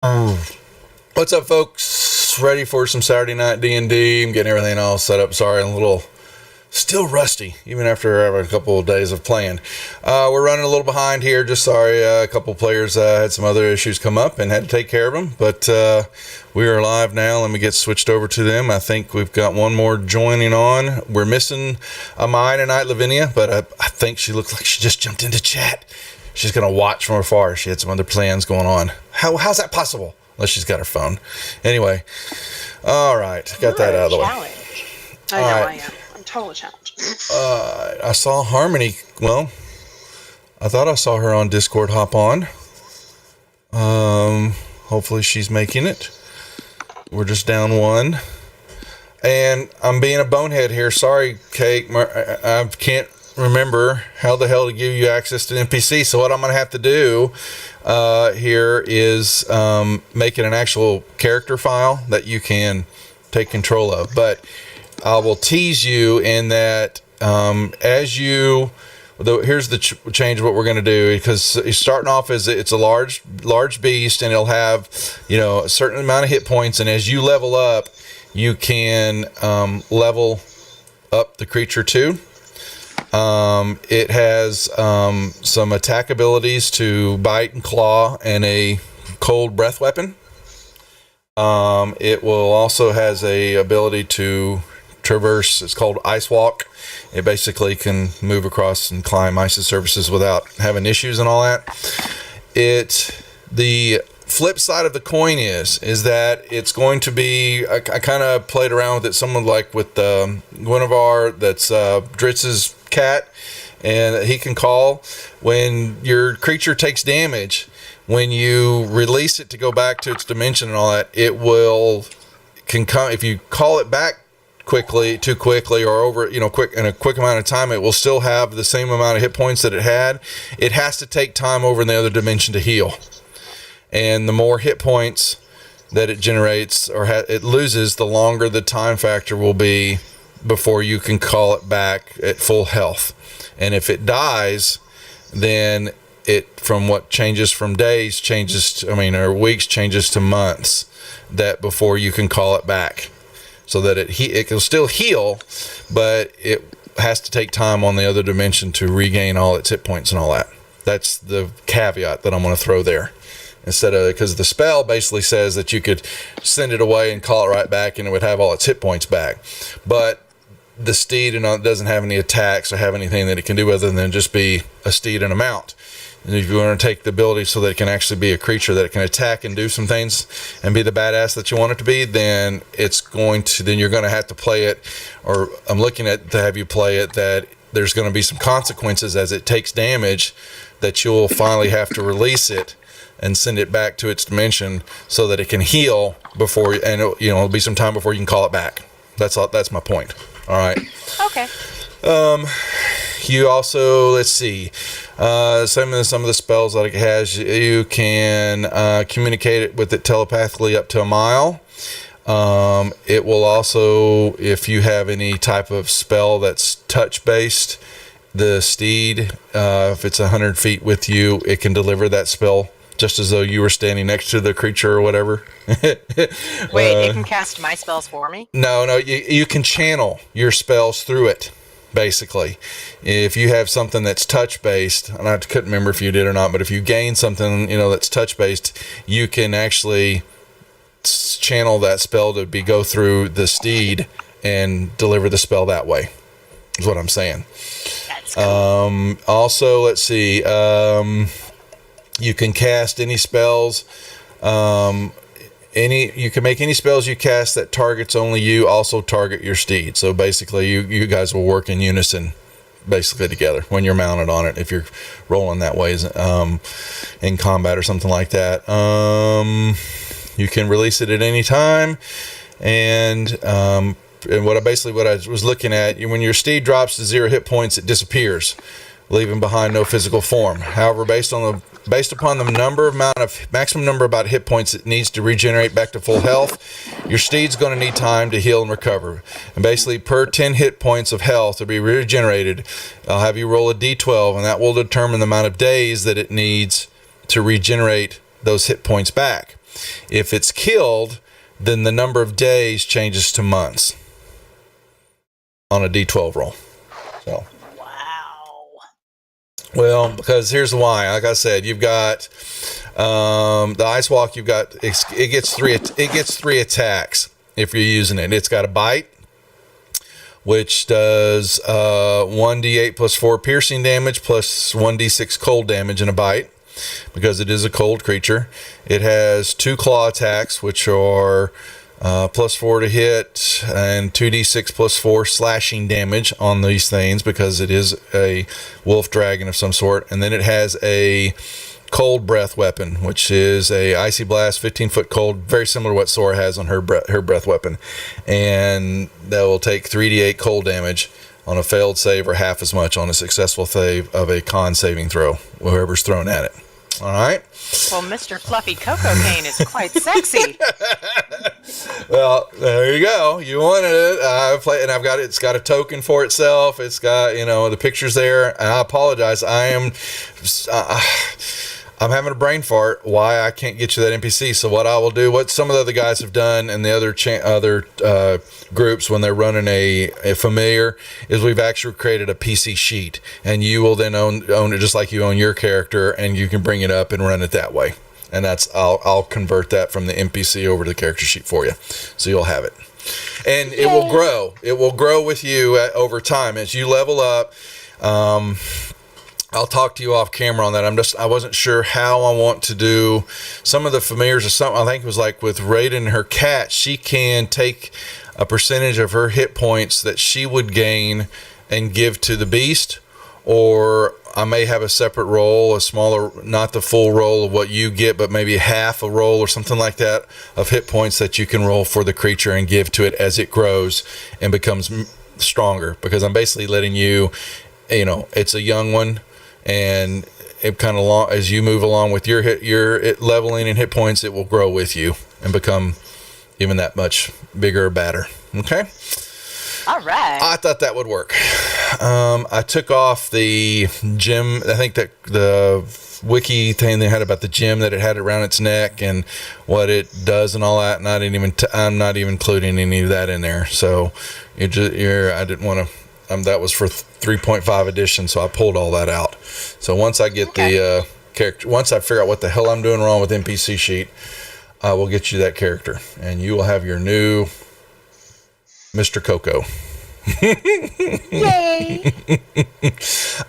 What's up, folks? Ready for some Saturday night D&D? I'm getting everything all set up. Sorry, I'm a little still rusty, even after having a couple of days of playing. We're running a little behind here. Just sorry, a couple of players had some other issues come up and had to take care of them. But we are live now. Let me get switched over to them. I think we've got one more joining on. We're missing Amaya tonight, Lavinia, but I think she looks like she just jumped into chat. She's going to watch from afar. She had some other plans going on. How's that possible? Unless she's got her phone. Anyway, all right. Got that out of the way. Challenge. I know I am. I'm totally challenged. I saw Harmony. Well, I thought I saw her on Discord hop on. Hopefully she's making it. We're just down one. And I'm being a bonehead here. Sorry, Kate. I can't remember how the hell to give you access to NPC. So what I'm going to have to do here is make it an actual character file that you can take control of. But I will tease you in that here's the change of what we're going to do, because you're starting off as it's a large beast, and it'll have a certain amount of hit points, and as you level up, you can level up the creature too. It has some attack abilities to bite and claw and a cold breath weapon. It will also has a ability to traverse. It's called Ice Walk. It basically can move across and climb icy surfaces without having issues and all that. The flip side of the coin is that it's going to be, I kind of played around with it, someone like with Guinevere, that's Dritz's cat, and he can call when your creature takes damage. When you release it to go back to its dimension and all that, can come if you call it back too quickly or over in a quick amount of time, it will still have the same amount of hit points that it had. It has to take time over in the other dimension to heal, and the more hit points that it generates or it loses, the longer the time factor will be before you can call it back at full health. And if it dies, then it from what changes from days or weeks changes to months, that before you can call it back, so that it can still heal, but it has to take time on the other dimension to regain all its hit points and all that. That's the caveat that I'm going to throw there. Because the spell basically says that you could send it away and call it right back, and it would have all its hit points back. But the steed doesn't have any attacks or have anything that it can do other than just be a steed and a mount. And if you want to take the ability so that it can actually be a creature that it can attack and do some things and be the badass that you want it to be, then you're going to have to play it, or I'm looking at to have you play it, that there's going to be some consequences as it takes damage, that you'll finally have to release it and send it back to its dimension so that it can heal before, and it'll be some time before you can call it back. That's my point. All right. Okay. You also, let's see, some of the spells that it has, you can communicate it with it telepathically up to a mile. It will also, if you have any type of spell that's touch based, the steed, if it's 100 feet with you, it can deliver that spell just as though you were standing next to the creature or whatever. Wait, it can cast my spells for me? No, you can channel your spells through it, basically. If you have something that's touch-based, and I couldn't remember if you did or not, but if you gain something, that's touch-based, you can actually channel that spell to go through the steed and deliver the spell that way, is what I'm saying. That's cool. Also, let's see, you can cast any spells. You can make any spells you cast that targets only you also target your steed. So basically, you guys will work in unison, basically together when you're mounted on it. If you're rolling that way in combat or something like that, you can release it at any time. And what I was looking at, when your steed drops to 0 hit points, it disappears, leaving behind no physical form. However, based upon the maximum number of hit points it needs to regenerate back to full health, your steed's going to need time to heal and recover. And basically, per 10 hit points of health to be regenerated, I'll have you roll a d12, and that will determine the amount of days that it needs to regenerate those hit points back. If it's killed, then the number of days changes to months on a D12 roll. So. Wow. Well, because here's why. Like I said, you've got the Ice Walk. You've got it gets three attacks if you're using it. It's got a bite, which does 1d8 plus 4 piercing damage plus 1d6 cold damage in a bite, because it is a cold creature. It has 2 claw attacks, which are plus 4 to hit, and 2d6 plus 4 slashing damage on these things, because it is a wolf dragon of some sort. And then it has a cold breath weapon, which is a icy blast, 15-foot cold, very similar to what Sora has on her breath weapon, and that will take 3d8 cold damage on a failed save, or half as much on a successful save of a con saving throw, whoever's thrown at it. All right. Well, Mr. Fluffy Cocoa Cane is quite sexy. Well, there you go. You wanted it. And I've got it. It's got a token for itself. It's got, the pictures there. And I apologize. I'm having a brain fart why I can't get you that NPC. So what I will do, what some of the other guys have done, and the other groups when they're running a familiar, is we've actually created a PC sheet, and you will then own it just like you own your character, and you can bring it up and run it that way. And I'll convert that from the NPC over to the character sheet for you, so you'll have it. And it will grow. It will grow with you over time as you level up. I'll talk to you off camera on that. I wasn't sure how I want to do some of the familiars or something. I think it was like with Raiden and her cat, she can take a percentage of her hit points that she would gain and give to the beast, or I may have a separate roll, a smaller, not the full roll of what you get, but maybe half a roll or something like that of hit points that you can roll for the creature and give to it as it grows and becomes stronger, because I'm basically letting you, it's a young one. And it kind of as you move along with your leveling and hit points, it will grow with you and become even that much bigger or badder. Okay. All right. I thought that would work. I took off the gem. I think that the wiki thing they had about the gem that it had around its neck and what it does and all that. And I'm not even including any of that in there. So I didn't want to. That was for 3.5 edition, so I pulled all that out. So once I get the character, once I figure out what the hell I'm doing wrong with NPC sheet, I will get you that character, and you will have your new Mr. Coco. Yay!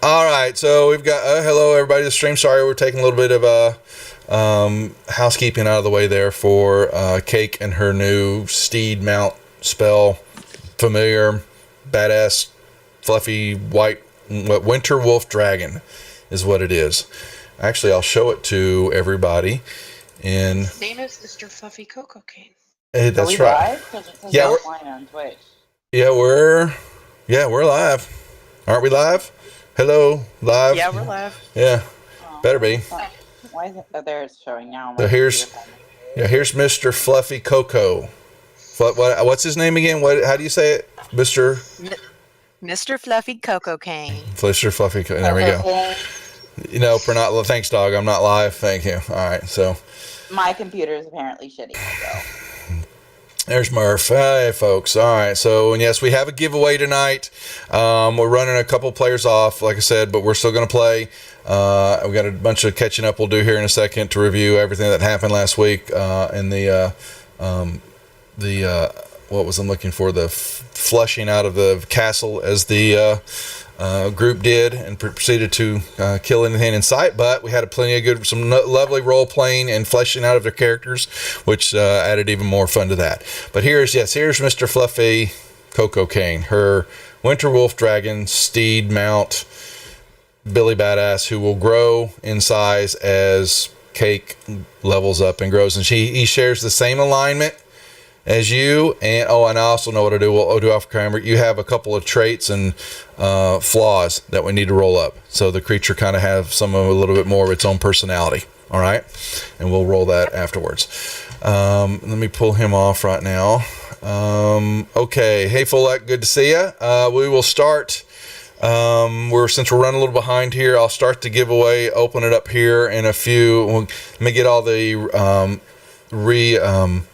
All right, so we've got hello everybody to the stream. Sorry, we're taking a little bit of housekeeping out of the way there for Cake and her new steed mount spell, familiar, badass, fluffy white winter wolf dragon is what it is. Actually, I'll show it to everybody. His name is Mr. Fluffy Cocoa Cane. That's right. Yeah, we're on Twitch. Yeah, we're live. Aren't we live? Hello, live. Yeah, we're live. Yeah, better be. Why is it? Oh, there it's showing now. So here's Mr. Fluffy Coco. What's his name again? How do you say it, Mr. Fluffy Cocoa Cane. Mr. Fluffy. There we go. Thanks, dog. I'm not live. Thank you. All right, so my computer is apparently shitty. So there's Murph. Hey, folks. All right, so and yes, we have a giveaway tonight. We're running a couple players off, like I said, but we're still going to play. We got a bunch of catching up we'll do here in a second to review everything that happened last week in the what was I'm looking for, the flushing out of the castle as the group did, and proceeded to kill anything in sight. But we had some lovely role playing and fleshing out of their characters, which added even more fun to that. But here's Mr. Fluffy Cocoa Cane, her winter wolf dragon steed mount Billy Badass, who will grow in size as Cake levels up and grows, and he shares the same alignment as you, and I also know what to do. We'll do off camera. You have a couple of traits and flaws that we need to roll up, so the creature kind of have a little bit more of its own personality. All right, and we'll roll that afterwards. Let me pull him off right now. Okay, hey Fulek, good to see you. We will start. Since we're running a little behind here, I'll start the giveaway. Open it up here in a few. Let me get all the revisit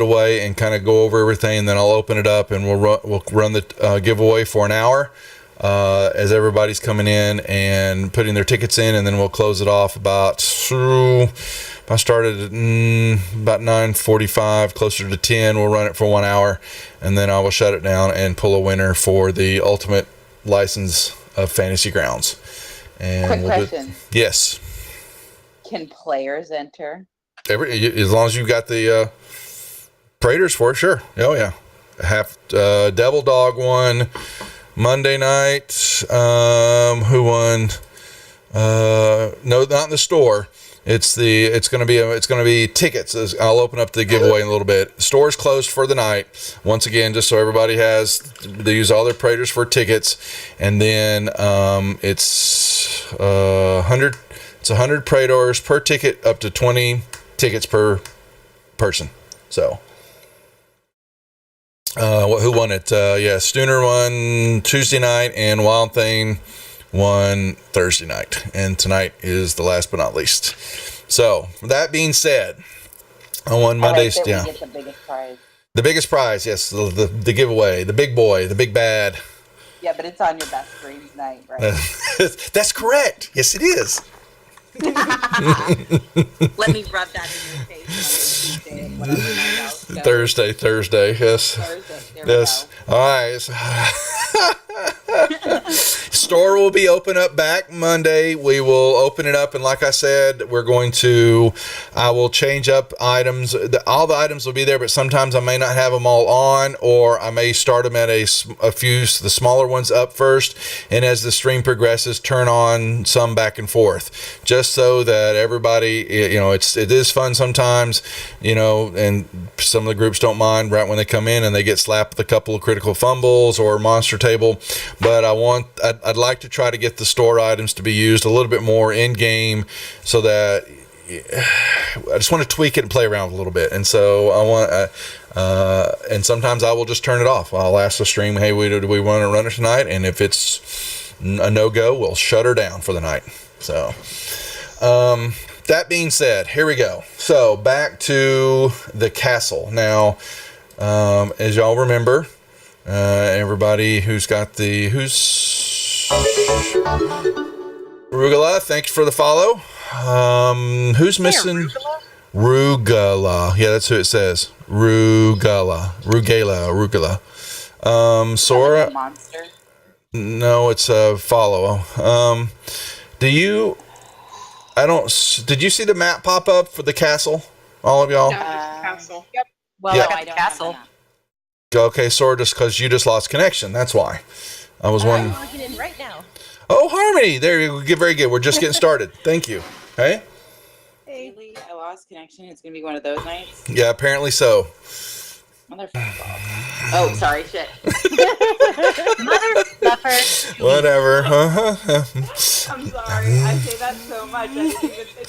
away and kind of go over everything, and then I'll open it up and we'll run the giveaway for an hour as everybody's coming in and putting their tickets in, and then we'll close it off about. If I started at about 9:45, closer to 10, we'll run it for 1 hour, and then I will shut it down and pull a winner for the ultimate license of Fantasy Grounds. And Quick question. Yes. Can players enter? As long as you've got the Praetors for it, sure. Oh yeah. Devil Dog won Monday night. Who won? No, not in the store. It's going to be tickets. I'll open up the giveaway in a little bit. Store's closed for the night. Once again, just so everybody they use all their Praetors for tickets, and then it's 100 Praetors per ticket, up to 20 tickets per person. So who won it? Stooner won Tuesday night, and Wild Thing won Thursday night, and tonight is the last but not least. So that being said, I won Mondays. We get the biggest prize. The biggest prize, yes, the giveaway, the big boy, the big bad. Yeah, but it's on your best dreams night, right? That's correct. Yes, it is. Let me rub that in your face. Tuesday, whatever night else goes. Thursday, yes. Thursday, there yes. We go. All right. Store will be open up back Monday. We will open it up, and like I said, I will change up items. All the items will be there, but sometimes I may not have them all on, or I may start them at a few, the smaller ones up first, and as the stream progresses, turn on some back and forth, just so that everybody, it is fun sometimes, and some of the groups don't mind right when they come in and they get slapped with a couple of critical fumbles or monster table, but I'd like to try to get the store items to be used a little bit more in game, so that I just want to tweak it and play around a little bit. And so I want, and sometimes I will just turn it off. I'll ask the stream, hey, do we want to run it tonight? And if it's a no-go, we'll shut her down for the night. So, that being said, here we go. So back to the castle. Now, as y'all remember, everybody who's Rugula, thanks for the follow. Who's missing? Rugula. Yeah, that's who it says. Rugula. Sora. Monster. No, it's a follow. Did you see the map pop up for the castle? All of y'all? No, it's the castle. Yep. Well, Yeah. I got the castle. Okay, Sora, just because you just lost connection. That's why. I was wondering. I'm logging in right now. Oh, Harmony. There you go. Very good. We're just getting started. Thank you. Hey? Really? I lost connection. It's going to be one of those nights? Yeah, apparently so. Motherfucker. Oh, sorry. Shit. Motherfucker. Whatever. I'm sorry. I say that so much. I didn't even think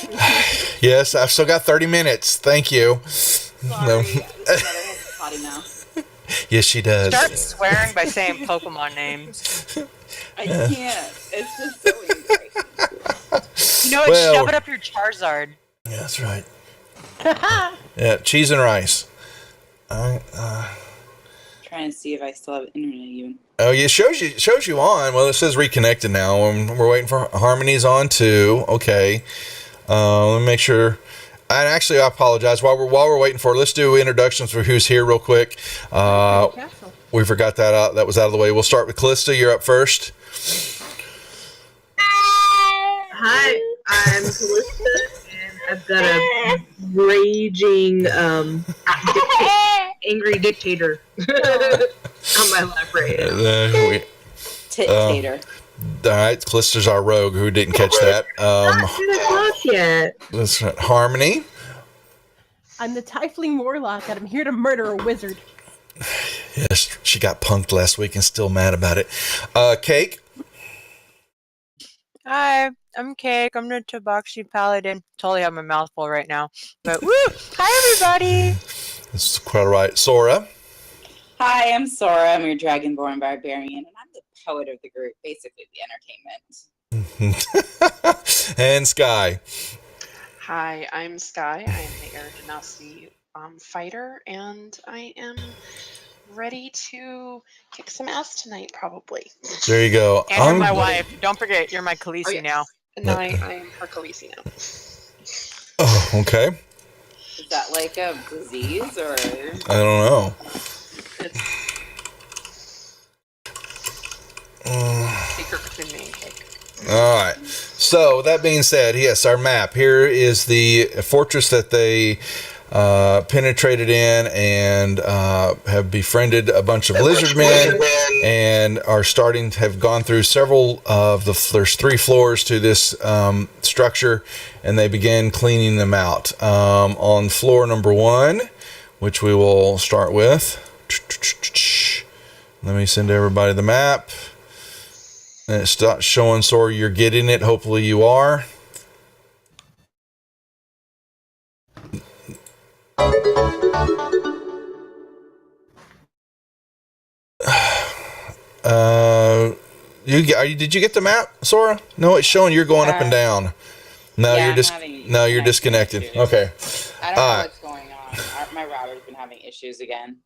about it. Yes, I've still got 30 minutes. Thank you. Sorry. No. This mother has a potty mouth. Yes, she does. Start swearing by saying Pokemon names. I can't. It's just so easy. Shove it up your Charizard. Yeah, that's right. Yeah, cheese and rice. Trying to see if I still have internet even. Oh, yeah, shows you on. Well, it says reconnected now, and we're waiting for Harmony's on too. Okay. Let me make sure. And actually, I apologize. While we're waiting for, let's do introductions for who's here real quick. We forgot that out. That was out of the way. We'll start with Callista. You're up first. Hi, I'm Callista, and I've got a raging, angry dictator on my lap right now. Tit-tater. All right, Callista's our rogue who didn't catch that. Not even close yet. That's right. Harmony. I'm the Tiefling Warlock, and I'm here to murder a wizard. Yes, she got punked last week and still mad about it. Cake. Hi, I'm Cake. I'm the Tabaxi Paladin. Totally have my mouth full right now. But woo! Hi, everybody! That's quite all right. Sora. Hi, I'm Sora. I'm your Dragonborn Barbarian, and I'm the poet of the group, basically the entertainment. And Sky. Hi, I'm Sky. I am the Air Genasi fighter, and I am ready to kick some ass tonight, probably. There you go. And you're my wife. Don't forget, you're my Khaleesi now. And I am her Khaleesi now. Oh, okay. Is that like a disease or? I don't know. Secret between me and cake. All right. So that being said, yes, our map here is the fortress that they penetrated in and have befriended a bunch of lizard men and are starting to have gone through several of there's 3 floors to this structure, and they begin cleaning them out. On floor number 1, which we will start with. Let me send everybody the map. And it starts showing, so you're getting it. Hopefully you are. Did you get the map, Sora? No, it's showing you're going up and down. No, Yeah, you're disconnected. issues. Okay. I don't know what's going on. My router's been having issues again.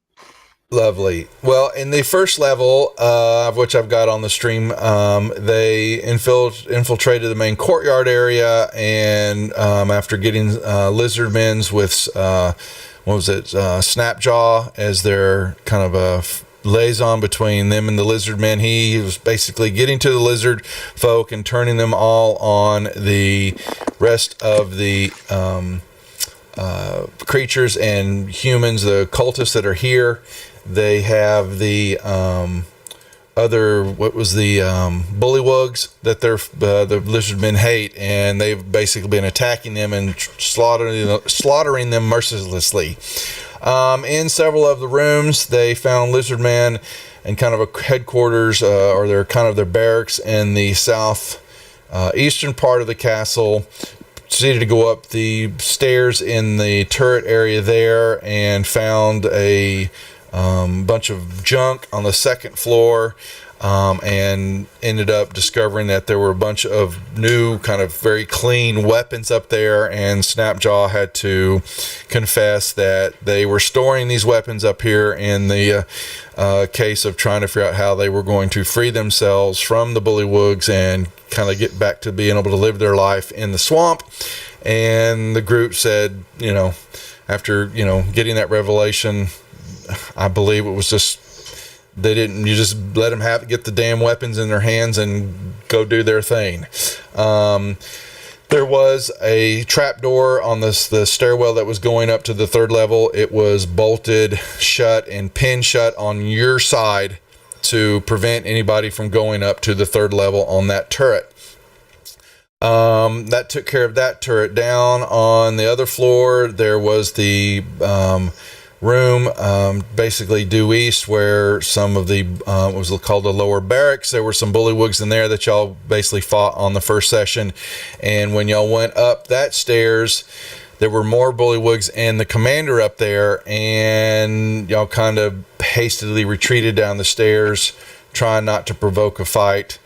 Lovely. Well, in the first level, of which I've got on the stream, they infiltrated the main courtyard area, and after getting lizard men's with Snapjaw as their kind of a liaison between them and the lizard men, he was basically getting to the lizard folk and turning them all on the rest of the creatures and humans, the cultists that are here. They have the bullywugs that the lizard men hate, and they've basically been attacking them and slaughtering them mercilessly. In several of the rooms, they found lizard men and kind of a headquarters, or their barracks in the south eastern part of the castle. Proceeded to go up the stairs in the turret area there and found a bunch of junk on the second floor, and ended up discovering that there were a bunch of new kind of very clean weapons up there, and Snapjaw had to confess that they were storing these weapons up here in the case of trying to figure out how they were going to free themselves from the bullywugs and kind of get back to being able to live their life in the swamp. And the group said, after getting that revelation, I believe it was just you just let them get the damn weapons in their hands and go do their thing. There was a trapdoor on the stairwell that was going up to the 3rd level. It was bolted shut and pinned shut on your side to prevent anybody from going up to the 3rd level on that turret. That took care of that turret. Down on the other floor, there was the room, basically due east, where some of the what was called the lower barracks. There were some bullywugs in there that y'all basically fought on the first session, and when y'all went up that stairs, there were more bullywugs and the commander up there, and y'all kind of hastily retreated down the stairs, trying not to provoke a fight,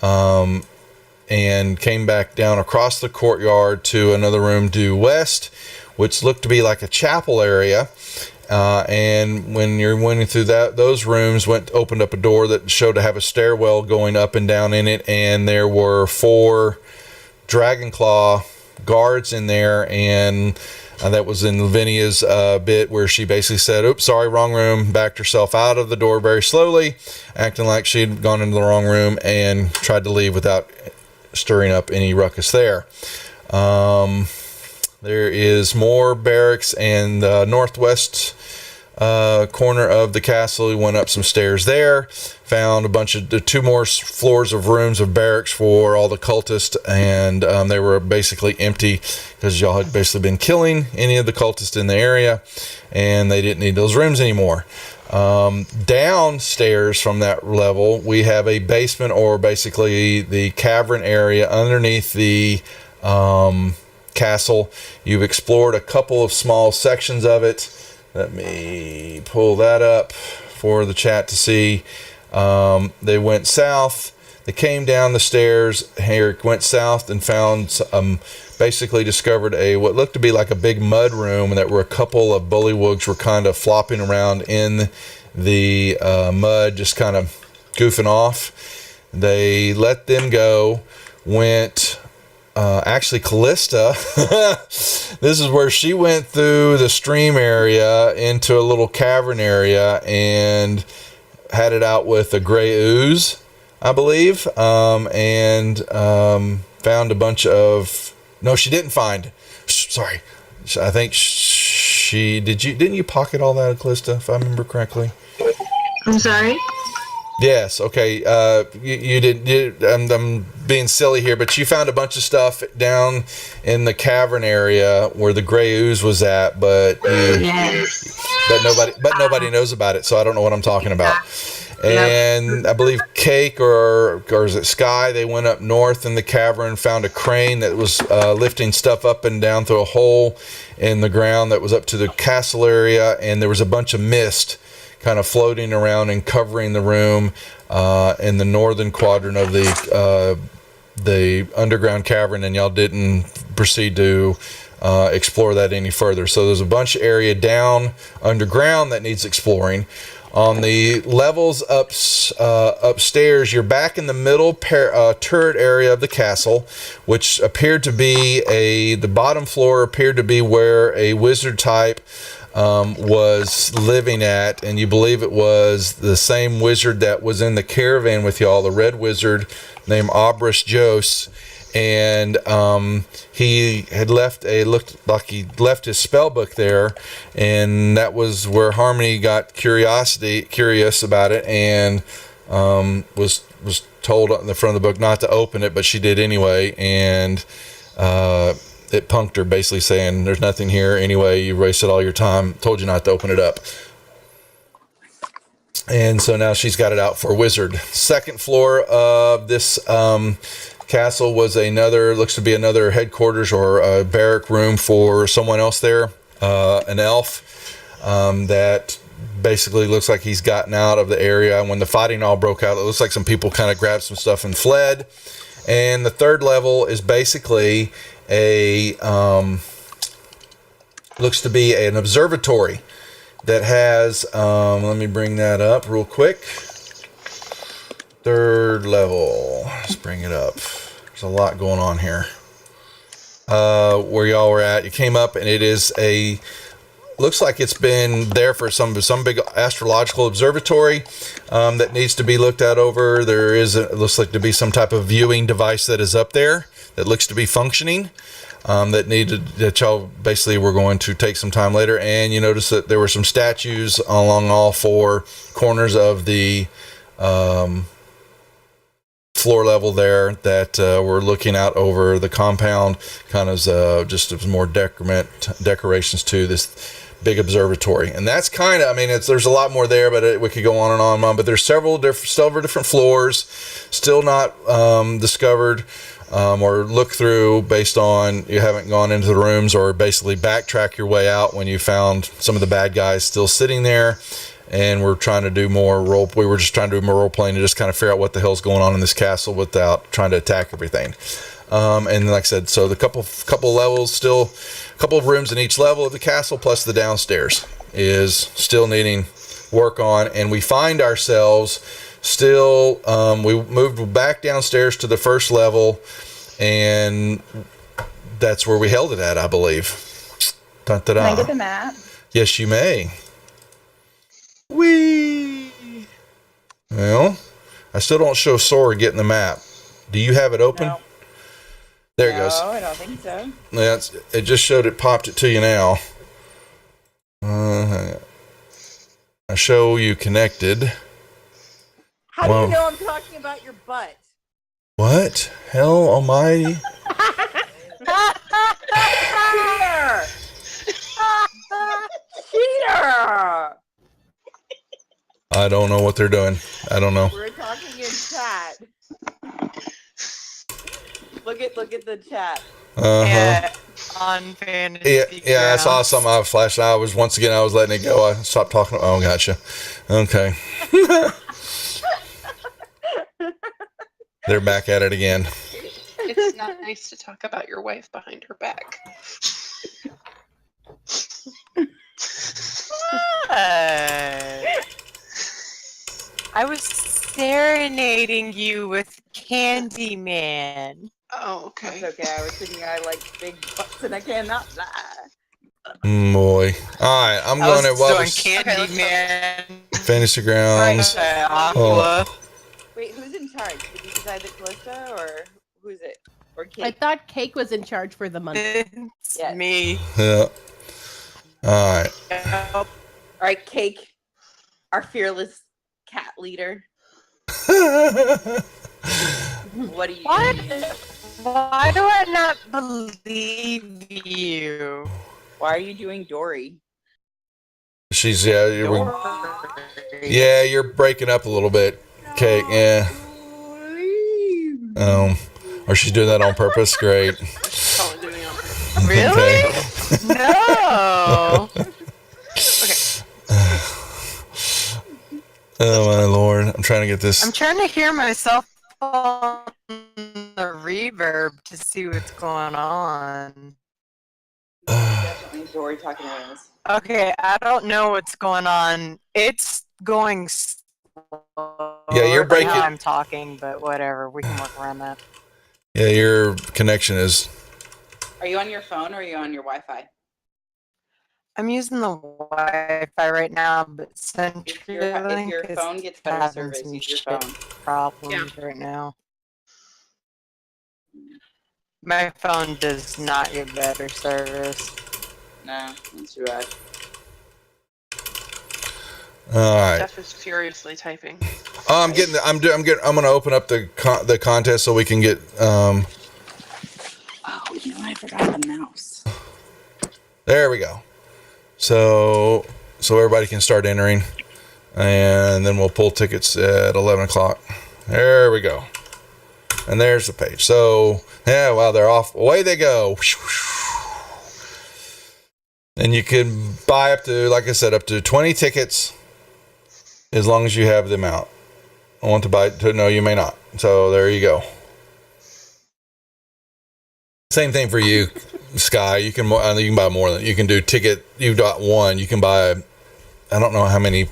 and came back down across the courtyard to another room due west, which looked to be like a chapel area. And when you're went through those rooms, opened up a door that showed to have a stairwell going up and down in it, and there were 4 Dragonclaw guards in there, and that was in Lavinia's bit where she basically said, "Oops, sorry, wrong room," backed herself out of the door very slowly, acting like she'd gone into the wrong room, and tried to leave without stirring up any ruckus there. There is more barracks in the northwest corner of the castle. We went up some stairs there, found a bunch of 2 more floors of rooms of barracks for all the cultists, and they were basically empty because y'all had basically been killing any of the cultists in the area, and they didn't need those rooms anymore. Downstairs from that level, we have a basement, or basically the cavern area underneath the castle. You've explored a couple of small sections of it. Let me pull that up for the chat to see. They went south They came down the stairs here, went south, and found basically discovered what looked to be like a big mud room, and that were a couple of bullywugs were kind of flopping around in the mud, just kind of goofing off. They let them go, went actually Callista this is where she went through the stream area into a little cavern area and had it out with a gray ooze, I believe, and found a bunch of... No, she didn't find. Sorry. I think she... Didn't you pocket all that, Callista, if I remember correctly? I'm sorry? Yes, okay. You did. I'm being silly here, but you found a bunch of stuff down in the cavern area where the gray ooze was at, but nobody knows about it, so I don't know what I'm talking about. And I believe Cake or is it Sky? They went up north in the cavern, found a crane that was lifting stuff up and down through a hole in the ground that was up to the castle area, and there was a bunch of mist kind of floating around and covering the room in the northern quadrant of the underground cavern, and y'all didn't proceed to explore that any further. So there's a bunch of area down underground that needs exploring. On the levels upstairs, you're back in the middle turret area of the castle, which appeared to be the bottom floor appeared to be where a wizard type was living at, and you believe it was the same wizard that was in the caravan with y'all, the red wizard named Obris Jose, and he had looked like he left his spell book there, and that was where Harmony got curious about it, and was told on the front of the book not to open it, but she did anyway, and it punked her, basically saying, there's nothing here anyway, you wasted all your time, told you not to open it up. And so now she's got it out for a wizard. Second floor of this castle was looks to be another headquarters or a barrack room for someone else there, an elf that basically looks like he's gotten out of the area. When the fighting all broke out, it looks like some people kind of grabbed some stuff and fled. And the third level is basically looks to be an observatory that has let me bring that up real quick. Third level, let's bring it up. There's a lot going on here. Where y'all were at, you came up, and it is looks like it's been there for some big astrological observatory that needs to be looked at over. It looks like to be some type of viewing device that is up there that looks to be functioning, that y'all basically were going to take some time later. And you notice that there were some statues along all four corners of the floor level there that were looking out over the compound, kind of just as more decorations to this big observatory. And that's kind of, there's a lot more there, but we could go on and on and on. But there's several different floors still not discovered or look through, based on you haven't gone into the rooms, or basically backtrack your way out when you found some of the bad guys still sitting there. And we're trying to do more we were just trying to do more role playing to just kind of figure out what the hell's going on in this castle without trying to attack everything. And like I said, so the couple levels, still a couple of rooms in each level of the castle, plus the downstairs is still needing work on. And we find ourselves still, we moved back downstairs to the first level, and that's where we held it at, I believe. Dun-da-da. Can I get the map? Yes, you may. Whee! Well, I still don't show Sora getting the map. Do you have it open? No. There it goes. No, I don't think so. Yeah, it just showed it, popped it to you now. I show you connected. How do you know I'm talking about your butt? What? Hell almighty. Cheater! Cheater! I don't know what they're doing. I don't know. We're talking in chat. Look at the chat. Uh-huh. On fantasy. Yeah, I saw something I flashed. I was letting it go. I stopped talking. Oh, gotcha. Okay. They're back at it again. It's not nice to talk about your wife behind her back. I was serenading you with Candyman. Oh, That's okay. okay. I was thinking I like big butts and I cannot lie. Boy. All right, I'm I going to was while doing we're Candyman. fantasy grounds. Aqua. Wait, who's in charge? Did you decide that Callista or who's it? Or I Kate? thought Cake was in charge for the month. It's Yes. me. Yeah. All right. Yep. All right, Cake, our fearless cat leader. What do you? What? Why do I not believe you? Why are you doing Dory? She's Dory. you're breaking up a little bit, Cake. Yeah. Or she's doing that on purpose. Great. She's probably doing it on purpose. Really? Okay. No. Oh my lord! I'm trying to get this. I'm trying to hear myself on the reverb to see what's going on. Definitely Dory talking to us. Okay, I don't know what's going on. It's going slow. Yeah, you're right breaking- now I'm talking, but whatever. We can work around that. Yeah, your connection is. Are you on your phone or are you on your Wi-Fi? I'm using the Wi-Fi right now, but If your Centrelink is phone gets better having service, some use your shit phone. problems right now. My phone does not get better service. No, that's too bad. All right. Jeff is furiously typing. I'm gonna open up the contest so we can get. Oh, I forgot the mouse. There we go. So everybody can start entering, and then we'll pull tickets at 11 o'clock. There we go. And there's the page. So yeah, while they're off, away they go. And you can buy up to, like I said, up to 20 tickets, as long as you have the amount. I want to buy. No, you may not. So there you go. Same thing for you, Sky. You can buy more than you can do ticket. You've got one. You can buy. I don't know how many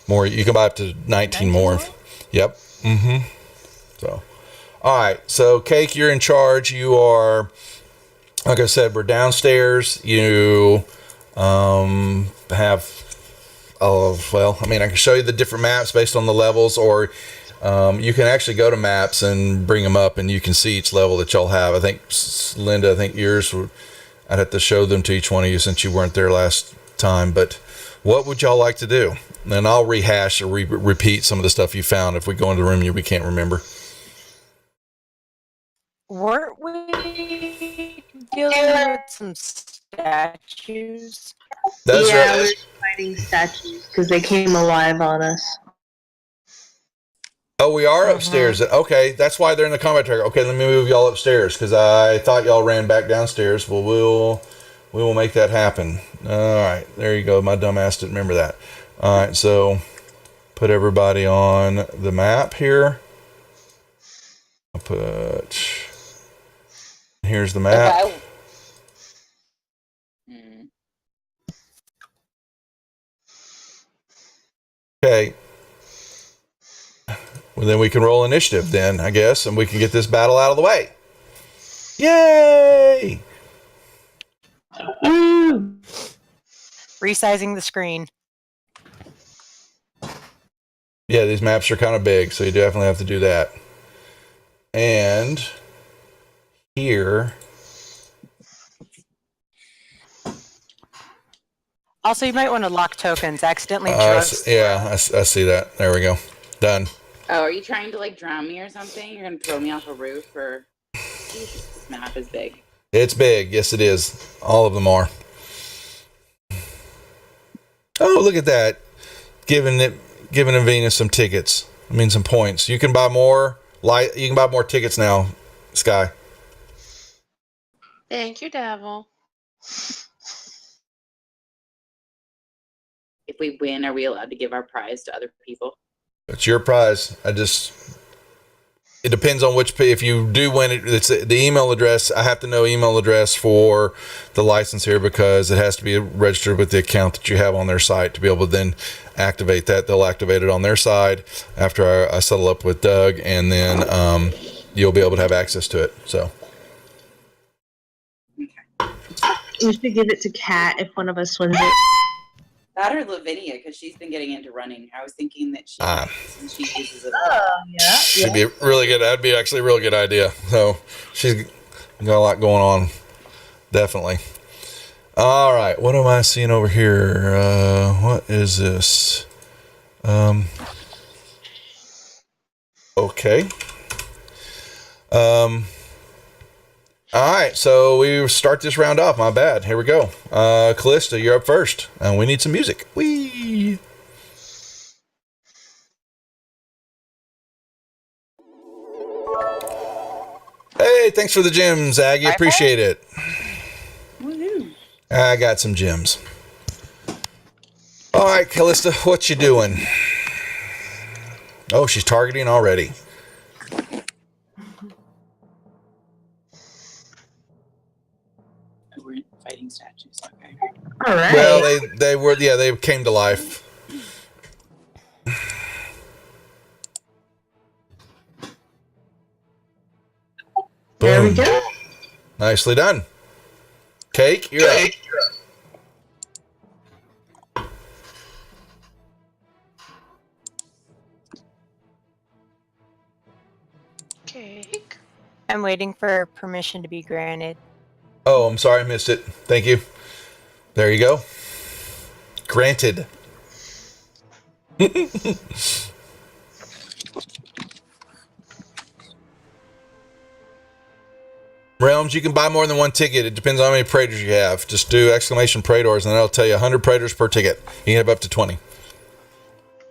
more. You can buy up to 19 more. Yep. Mm-hmm. So, all right. So, Cake, you're in charge. You are, like I said, we're downstairs. You have. Oh well. I mean, I can show you the different maps based on the levels, or you can actually go to maps and bring them up, and you can see each level that y'all have. I think, Linda, yours, I'd have to show them to each one of you since you weren't there last time. But what would y'all like to do? And I'll rehash or repeat some of the stuff you found if we go into the room we can't remember. Weren't we dealing with some statues? That's yeah, right. we were fighting statues because they came alive on us. Oh, we are upstairs. Okay, that's why they're in the combat tracker. Okay, let me move y'all upstairs because I thought y'all ran back downstairs. Well, we will make that happen. All right, there you go. My dumb ass didn't remember that. All right, so put everybody on the map here. I'll put. Here's the map. Okay. Well, then we can roll initiative then, I guess, and we can get this battle out of the way. Yay! Resizing the screen. Yeah, these maps are kind of big, so you definitely have to do that. And here. Also, you might want to lock tokens. Accidentally drugs. I see that. There we go. Done. Oh, are you trying to like drown me or something? You're gonna throw me off a roof or? Jesus, this map is big. It's big. Yes, it is. All of them are. Oh, look at that. Giving Venus some tickets. I mean, some points. You can buy more You can buy more tickets now, Sky. Thank you, Devil. If we win, are we allowed to give our prize to other people? It's your prize. it depends on which, if you do win it, it's the email address. I have to know email address for the license here because it has to be registered with the account that you have on their site to be able to then activate that. They'll activate it on their side after I settle up with Doug, and then you'll be able to have access to it. So We should give it to Kat if one of us wins it. That or Lavinia, because she's been getting into running. I was thinking that she uses it. Yeah. should be really good. That'd be actually a real good idea. So she's got a lot going on. Definitely. All right. What am I seeing over here? What is this? Okay. All right, so we start this round off. My bad. Here we go. Callista, you're up first. And we need some music. Whee! Hey, thanks for the gems, Aggie. Appreciate it. Woohoo! I got some gems. All right, Callista, what you doing? Oh, she's targeting already. We're fighting statues. Okay. All right. Well, they came to life. There we Boom. go. Nicely done. Cake, you're up. Cake. I'm waiting for permission to be granted. Oh, I'm sorry, I missed it. Thank you. There you go. Granted. Realms, you can buy more than one ticket. It depends on how many Praetors you have. Just do exclamation Praetors, and that'll tell you 100 Praetors per ticket. You can have up to 20.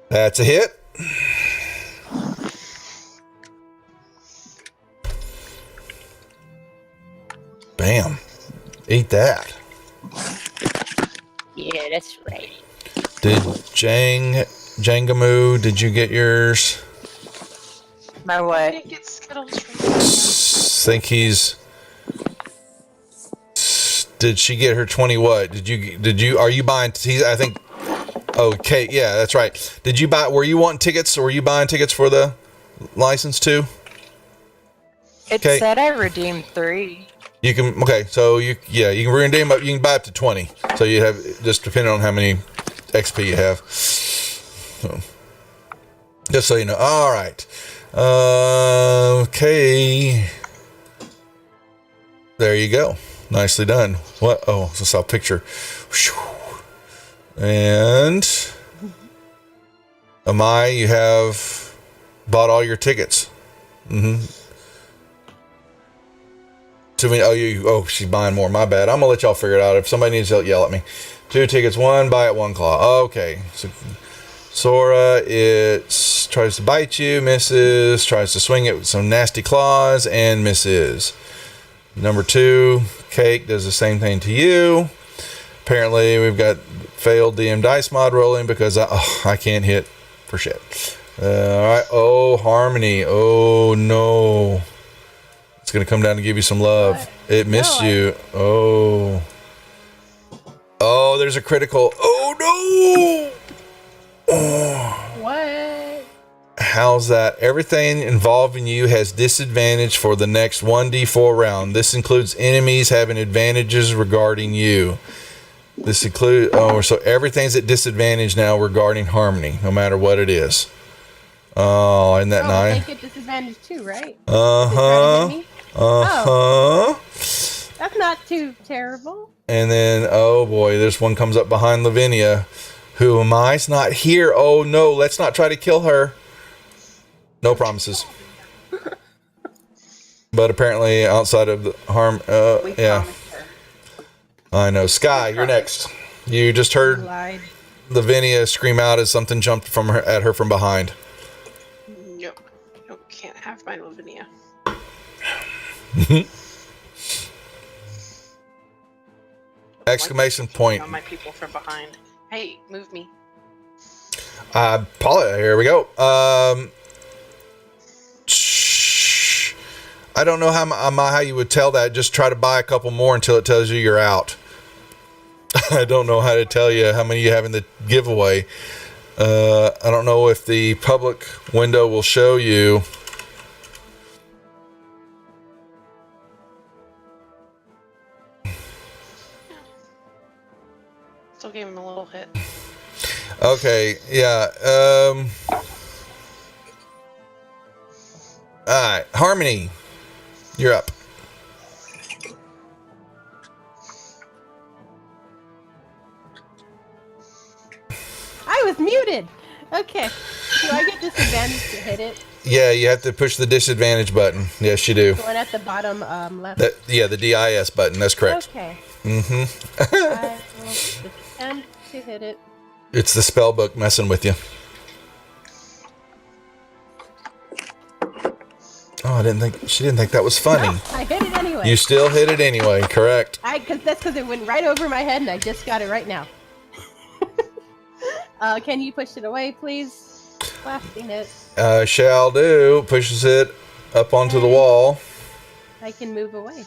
That's a hit. Bam. Eat that. Yeah, that's right. Did Jangamu, did you get yours? My I what? didn't get Skittles from Think he's... Did she get her 20 what? Are you buying, I think, oh, Kate, yeah, that's right. Did you buy, were you wanting tickets, or were you buying tickets for the license too? It Okay. said I redeemed 3. You can, okay, so you can redeem up, you can buy up to 20. So you have, just depending on how many XP you have. So, just so you know. All right. Okay. There you go. Nicely done. What? Oh, so I saw a picture. And Amai, you have bought all your tickets. Mm-hmm. Too many. Oh, she's buying more. My bad. I'm gonna let y'all figure it out. If somebody needs to yell at me. 2 tickets, 1 buy at 1 claw. Okay. So Sora, it tries to bite you, misses. Tries to swing it with some nasty claws and misses. Number 2, Cake does the same thing to you. Apparently, we've got failed DM dice mod rolling because I can't hit for shit. All right. Oh, Harmony. Oh no. It's gonna come down to give you some love. What? It missed No, you. Oh. Oh, there's a critical. Oh no. Oh. What? How's that? Everything involving you has disadvantage for the next 1d4 round. This includes enemies having advantages regarding you. This includes so everything's at disadvantage now regarding Harmony, no matter what it is. Oh, isn't that They nice? get disadvantage too, right? Uh-huh. They try to hit me? Uh-huh. That's not too terrible. And then, oh boy, this one comes up behind Lavinia. Who am I? It's not here. Oh no, let's not try to kill her. No promises. But apparently outside of the harm, We yeah. promised her. I know. Sky, you're next. You just heard Lied. Lavinia scream out as something jumped from her at her from behind. Nope. Nope. Can't have my Lavinia. Exclamation point. On my people from behind. Hey, move me. Paula, here we go. I don't know how you would tell that. Just try to buy a couple more until it tells you you're out. I don't know how to tell you how many you have in the giveaway. I don't know if the public window will show you. Still gave him a little hit. Okay, yeah. All right, Harmony, you're up. I was muted. Okay. Do I get disadvantage to hit it? Yeah, you have to push the disadvantage button. Yes, you do. The one at the bottom left. The DIS button. That's correct. Okay. Mm-hmm. I will attempt to hit it. It's the spell book messing with you. Oh, she didn't think that was funny. No, I hit it anyway. You still hit it anyway, correct? That's because it went right over my head, and I just got it right now. Can you push it away, please? Blasting it. Shall do. Pushes it up onto the wall. I can move away.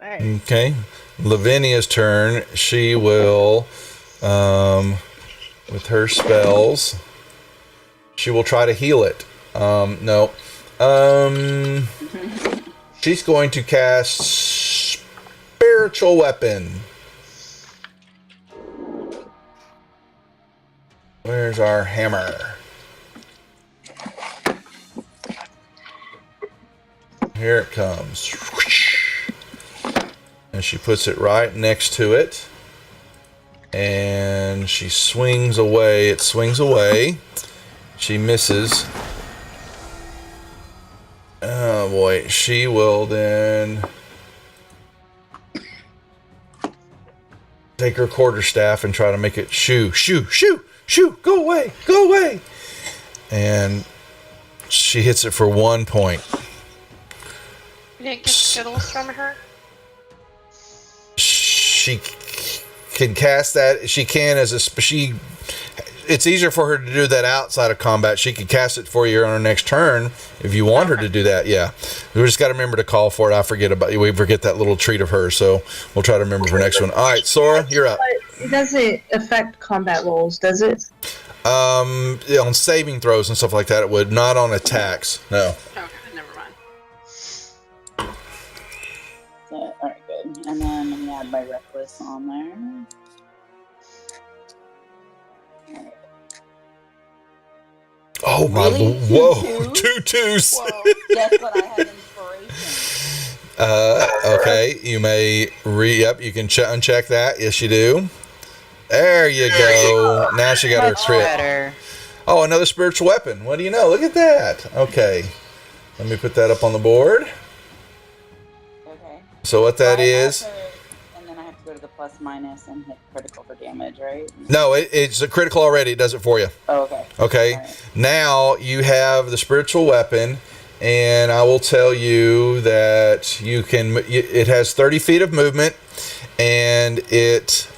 All right. Okay. Lavinia's turn. She will, with her spells, she will try to heal it. No. She's going to cast Spiritual Weapon. Where's our hammer? Here it comes. And she puts it right next to it. And she swings away. It swings away. She misses. Oh boy. She will then take her quarterstaff and try to make it shoo, go away, go away. And she hits it for 1 point. You didn't get Skittles from her? She can cast that. She can it's easier for her to do that outside of combat. She can cast it for you on her next turn if you want her to do that. Yeah, we just got to remember to call for it. We forget that little treat of hers, so we'll try to remember for next one. All right, Sora, you're up. It doesn't affect combat rolls, does it? Yeah, on saving throws and stuff like that, it would. Not on attacks. No. Okay, never mind. All right, good. And then let me add my reckless on there. Alright. Oh my! Really? Whoa! Two twos? 2 twos. Whoa, guess what? I have inspiration. Okay, you may you can uncheck that. Yes, you do. There you go. Now she got her Much crit. better. Oh, another spiritual weapon. What do you know? Look at that. Okay. Let me put that up on the board. Okay. So what that I have is? to- and then I have to go to the plus minus and hit critical for damage, right? No, it's a critical already. It does it for you. Oh, okay. Okay. All right. Now you have the spiritual weapon, and I will tell you that it has 30 feet of movement, and it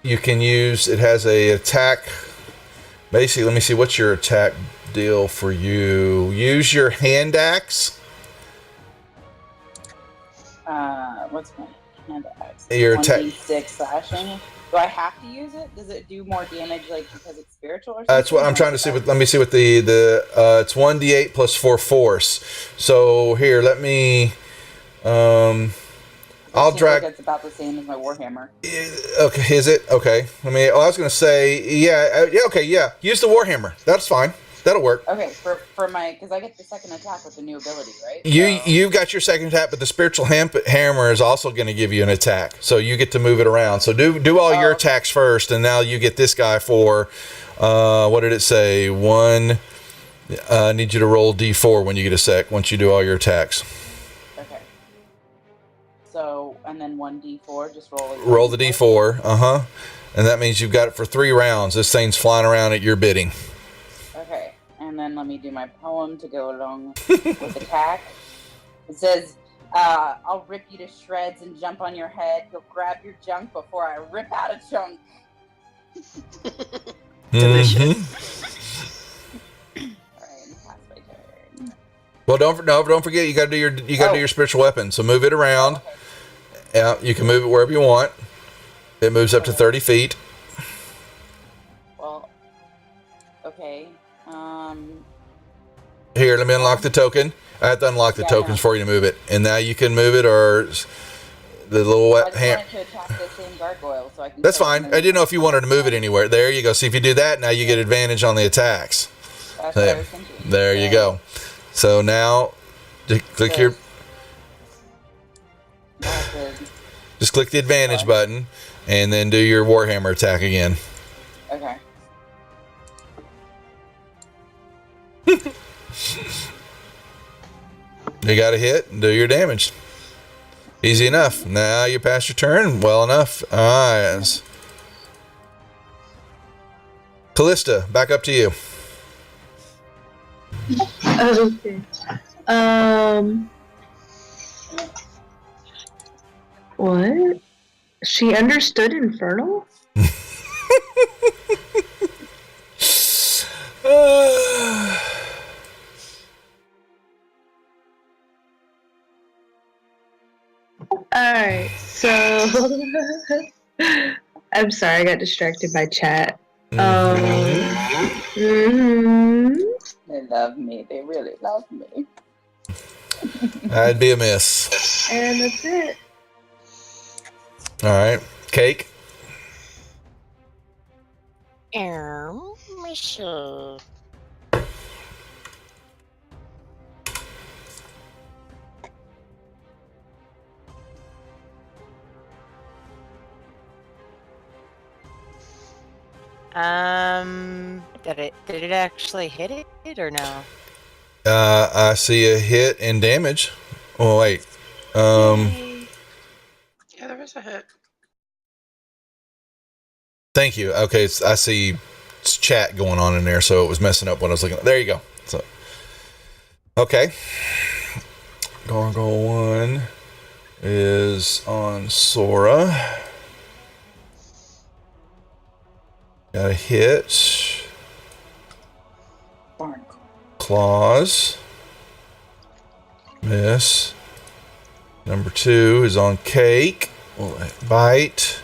you can use. It has a attack. Basically, let me see. What's your attack deal for you? Use your hand axe. What's my hand axe? Your attack. 1d6 slashing. Do I have to use it? Does it do more damage, like because it's spiritual or something? That's what I'm trying to see. Let me see what it's 1d8 plus 4 force. So here, let me. I'll drag. Like it's about the same as my warhammer. Okay, is it? Okay. I was going to say, yeah. Okay, yeah. Use the warhammer. That's fine. That'll work. Okay, for my, because I get the second attack with the new ability, right? You've got your second attack, but the spiritual hammer is also going to give you an attack, so you get to move it around. So do all your attacks first, and now you get this guy for what did it say? I need you to roll d4 when you get a sec. Once you do all your attacks. Okay. So and then 1d4, just roll. Roll the d4. And that means you've got it for 3 rounds. This thing's flying around at your bidding. Okay, and then let me do my poem to go along with attack. It says, I'll rip you to shreds and jump on your head. You'll grab your junk before I rip out a chunk. Delicious. Alright, pass my turn. Well, don't forget you got to do your spiritual weapon. So move it around. Okay. Yeah, you can move it wherever you want. It moves up to 30 feet. Well, okay. Here, let me unlock the token. I have to unlock the Yeah, tokens no. for you to move it, and now you can move it or the little I just hand. wanted to attack the same gargoyle so I can. That's kill fine. him I didn't know if you wanted to move it anywhere. There you go. See, if you do that, now you get advantage on the attacks. That's what I was thinking. There you go. So now, click your. Just click the advantage button, and then do your Warhammer attack again. Okay. You got to hit and do your damage. Easy enough. Now you pass your turn. Well enough. Yes. Callista, back up to you. Okay. What? She understood Infernal? Alright, so I'm sorry, I got distracted by chat. Mhm. They love me. They really love me. That'd be a miss. And that's it. All right. Cake. Michelle. Did it actually hit it or no? I see a hit and damage. Oh, wait. Yeah, there was a hit. Thank you. Okay, I see chat going on in there, so it was messing up when I was looking. There you go. So, okay. Gargoyle 1 is on Sora. Got a hit. Barn. Claws. Miss. Number 2 is on Cake. Bite.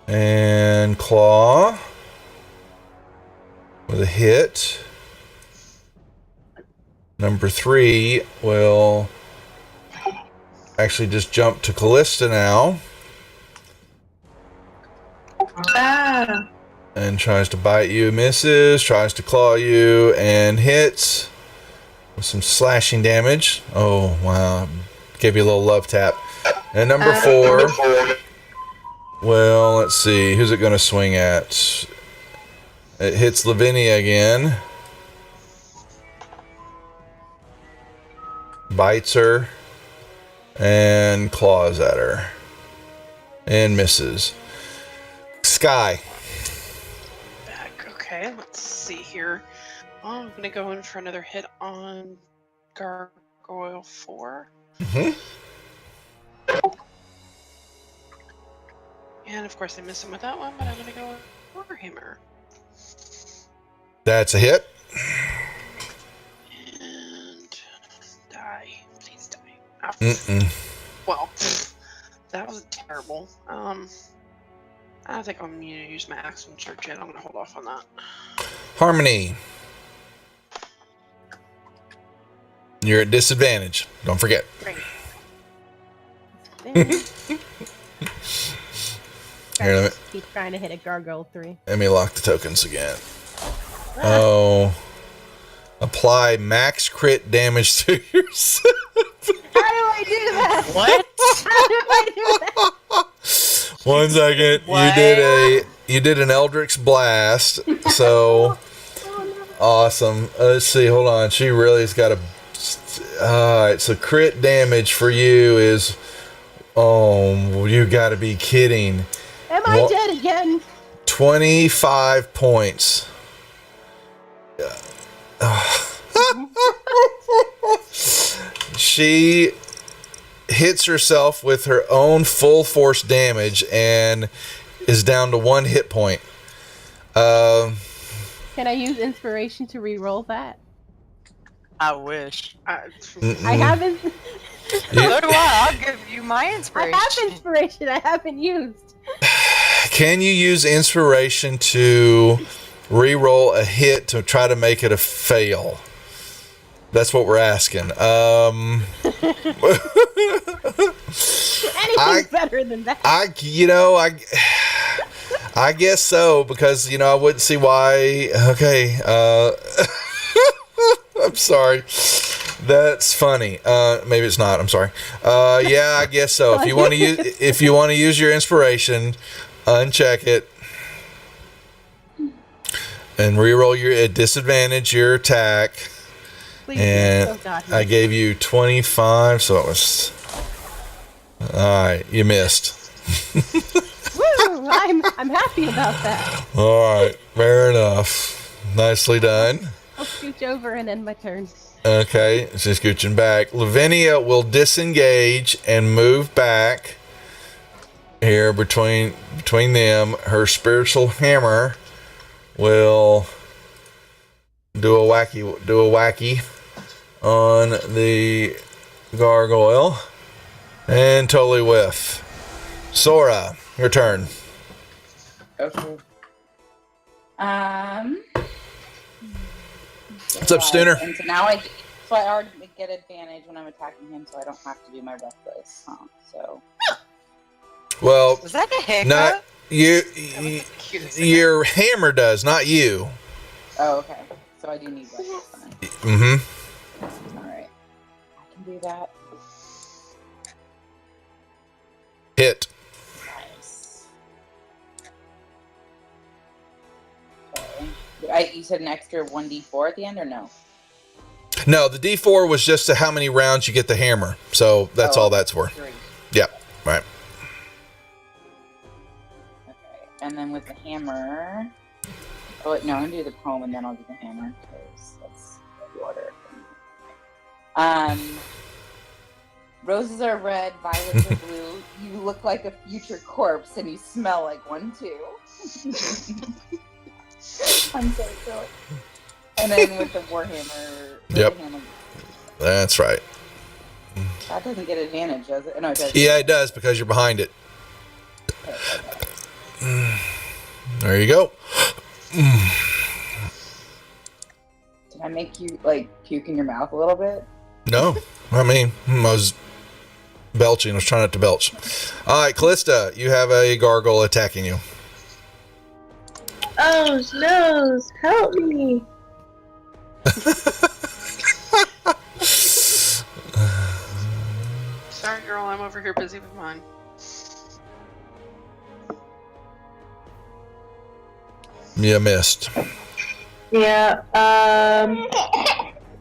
And Claw. With a hit. Number 3 will actually just jump to Callista now. Ah. And tries to bite you, misses, tries to claw you, and hits with some slashing damage. Oh, wow. Gave you a little love tap. And number 4, well, let's see. Who's it going to swing at? It hits Lavinia again. Bites her. And claws at her. And misses. Sky. Okay, let's see here. I'm gonna go in for another hit on Gargoyle 4. Mm-hmm. And of course I miss him with that one, but I'm gonna go with Warhammer. That's a hit. And die. Please die. Oh, Mm-mm. well, that was terrible. I don't think I'm going to use my axe and search yet. I'm going to hold off on that. Harmony. You're at disadvantage. Don't forget. Great. Here, He's trying to hit a gargoyle 3. let me lock the tokens again. Oh. Apply max crit damage to yourself. How do I do that? What? How do I do that? 1 second. What? You did an Eldritch Blast. So awesome. Let's see. Hold on. She really's got a. Alright, so crit damage for you is. Oh, you got to be kidding. Am I dead again? 25 points. She hits herself with her own full force damage and is down to 1 hit point. Can I use inspiration to re-roll that? I wish. I haven't. So do I. I'll give you my I inspiration. have inspiration. I haven't used. Can you use inspiration to re-roll a hit to try to make it a fail? That's what we're asking. Anything's better than that. I guess so, because I wouldn't see why. Okay, I'm sorry. That's funny. Maybe it's not. I'm sorry. Yeah, I guess so. If you want to use your inspiration, uncheck it and reroll at disadvantage your attack. Please, And oh God, I gave you 25, so it was. All right, you missed. Woo! I'm happy about that. All right, fair enough. Nicely done. I'll scooch over and end my turn. Okay, she's scooching back. Lavinia will disengage and move back here between them. Her spiritual hammer will do a wacky on the gargoyle and totally whiff. Sora, your turn. Okay. What's up, Stooner? And so now I already get advantage when I'm attacking him, so I don't have to do my reckless. So. Well, Was that a hiccup? not you. Your hammer does, not you. Oh, okay. So I do need reckless. Mm-hmm. All right. I can do that. Hit. Nice. Okay. You said an extra 1d4 at the end, or no? No, the D4 was just to how many rounds you get the hammer. So that's all that's for. 3. Yep. Right. Okay. And then with the hammer. Oh, wait, no, I'm going to do the poem and then I'll do the hammer. Because that's the order. Roses are red, violets are blue. You look like a future corpse and you smell like one too. I'm so silly. And then with the warhammer. Yep. That's right. That doesn't get advantage, does it? No, it does. Yeah, it does because you're behind it. There you go. Did I make you puke in your mouth a little bit? No, I mean, I was belching. I was trying not to belch. All right, Callista, you have a gargoyle attacking you. Oh no! Help me! Sorry, girl, I'm over here busy with mine. You missed. Yeah.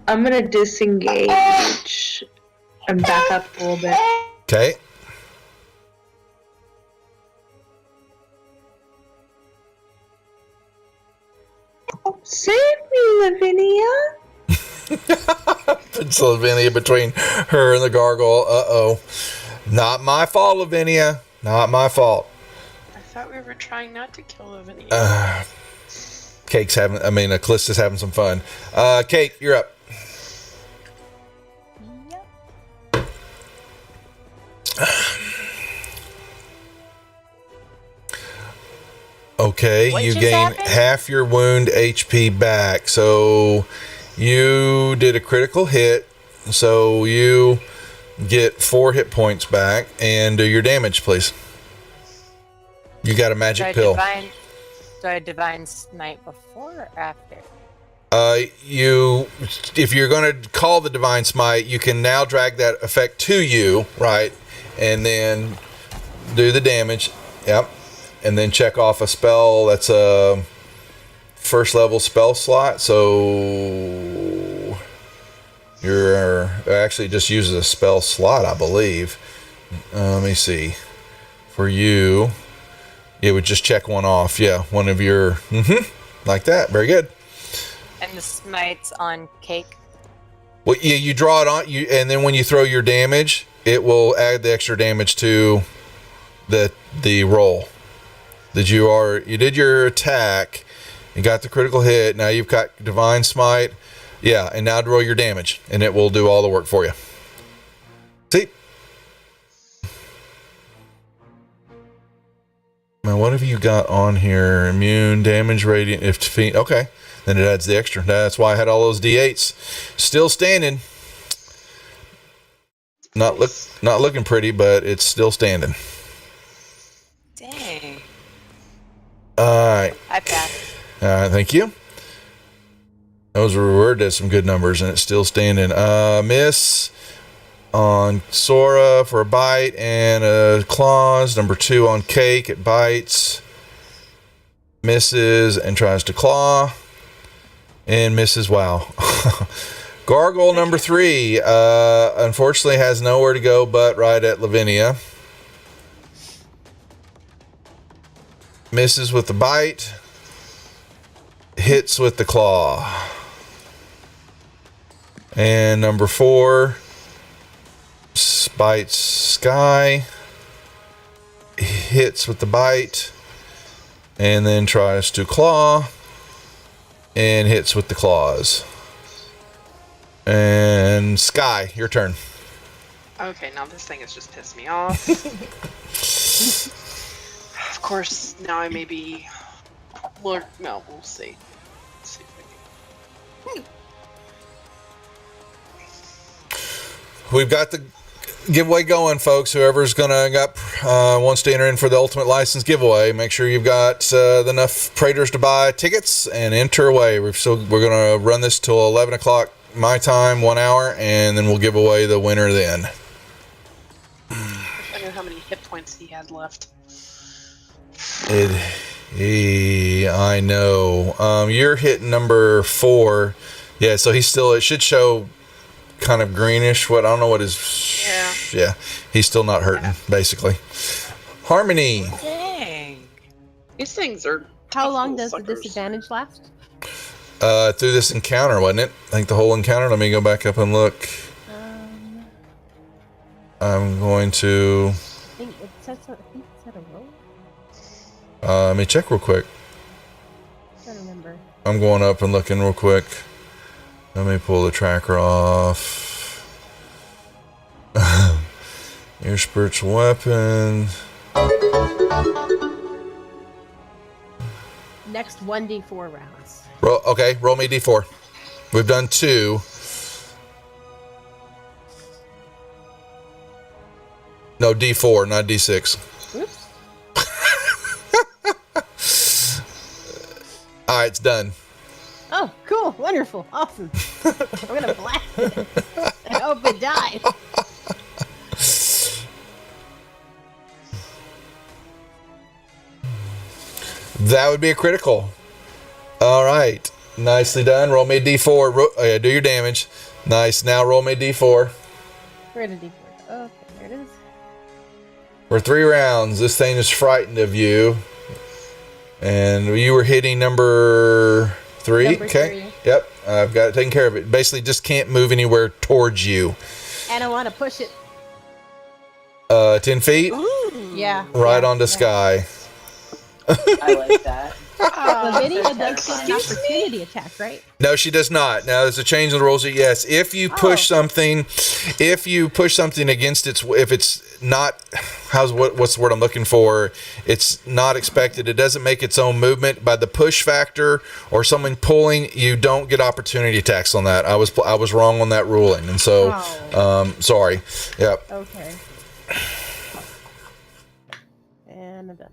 I'm gonna disengage and back up a little bit. Okay. Save me, Lavinia. It's Lavinia between her and the gargoyle. Uh-oh. Not my fault, Lavinia. Not my fault. I thought we were trying not to kill Lavinia. Callista's having some fun. Kate, you're up. Yep. Okay, What you just gain happened? half your wound HP back. So you did a critical hit. So you get 4 hit points back and do your damage, please. You got a magic pill. Do I divine smite before or after? If you're going to call the divine smite, you can now drag that effect to you, right? And then do the damage. Yep. And then check off a spell that's a first level spell slot. So you're actually just uses a spell slot, I believe. Let me see. For you, it would just check one off. Yeah, one of your like that. Very good. And the smite's on cake. Well, yeah, you draw it on you, and then when you throw your damage, it will add the extra damage to the roll. You did your attack, You got the critical hit. Now you've got Divine Smite. Yeah, and now roll your damage, and it will do all the work for you. See? Now, what have you got on here? Immune, damage, radiant, if defeat. Okay, then it adds the extra. That's why I had all those D8s. Still standing. Not looking pretty, but it's still standing. Dang. All right. I passed. All right, thank you. Those were rewarded at some good numbers, and it's still standing. Miss on Sora for a bite and claws. Number 2 on Cake. It bites. Misses and tries to claw. And misses. Wow. Gargle number 3. Unfortunately has nowhere to go but right at Lavinia. Misses with the bite. Hits with the claw. And number 4 bites Sky. Hits with the bite. And then tries to claw. And hits with the claws. And Sky, your turn. Okay, now this thing has just pissed me off. Of course, now I may be... Lord, no, we'll see. Let's see if I can... We've got the giveaway going, folks. Whoever's wants to enter in for the ultimate license giveaway, make sure you've got enough Praetors to buy tickets and enter away. We're gonna run this till 11 o'clock my time, 1 hour, and then we'll give away the winner then. I knew how many hit points he had left. I know. You're hitting number 4. Yeah, so he's still. It should show kind of greenish. I don't know what his. Yeah. He's still not hurting, basically. Harmony. Dang. These things are. How tough long little does the suckers. disadvantage last? Through this encounter, wasn't it? I think the whole encounter. Let me go back up and look. I'm going to. I think it said a roll. Let me check real quick. I don't remember. I'm going up and looking real quick. Let me pull the tracker off. Your spiritual weapon. Next 1d4 rounds. Roll me d4. We've done 2. No, d4, not d6. Oops. All right, it's done. Oh, cool. Wonderful. Awesome. I'm going to blast it. I hope it dies. That would be a critical. All right. Nicely done. Roll me a d4. Do your damage. Nice. Now roll me a d4. Where did d4 go? Okay, there it is. For 3 rounds, this thing is frightened of you. And you were hitting number 3? Number okay. 3. Yep. I've got it taken care of. It basically just can't move anywhere towards you. And I want to push it. 10 feet? Yeah. Right yeah, onto Sky. I like that. Lavinia does get an opportunity attack, right? No, she does not. Now there's a change in the rules. Yes, if you push something against if it's not, what's the word I'm looking for? It's not expected. It doesn't make its own movement by the push factor or someone pulling. You don't get opportunity attacks on that. I was wrong on that ruling, and so sorry. Yep. Okay. And I'm done.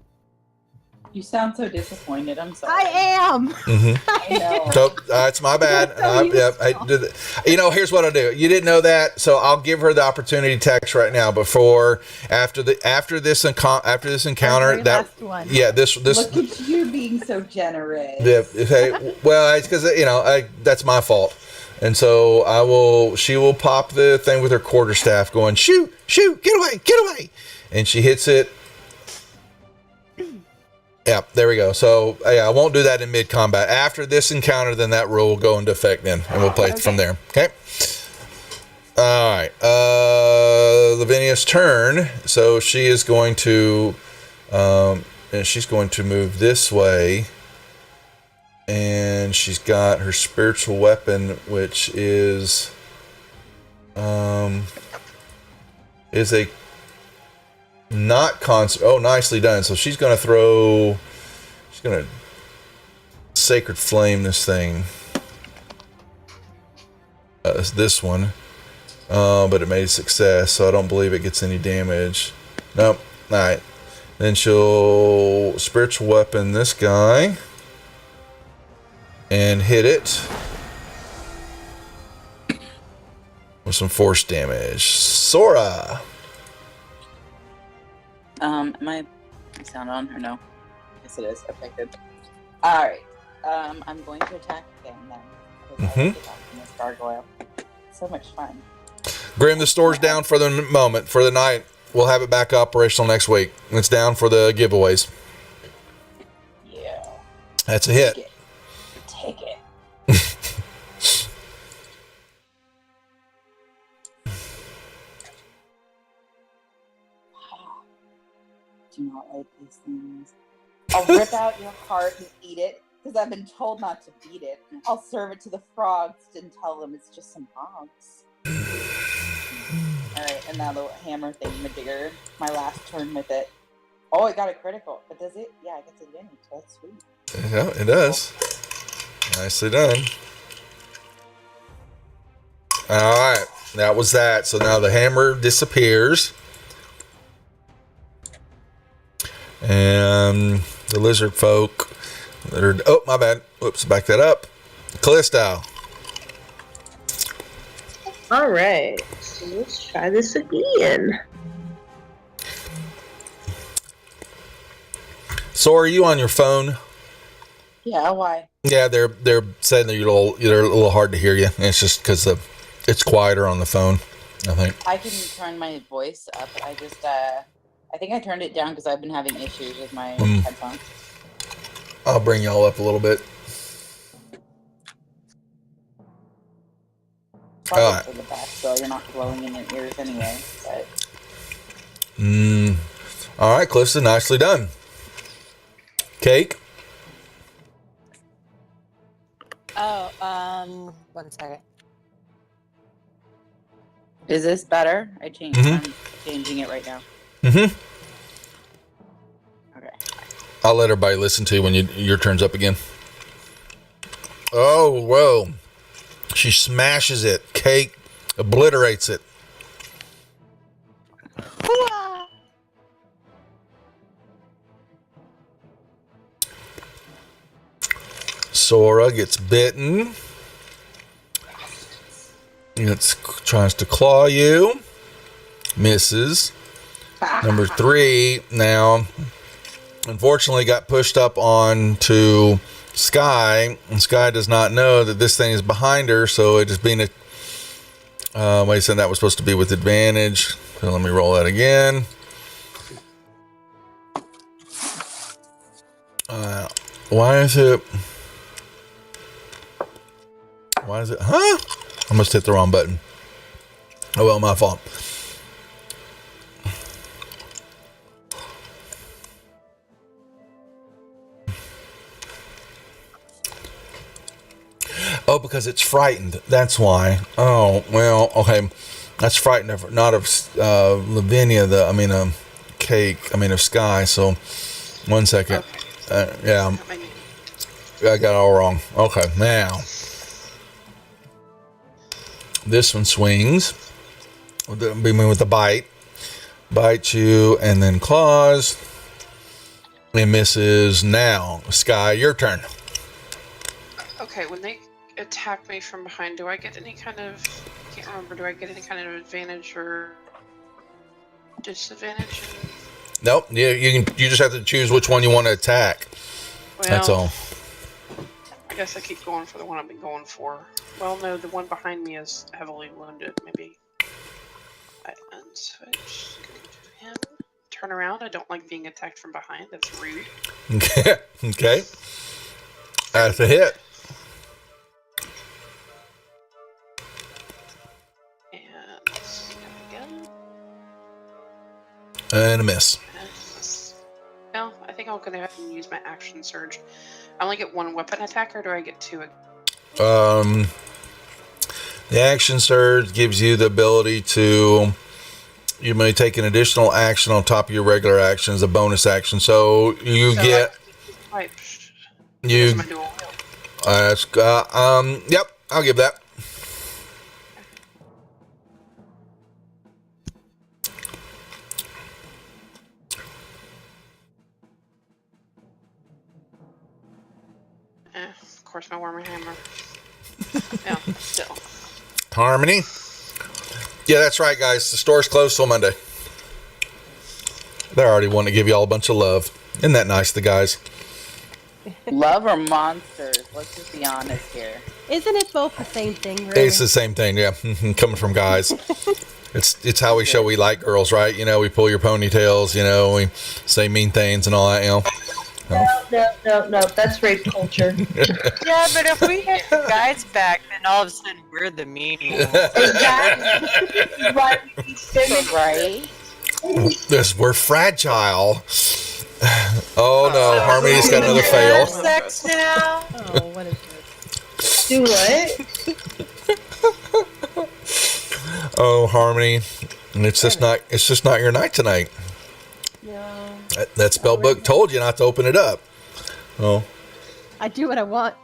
You sound so disappointed. I'm sorry. I am. I know. So that's my bad. Here's what I'll do. You didn't know that, so I'll give her the opportunity text right now. Before after this encounter, last one. this. Look at you being so generous. Yeah. Okay. Well, it's because that's my fault, and so she will pop the thing with her quarterstaff, going shoot, get away, and she hits it. Yeah, there we go. So, I won't do that in mid-combat. After this encounter, then that rule will go into effect then, and we'll play it from there. Okay? All right. Lavinia's turn. So, she is going to... and she's going to move this way. And she's got her spiritual weapon, which is a not concert. Oh, nicely done. So she's gonna sacred flame this thing. It's this one. But it made a success, so I don't believe it gets any damage. Nope. Alright. Then she'll spiritual weapon this guy. And hit it. With some force damage. Sora! Am I sound on or no? Yes, it is. Okay, good. Alright. I'm going to attack again then. Because I like attacking this gargoyle. So much fun. Grim, the store's down for the moment, for the night. We'll have it back operational next week. It's down for the giveaways. Yeah. That's a hit. Take it. Do not like these things. I'll rip out your heart and eat it, because I've been told not to beat it. I'll serve it to the frogs and tell them it's just some hogs. Alright, and now the hammer thing, Majeure. My last turn with it. Oh, it got a critical. But does it? Yeah, it gets advantage. That's sweet. Yeah, it does. Nicely done. Alright, that was that. So now the hammer disappears. And the lizard folk that are... Oh, my bad. Whoops, back that up. Callisto. All right, so let's try this again. So are you on your phone? Yeah, why? Yeah, they're saying that you're a little hard to hear you. It's just because it's quieter on the phone, I think. I can turn my voice up. I just, I think I turned it down because I've been having issues with my headphones. I'll bring y'all up a little bit. Probably All right. for the best, so you're not blowing in your ears anyway. But All right, Calista, nicely done. Cake. Oh, 1 second. is this better? I changed. I'm changing it right now. Mm-hmm. Okay. I'll let everybody listen to you when your turn's up again. Oh, whoa. She smashes it. Cake obliterates it. Sora gets bitten. It tries to claw you. Misses. Number 3 now, unfortunately, got pushed up onto Sky, and Sky does not know that this thing is behind her, so it is being a... wait a second, that was supposed to be with advantage. So let me roll that again. Why is it... Huh? I must hit the wrong button. Oh, well, my fault. Oh, because it's frightened. That's why. Oh, well, okay. That's frightened of, not of Lavinia, Cake, of Sky. So, 1 second. Yeah, I got it all wrong. Okay, now. This one swings. With the bite. Bites you and then claws. And misses. Now, Sky, your turn. Okay, when they attack me from behind, do I get any kind of... I can't remember. Do I get any kind of advantage or disadvantage? Nope. You just have to choose which one you want to attack. Well, that's all. I guess I keep going for the one I've been going for. Well, no, the one behind me is heavily wounded. Maybe I unswitch. Go to him. Turn around. I don't like being attacked from behind. That's rude. Okay. That's a hit. And again. And a miss. No, I think I'll go ahead and use my action surge. I only get one weapon attack, or do I get two? The action surge gives you the ability to. You may take an additional action on top of your regular actions, a bonus action. So you get. Right. You. Yep. I'll give that. Of course, my warmer hammer. Yeah, still. Harmony. Yeah, that's right, guys. The store's closed till Monday. They're already wanting to give you all a bunch of love. Isn't that nice, the guys? Love or monsters? Let's just be honest here. Isn't it both the same thing, really? It's the same thing, yeah. Coming from guys. It's how we show we like girls, right? You know, we pull your ponytails, you know, we say mean things and all that, you know. No. That's rape culture. Yeah, but if we hit the guys back, then all of a sudden we're the meanie ones. Exactly. Right. Right? We're fragile. Oh no, Harmony's got another fail. Sex now. Oh, what is this? Do what? Oh, Harmony, it's just not your night tonight. No. That spell book told you not to open it up. Oh, I do what I want.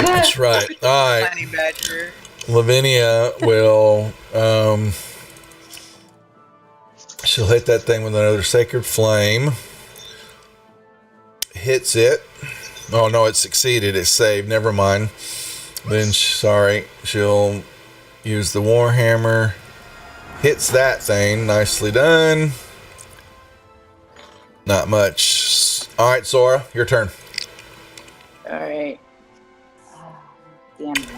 that's right. All right, Honey Badger. Lavinia will she'll hit that thing with another sacred flame. Hits it. Oh no, it succeeded. It saved. Never mind. Then she'll use the warhammer. Hits that thing. Nicely done. Not much. All right, Sora, your turn. Alright. Damn it.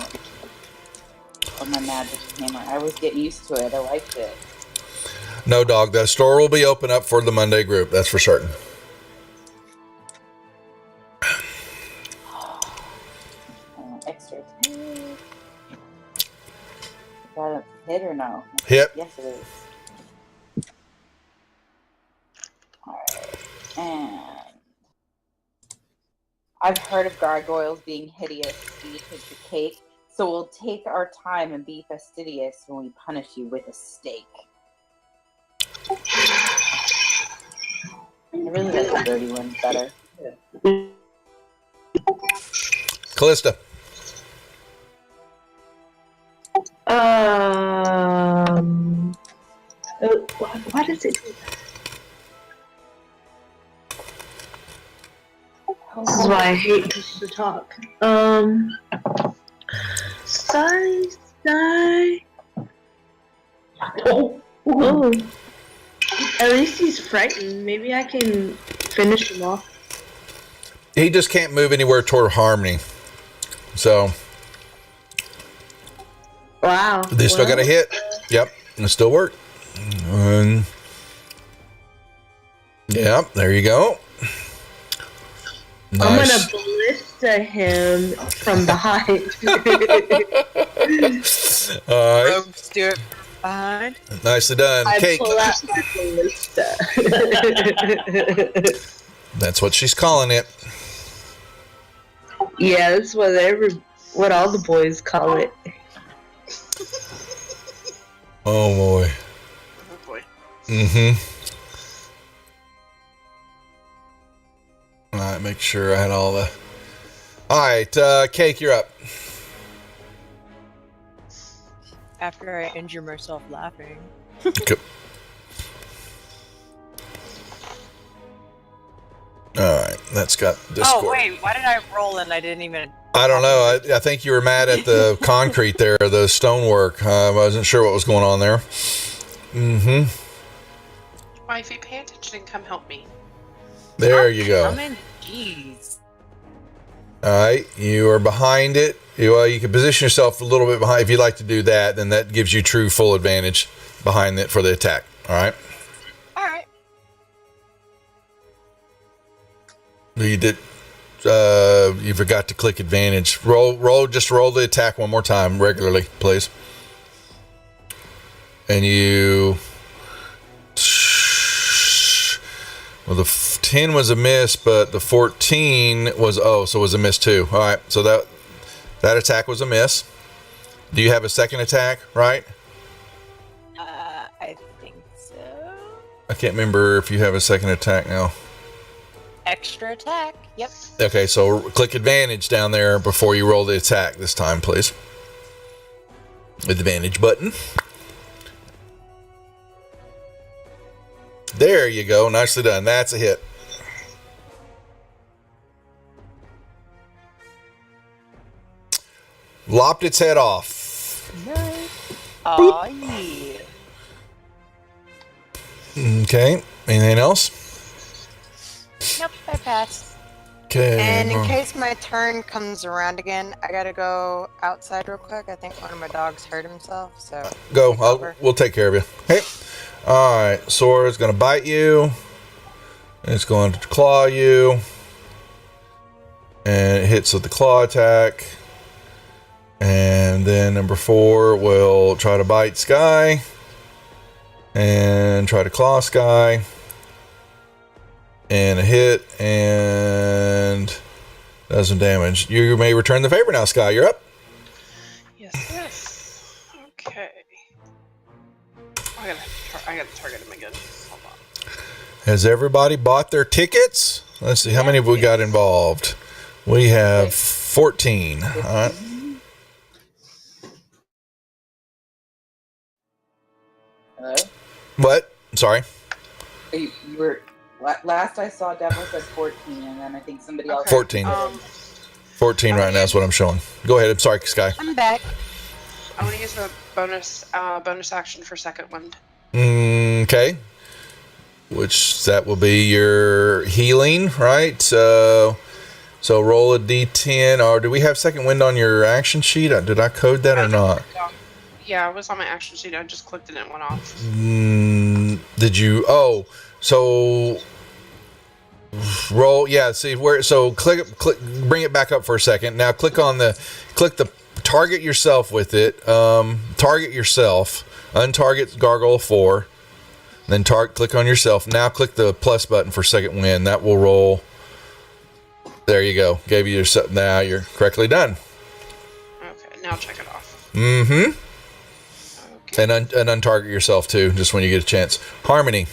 Oh, my magic hammer. I was getting used to it. I liked it. No, dog. The store will be open up for the Monday group. That's for certain. Extra. Is that a hit or no? Hit. Yes, it is. Alright. And I've heard of gargoyles being hideous. You take the cake. So we'll take our time and be fastidious when we punish you with a steak. I really like the dirty ones better. Callista. What is it? This is why I hate just to talk. Sorry. Oh. At least he's frightened. Maybe I can finish him off. He just can't move anywhere toward Harmony. So Wow. they still got a hit. Yep. It still worked. Yep. There you go. Nice. I'm gonna ballista him from behind. All right. Rogues do it behind. Nicely done. I Cake. pull out my ballista. That's what she's calling it. Yeah, that's what all the boys call it. Oh boy. Oh boy. Mm-hmm. All right, make sure I had all the. All right, Cake, you're up. After I injure myself laughing. Okay. All right, that's got Discord. Oh wait, why did I roll and I didn't even? I don't know. I think you were mad at the concrete there, the stonework. I wasn't sure what was going on there. Mm-hmm. Wifey, pay attention and come help me. There you go. I'm in. Jeez. All right, you are behind it. You can position yourself a little bit behind. If you like to do that, then that gives you true full advantage behind it for the attack. All right. All right. You did. You forgot to click advantage. Just roll the attack one more time regularly, please. And you. Well, the 10 was a miss, but the 14 was so it was a miss too. All right, so that attack was a miss. Do you have a second attack, right? I think so. I can't remember if you have a second attack now. Extra attack. Yep. Okay, so click advantage down there before you roll the attack this time, please. Advantage button. There you go. Nicely done. That's a hit. Lopped its head off. Nice. Oh yeah. Okay. Anything else? Nope, I passed. Okay. And in case my turn comes around again, I gotta go outside real quick. I think one of my dogs hurt himself, so Go. We'll take care of you. Okay. All right. Sora's going to bite you. It's going to claw you. And it hits with the claw attack. And then number 4 will try to bite Sky. And try to claw Sky. And a hit. And does some damage. You may return the favor now, Sky. You're up. Yes. Okay. I gotta target him again. Hold on. Has everybody bought their tickets? Let's see. How many have we got involved? We have 14. All right. Hello? What? Sorry. You were last I saw Devil said 14, and then I think somebody else. 14. 14 right now is what I'm showing. Go ahead. I'm sorry, Sky. I'm back. I want to use the bonus action for second wind. Okay. Which that will be your healing, right? So roll a d10. Or do we have second wind on your action sheet? Did I code that or not? Yeah, it was on my action sheet. I just clicked it and it went off. Did you? Oh, so roll. Yeah. See where? So click. Bring it back up for a second. Now click the target yourself with it. Target yourself. Untarget Gargoyle 4. Then click on yourself. Now click the plus button for second wind. That will roll. There you go. Gave you your. Now you're correctly done. Okay, now check it off. Mm-hmm. Okay. And untarget yourself too, just when you get a chance. Harmony.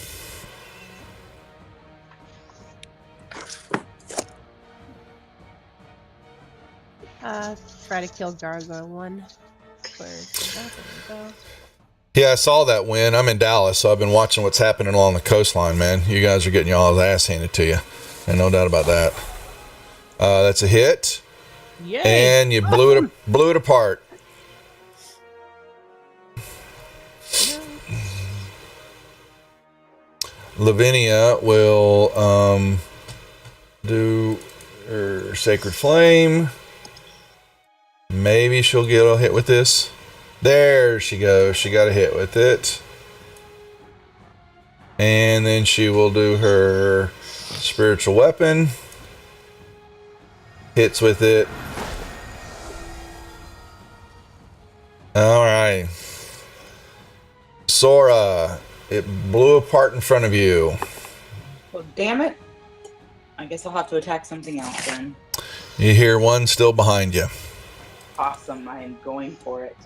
Try to kill Gargoyle 1. There we go. Yeah, I saw that win. I'm in Dallas, so I've been watching what's happening along the coastline, man. You guys are getting y'all's ass handed to you. And no doubt about that. That's a hit. Yay. And you blew it apart. Lavinia will do her Sacred Flame. Maybe she'll get a hit with this. There she goes. She got a hit with it. And then she will do her Spiritual Weapon. Hits with it. All right. Sora, it blew apart in front of you. Well, damn it. I guess I'll have to attack something else then. You hear one still behind you. Awesome. I am going for it.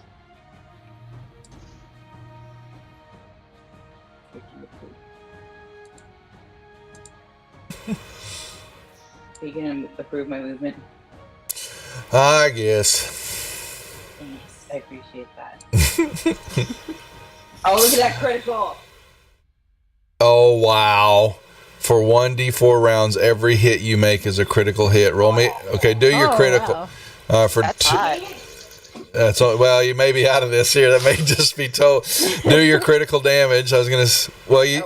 Are you going to approve my movement? I guess. Thanks. I appreciate that. Oh, look at that critical! Oh, wow. For 1d4 rounds, every hit you make is a critical hit. Roll me. Okay, do your critical. Wow. For That's hot. That's well, you may be out of this here. That may just be told. Do your critical damage. I was gonna. Well, you.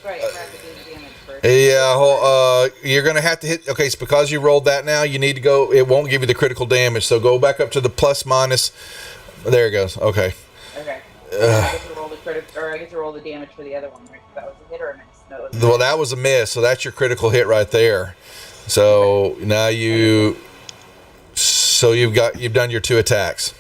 Right. I have to do the damage first. Yeah. You're gonna have to hit. Okay, it's because you rolled that. Now you need to go. It won't give you the critical damage. So go back up to the plus minus. There it goes. Okay. Okay. I get to roll the I get to roll the damage for the other one, right? That was a hit or a miss? No, it was Well, that was a miss. So that's your critical hit right there. So now you. So you've done your 2 attacks.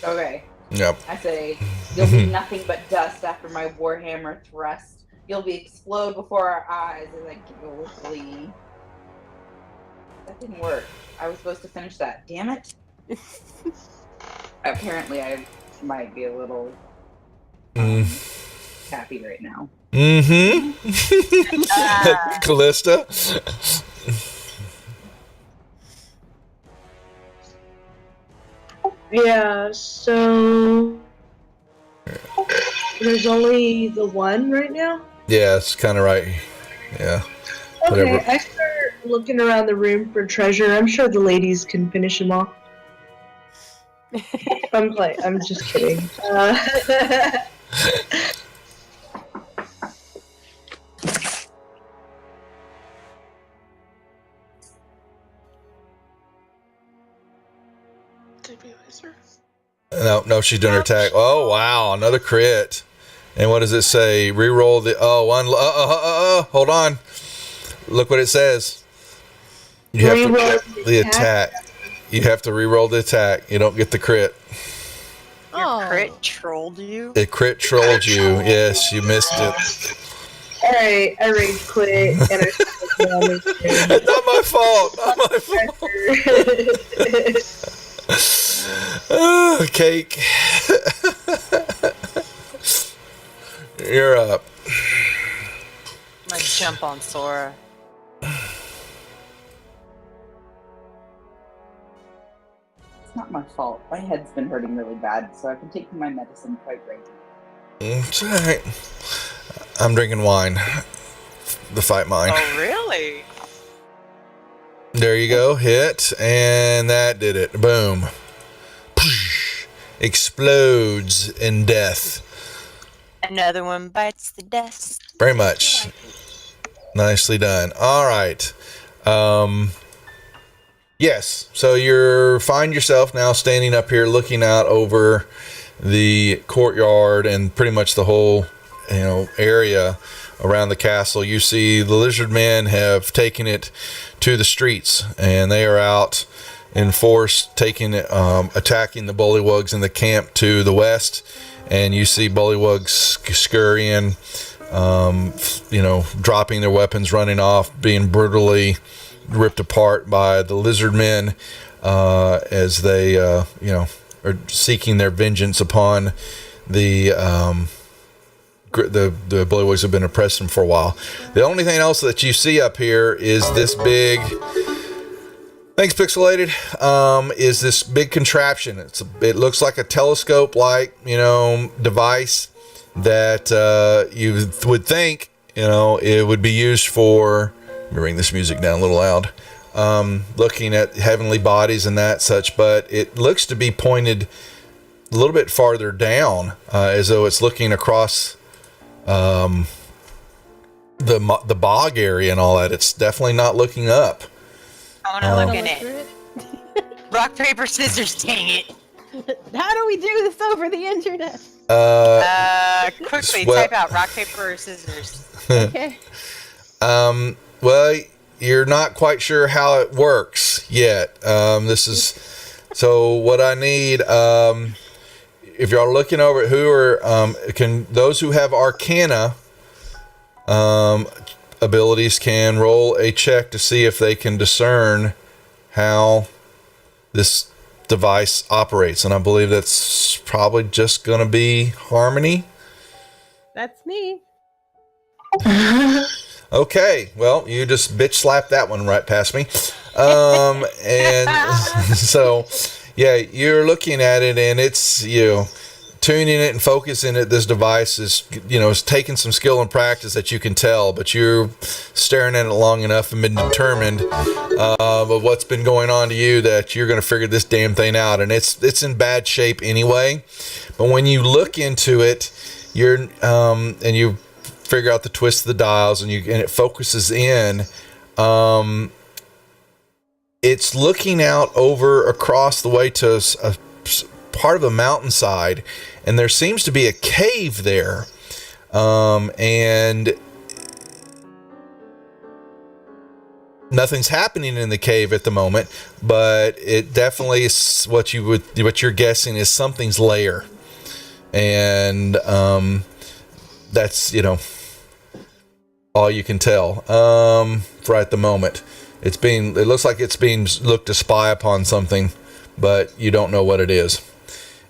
Okay. Yep. I say, there'll be nothing but dust after my Warhammer thrust You'll be explode before our eyes as I giggle with glee. That didn't work. I was supposed to finish that. Damn it. Apparently, I might be a little happy right now. Mm-hmm. Callista. Yeah, so there's only the one right now? Yeah, it's kind of right. Yeah. Okay, Whatever. I start looking around the room for treasure. I'm sure the ladies can finish them off. I'm just kidding. No, she's doing her attack. Oh, wow, another crit. And what does it say? Reroll the hold on. Look what it says. You have to the attack. You have to reroll the attack. You don't get the crit. Your crit trolled you? It crit trolled you. Yes, you missed it. Alright, I rage quit and I Not my fault. Not my fault. Oh, cake. You're up. I'm gonna jump on Sora. It's not my fault. My head's been hurting really bad, so I've been taking my medicine quite regularly. It's alright. I'm drinking wine. The fight mine. Oh, really? There you go. Hit. And that did it. Boom. Explodes in death. Another one bites the dust. Very much. Nicely done. All right. Yes. So you find yourself now standing up here looking out over the courtyard and pretty much the whole, area around the castle. You see the lizard men have taken it to the streets and they are out in force attacking the bullywugs in the camp to the west. And you see bullywugs scurrying, dropping their weapons, running off, being brutally ripped apart by the lizard men as they, are seeking their vengeance upon the bullywugs have been oppressing them for a while. The only thing else that you see up here is this big. Thanks, Pixelated. Is this big contraption? It looks like a telescope-like, device that you would think, it would be used for. Let me bring this music down a little loud. Looking at heavenly bodies and that such, but it looks to be pointed a little bit farther down, as though it's looking across the bog area and all that. It's definitely not looking up. I want to look in it. Rock, paper, scissors, dang it. How do we do this over the internet? Quickly type out rock, paper, or scissors. Okay. Well, you're not quite sure how it works yet. So what I need, if y'all are looking over at those who have Arcana abilities can roll a check to see if they can discern how this device operates. And I believe that's probably just going to be Harmony. That's me. Okay, well, you just bitch slapped that one right past me. And so, yeah, you're looking at it and it's, tuning it and focusing it. This device is, is taking some skill and practice that you can tell, but you're staring at it long enough and been determined of what's been going on to you that you're going to figure this damn thing out. And it's in bad shape anyway. But when you look into it, and you figure out the twist of the dials and it focuses in, it's looking out over across the way to a part of a mountainside, and there seems to be a cave there, and nothing's happening in the cave at the moment, but it definitely is what you're guessing is something's lair, and that's all you can tell. Right at the moment, it looks like it's being looked to spy upon something, but you don't know what it is.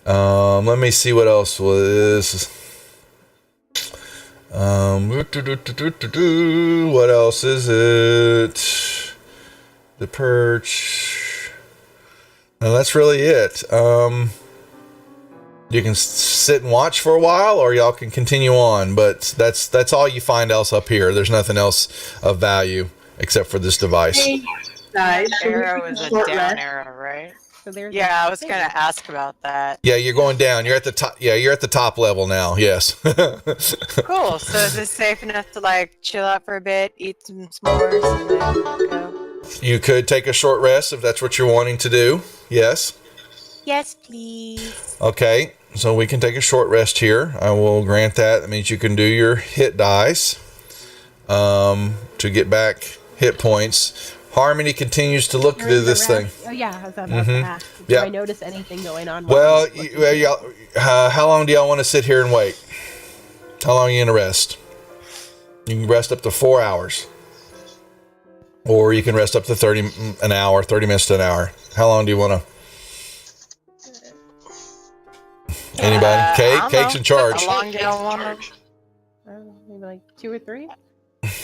Let me see what else was. What else is it? The perch. And that's really it. You can sit and watch for a while, or y'all can continue on. But that's all you find else up here. There's nothing else of value except for this device. Hey, guys, should we Arrow take is a a short down rest? arrow, right? So there's Yeah, I was gonna ask about that. Yeah, you're going down. You're at the top. Yeah, you're at the top level now. Yes. Cool. So is this safe enough to like chill out for a bit, eat some s'mores, and then go? You could take a short rest if that's what you're wanting to do. Yes. Yes, please. Okay. So we can take a short rest here. I will grant that. That means you can do your hit dice to get back hit points. Harmony continues to look through this thing. Oh yeah, I was about to ask. Do Yeah. I notice anything going on? Well, how long do y'all want to sit here and wait? How long are you going to rest? You can rest up to 4 hours. Or you can rest up to 30 minutes to an hour. How long do you want to? Anybody? I don't Cake's know. in charge. How long do y'all want to? Maybe like 2 or 3.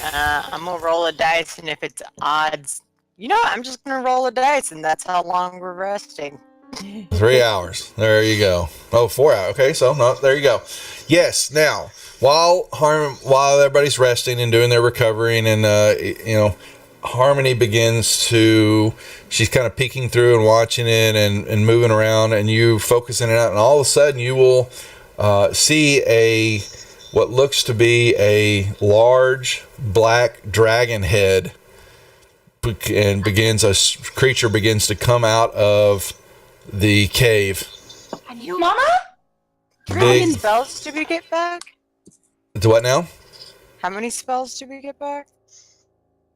I'm gonna roll a dice, and if it's odds, I'm just gonna roll a dice, and that's how long we're resting. 3 hours. There you go. Oh, 4 hours. Okay, so no, there you go. Yes. Now, while everybody's resting and doing their recovering, and Harmony begins to. She's kind of peeking through and watching it and moving around, and you focusing it out, and all of a sudden you will see what looks to be a large black dragon head, and a creature begins to come out of the cave. Mama? How many Big. spells do we get back? What now? How many spells do we get back?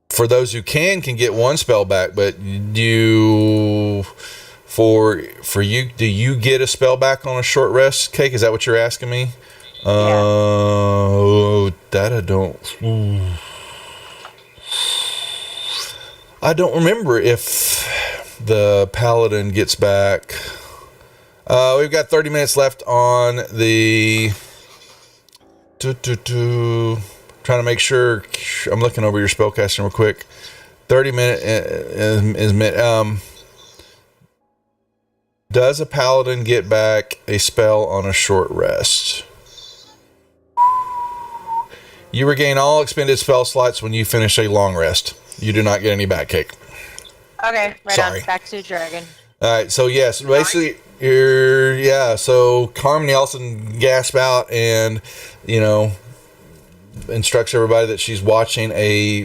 For those who can get one spell back, but for you, do you get a spell back on a short rest, Cake? Is that what you're asking me? That I don't. I don't remember if the paladin gets back. We've got 30 minutes left on the. Trying to make sure. I'm looking over your spellcasting real quick. 30 minutes is does a paladin get back a spell on a short rest? You regain all expended spell slots when you finish a long rest. You do not get any back, Cake. Okay, right Sorry. on. Back to the dragon. All right, so yes, basically, so Harmony also gasps out and, instructs everybody that she's watching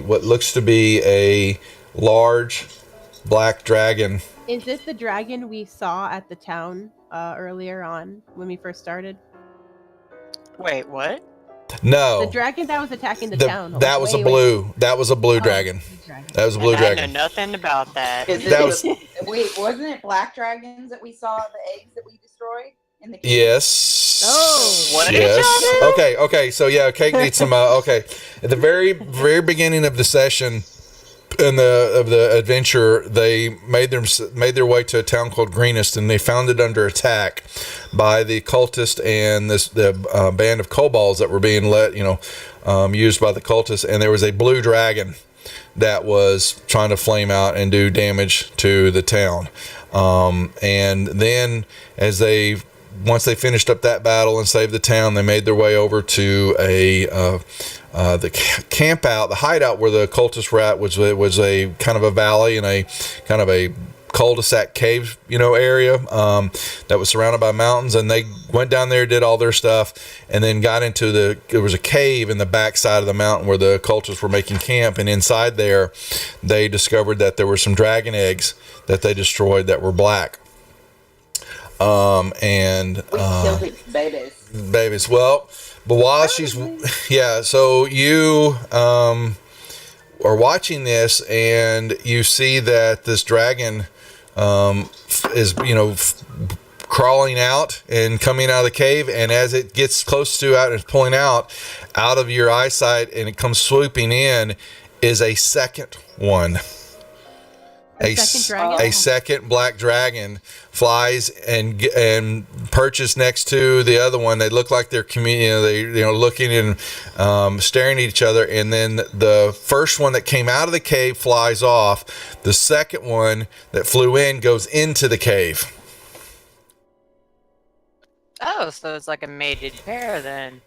what looks to be a large black dragon. Is this the dragon we saw at the town earlier on when we first started? Wait, what? No, The dragon that was attacking the town. that was a Wait. blue. That was a blue dragon. That was a blue I dragon. know nothing about that. Is That it, was- wait, wasn't it black dragons that we saw, the eggs that we destroyed in the cave? Yes. Oh. What did Yes. y'all do? Okay. So yeah, Cake needs some. Okay, at the very beginning of the session, of the adventure, they made their way to a town called Greenest, and they found it under attack by the cultist and the band of kobolds that were being used by the cultists, and there was a blue dragon that was trying to flame out and do damage to the town. And then once they finished up that battle and saved the town, they made their way over to the camp out, the hideout where the cultists were at, was a kind of a valley and a kind of a cul-de-sac cave, area that was surrounded by mountains, and they went down there, did all their stuff, and then got into there was a cave in the back side of the mountain where the cultists were making camp, and inside there they discovered that there were some dragon eggs that they destroyed that were black. We killed its babies. Well, but while so you are watching this, and you see that this dragon is crawling out and coming out of the cave, and as it gets close to out and pulling out, out of your eyesight, and it comes swooping in, is a second one. Second dragon? A second black dragon flies and perches next to the other one. They look like they're looking and staring at each other. And then the first one that came out of the cave flies off. The second one that flew in goes into the cave. Oh, so it's like a mated pair then.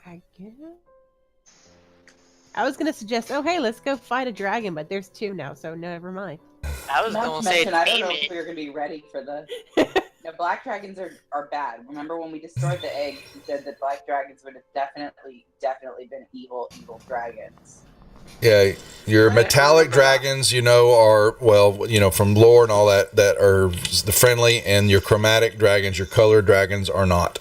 I guess. I was gonna suggest, oh hey, let's go fight a dragon, but there's 2 now, so never mind. I was Not gonna to say mention, I don't know if female. we were going to be ready for the... No, black dragons are bad. Remember when we destroyed the egg, you said that black dragons would have definitely been evil dragons. Yeah, your Right, I metallic remember that. dragons, are, from lore and all that are the friendly, and your chromatic dragons, your colored dragons are not.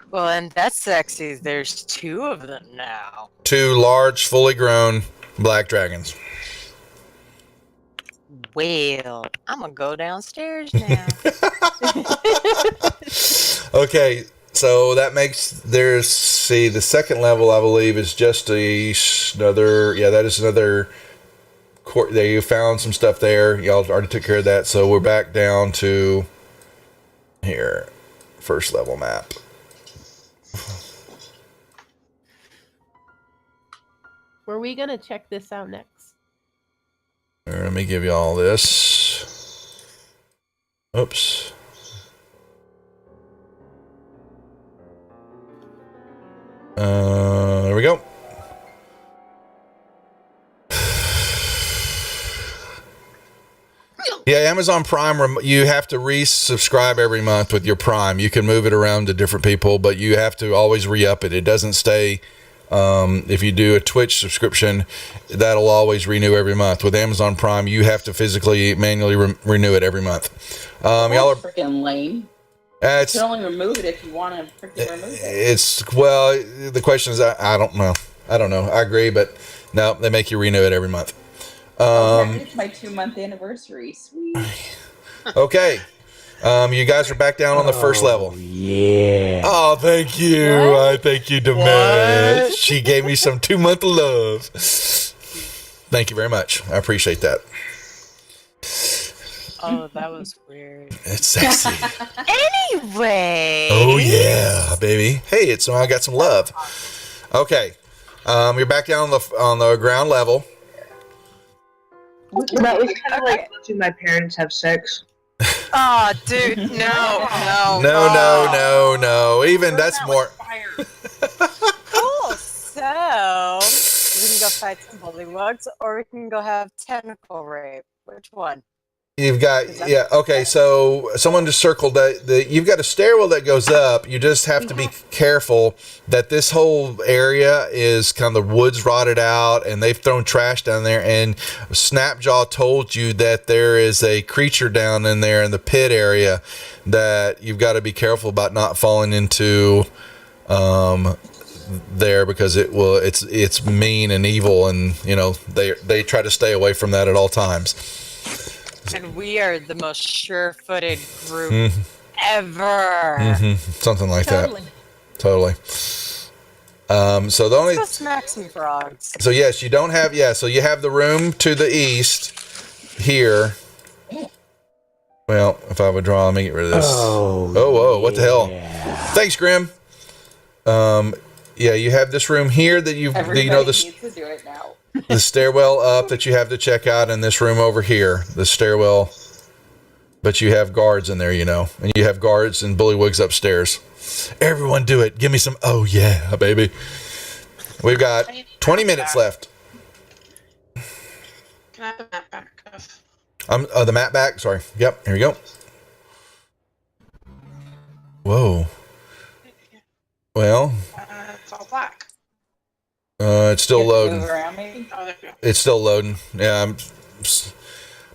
Well, and that's sexy. There's 2 of them now. 2 large, fully grown black dragons. Well, I'm gonna go downstairs now. Okay, so that makes the second level, I believe, is just another court. There, you found some stuff there. Y'all already took care of that, so we're back down to here, first level map. Were we gonna check this out next? Here, let me give you all this. Oops. There we go. Yeah, Amazon Prime, you have to resubscribe every month with your Prime. You can move it around to different people, but you have to always re-up it. It doesn't stay. If you do a Twitch subscription, that'll always renew every month. With Amazon Prime, you have to physically, manually renew it every month. Y'all are freaking lame. You it's can only remove it if you want to freaking remove it. the question is, I don't know. I agree, but no, they make you renew it every month. It's my 2-month anniversary. Sweet. Okay. You guys are back down on the first level. Yeah. Oh, thank you. Thank you, Demet. She gave me some 2-month love. Thank you very much. I appreciate that. Oh, that was weird. It's sexy. Anyway. Oh, yeah, baby. Hey, I got some love. Okay. You're back down on the ground level. That was kind of like watching my parents have sex. Oh, dude, no. No. Even that's more. Fire. Cool. So we can go fight some bullywugs, or we can go have tentacle rape. Which one? You've got, okay, so someone just circled that you've got a stairwell that goes up. You just have to be careful that this whole area is kind of the woods rotted out, and they've thrown trash down there, and Snapjaw told you that there is a creature down in there in the pit area that you've got to be careful about not falling into there, because it's mean and evil, and they try to stay away from that at all times. And we are the most sure-footed group ever. Something like Totally. that. Totally. So the only. Let's go smack some frogs. So yes, you don't have. Yeah. So you have the room to the east here. Well, if I withdraw, let me get rid of this. Oh, whoa! What the hell? Thanks, Grim. Yeah, you have this room here that Everybody needs to do it now. the stairwell up that you have to check out, and this room over here, the stairwell. But you have guards in there, and you have guards and bullywugs upstairs. Everyone do it. Give me some. Oh, yeah, baby. We've got 20 minutes left. Can I have the map back? The map back. Sorry. Yep. Here we go. Whoa. Well. It's all black. It's still loading. Move around, maybe? Oh, there we go. It's still loading. Yeah.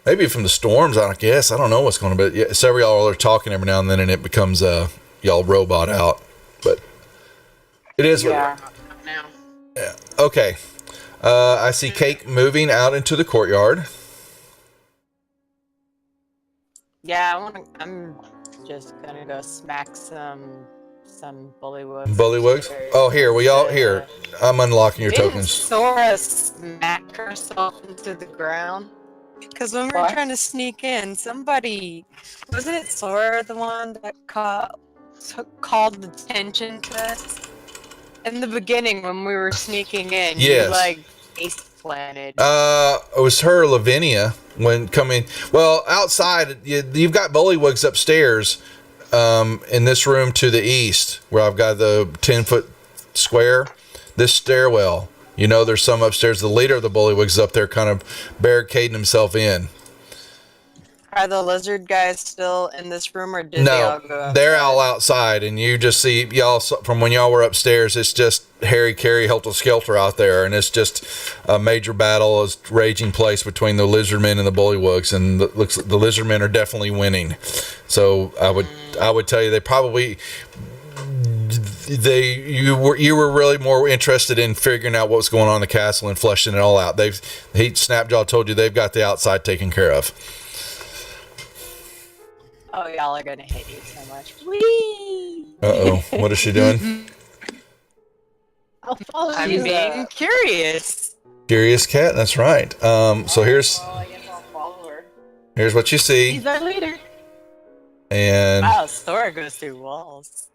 Maybe from the storms, I guess. I don't know what's going on. But yeah, several y'all are talking every now and then, and it becomes y'all robot out. But it is. Yeah. Now. Yeah. Okay. I see Cake moving out into the courtyard. Yeah, I'm just gonna go smack some some bullywugs. Bullywugs? Oh, here, we all here. I'm unlocking your Didn't tokens. Sora smack herself into the ground? Because when we were What? trying to sneak in, somebody wasn't it Sora the one that called attention to us in the beginning when we were sneaking in? Yes. You like face planted. It was her, Lavinia, when coming. Well, outside, you've got bullywugs upstairs, in this room to the east, where I've got the 10-foot square. This stairwell, there's some upstairs. The leader of the bullywugs is up there, kind of barricading himself in. Are the lizard guys still in this room, or did they all go outside? They're all outside, and you just see y'all from when y'all were upstairs. It's just Harry Carey, Helter Skelter out there, and it's just a major battle is raging place between the lizardmen and the bullywugs, and the lizardmen are definitely winning. So I would tell you they probably you were really more interested in figuring out what's going on in the castle and fleshing it all out. Snapjaw told you they've got the outside taken care of. Oh, y'all are gonna hate you so much. Whee! Uh-oh. What is she doing? I'll follow I'm you. being curious. Curious cat, that's right. So here's Well, I guess I'll follow her. here's what you see. He's our leader. And Wow, Sora goes through walls.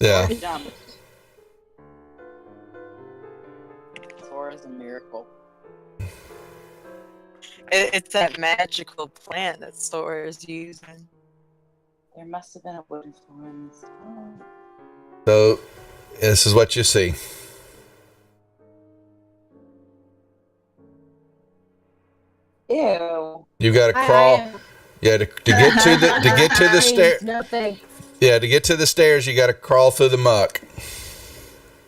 yeah. Jump. Sora's a miracle. It's that magical plant that Sora is using. There must have been a wooden floor in this town. So this is what you see. Ew. You got to crawl. Yeah, to get to the stair. No thanks. Yeah, to get to the stairs, you got to crawl through the muck.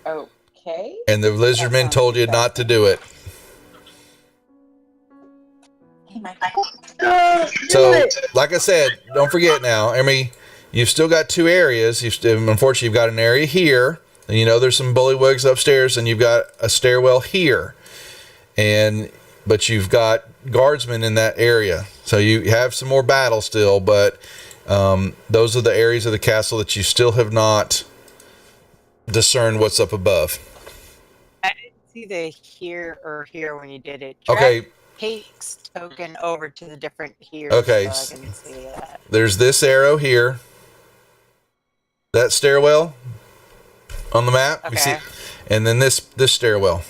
Okay. And the lizardmen told you not to do it. Hey, my So, like I said, don't forget now. I mean, you've still got two areas. Unfortunately, you've got an area here, and there's some bullywugs upstairs, and you've got a stairwell here, but you've got guardsmen in that area. So you have some more battle still, but those are the areas of the castle that you still have not discerned what's up above. I didn't see the here or here when you did it. Okay. Takes token over to the different here. Okay. So I can see that. There's this arrow here. That stairwell on the map. You see, Okay. and then this stairwell.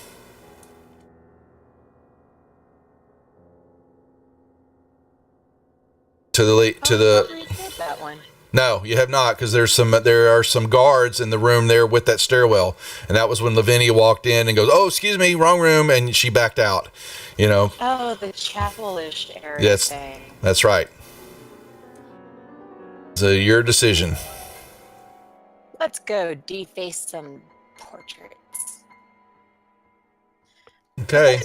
To the That one. No, you have not, because there are some guards in the room there with that stairwell, and that was when Lavinia walked in and goes, "Oh, excuse me, wrong room," and she backed out. Oh, the chapel-ish area Yes, thing. that's right. So your decision. Let's go deface some portraits. Okay.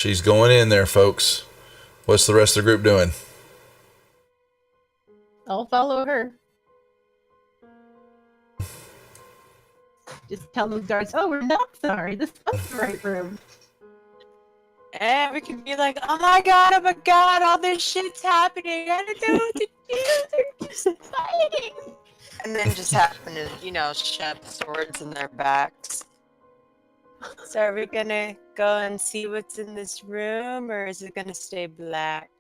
She's going in there, folks. What's the rest of the group doing? I'll follow her. Just tell those guards, oh, we're not sorry. This was the right room. And we can be like, oh my god, all this shit's happening. I don't know what to do. They're just fighting. And then just happen to, shove swords in their backs. So are we gonna go and see what's in this room, or is it gonna stay black?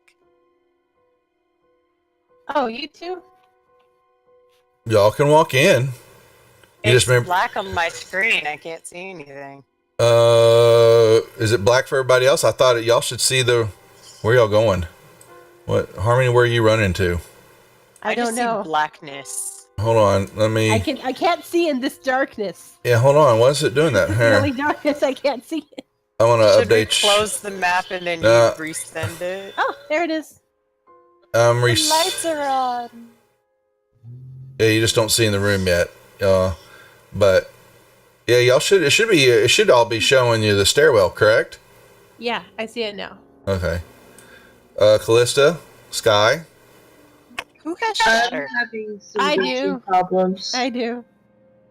Oh, you too? Y'all can walk in. You It's just remember. black on my screen. I can't see anything. Is it black for everybody else? I thought y'all should see where y'all going. What, Harmony? Where are you running to? I just don't know. see blackness. Hold on, let me. I can't see in this darkness. Yeah, hold on. Why is it doing that? This is Here, really darkness. I can't see it. I want to Should we update. close the map and then No. you resend it? Oh, there it is. The lights are on. Yeah, you just don't see in the room yet. But yeah, y'all should. It should all be showing you the stairwell, correct? Yeah, I see it now. Okay. Callista, Sky. Who has I'm shutter? having some I glitching do. problems. I do.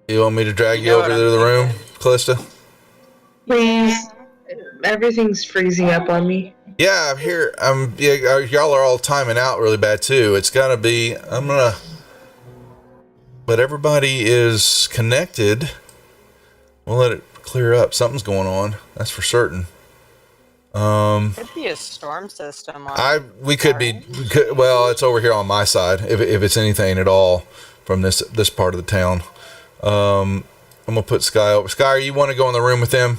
You want me to drag you know over what to I'm the room, thinking. Callista? Please. Everything's freezing up on me. Yeah, I'm here. Y'all are all timing out really bad too. It's gonna be. but everybody is connected. We'll let it clear up. Something's going on. That's for certain. Could be a storm system. We could be. Well, it's over here on my side. If it's anything at all from this part of the town. I'm gonna put Sky over. Sky, you want to go in the room with them?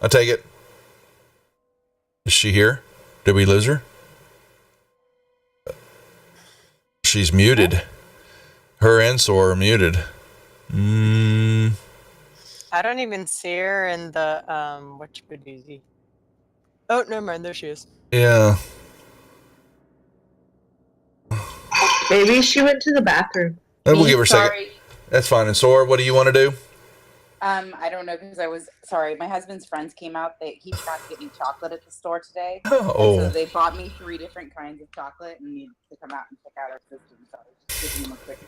I take it. Is she here? Did we lose her? She's muted. Her and Sora are muted. I don't even see her in the what easy. Oh, never mind. There she is. Yeah. Maybe she went to the bathroom. We'll give her a second. Sorry. That's fine. And Sora, what do you want to do? I don't know because I was sorry. My husband's friends came out. He forgot to get me chocolate at the store today. Oh. So they bought me 3 different kinds of chocolate and needed to come out and check out our system. So I was just giving them a quick.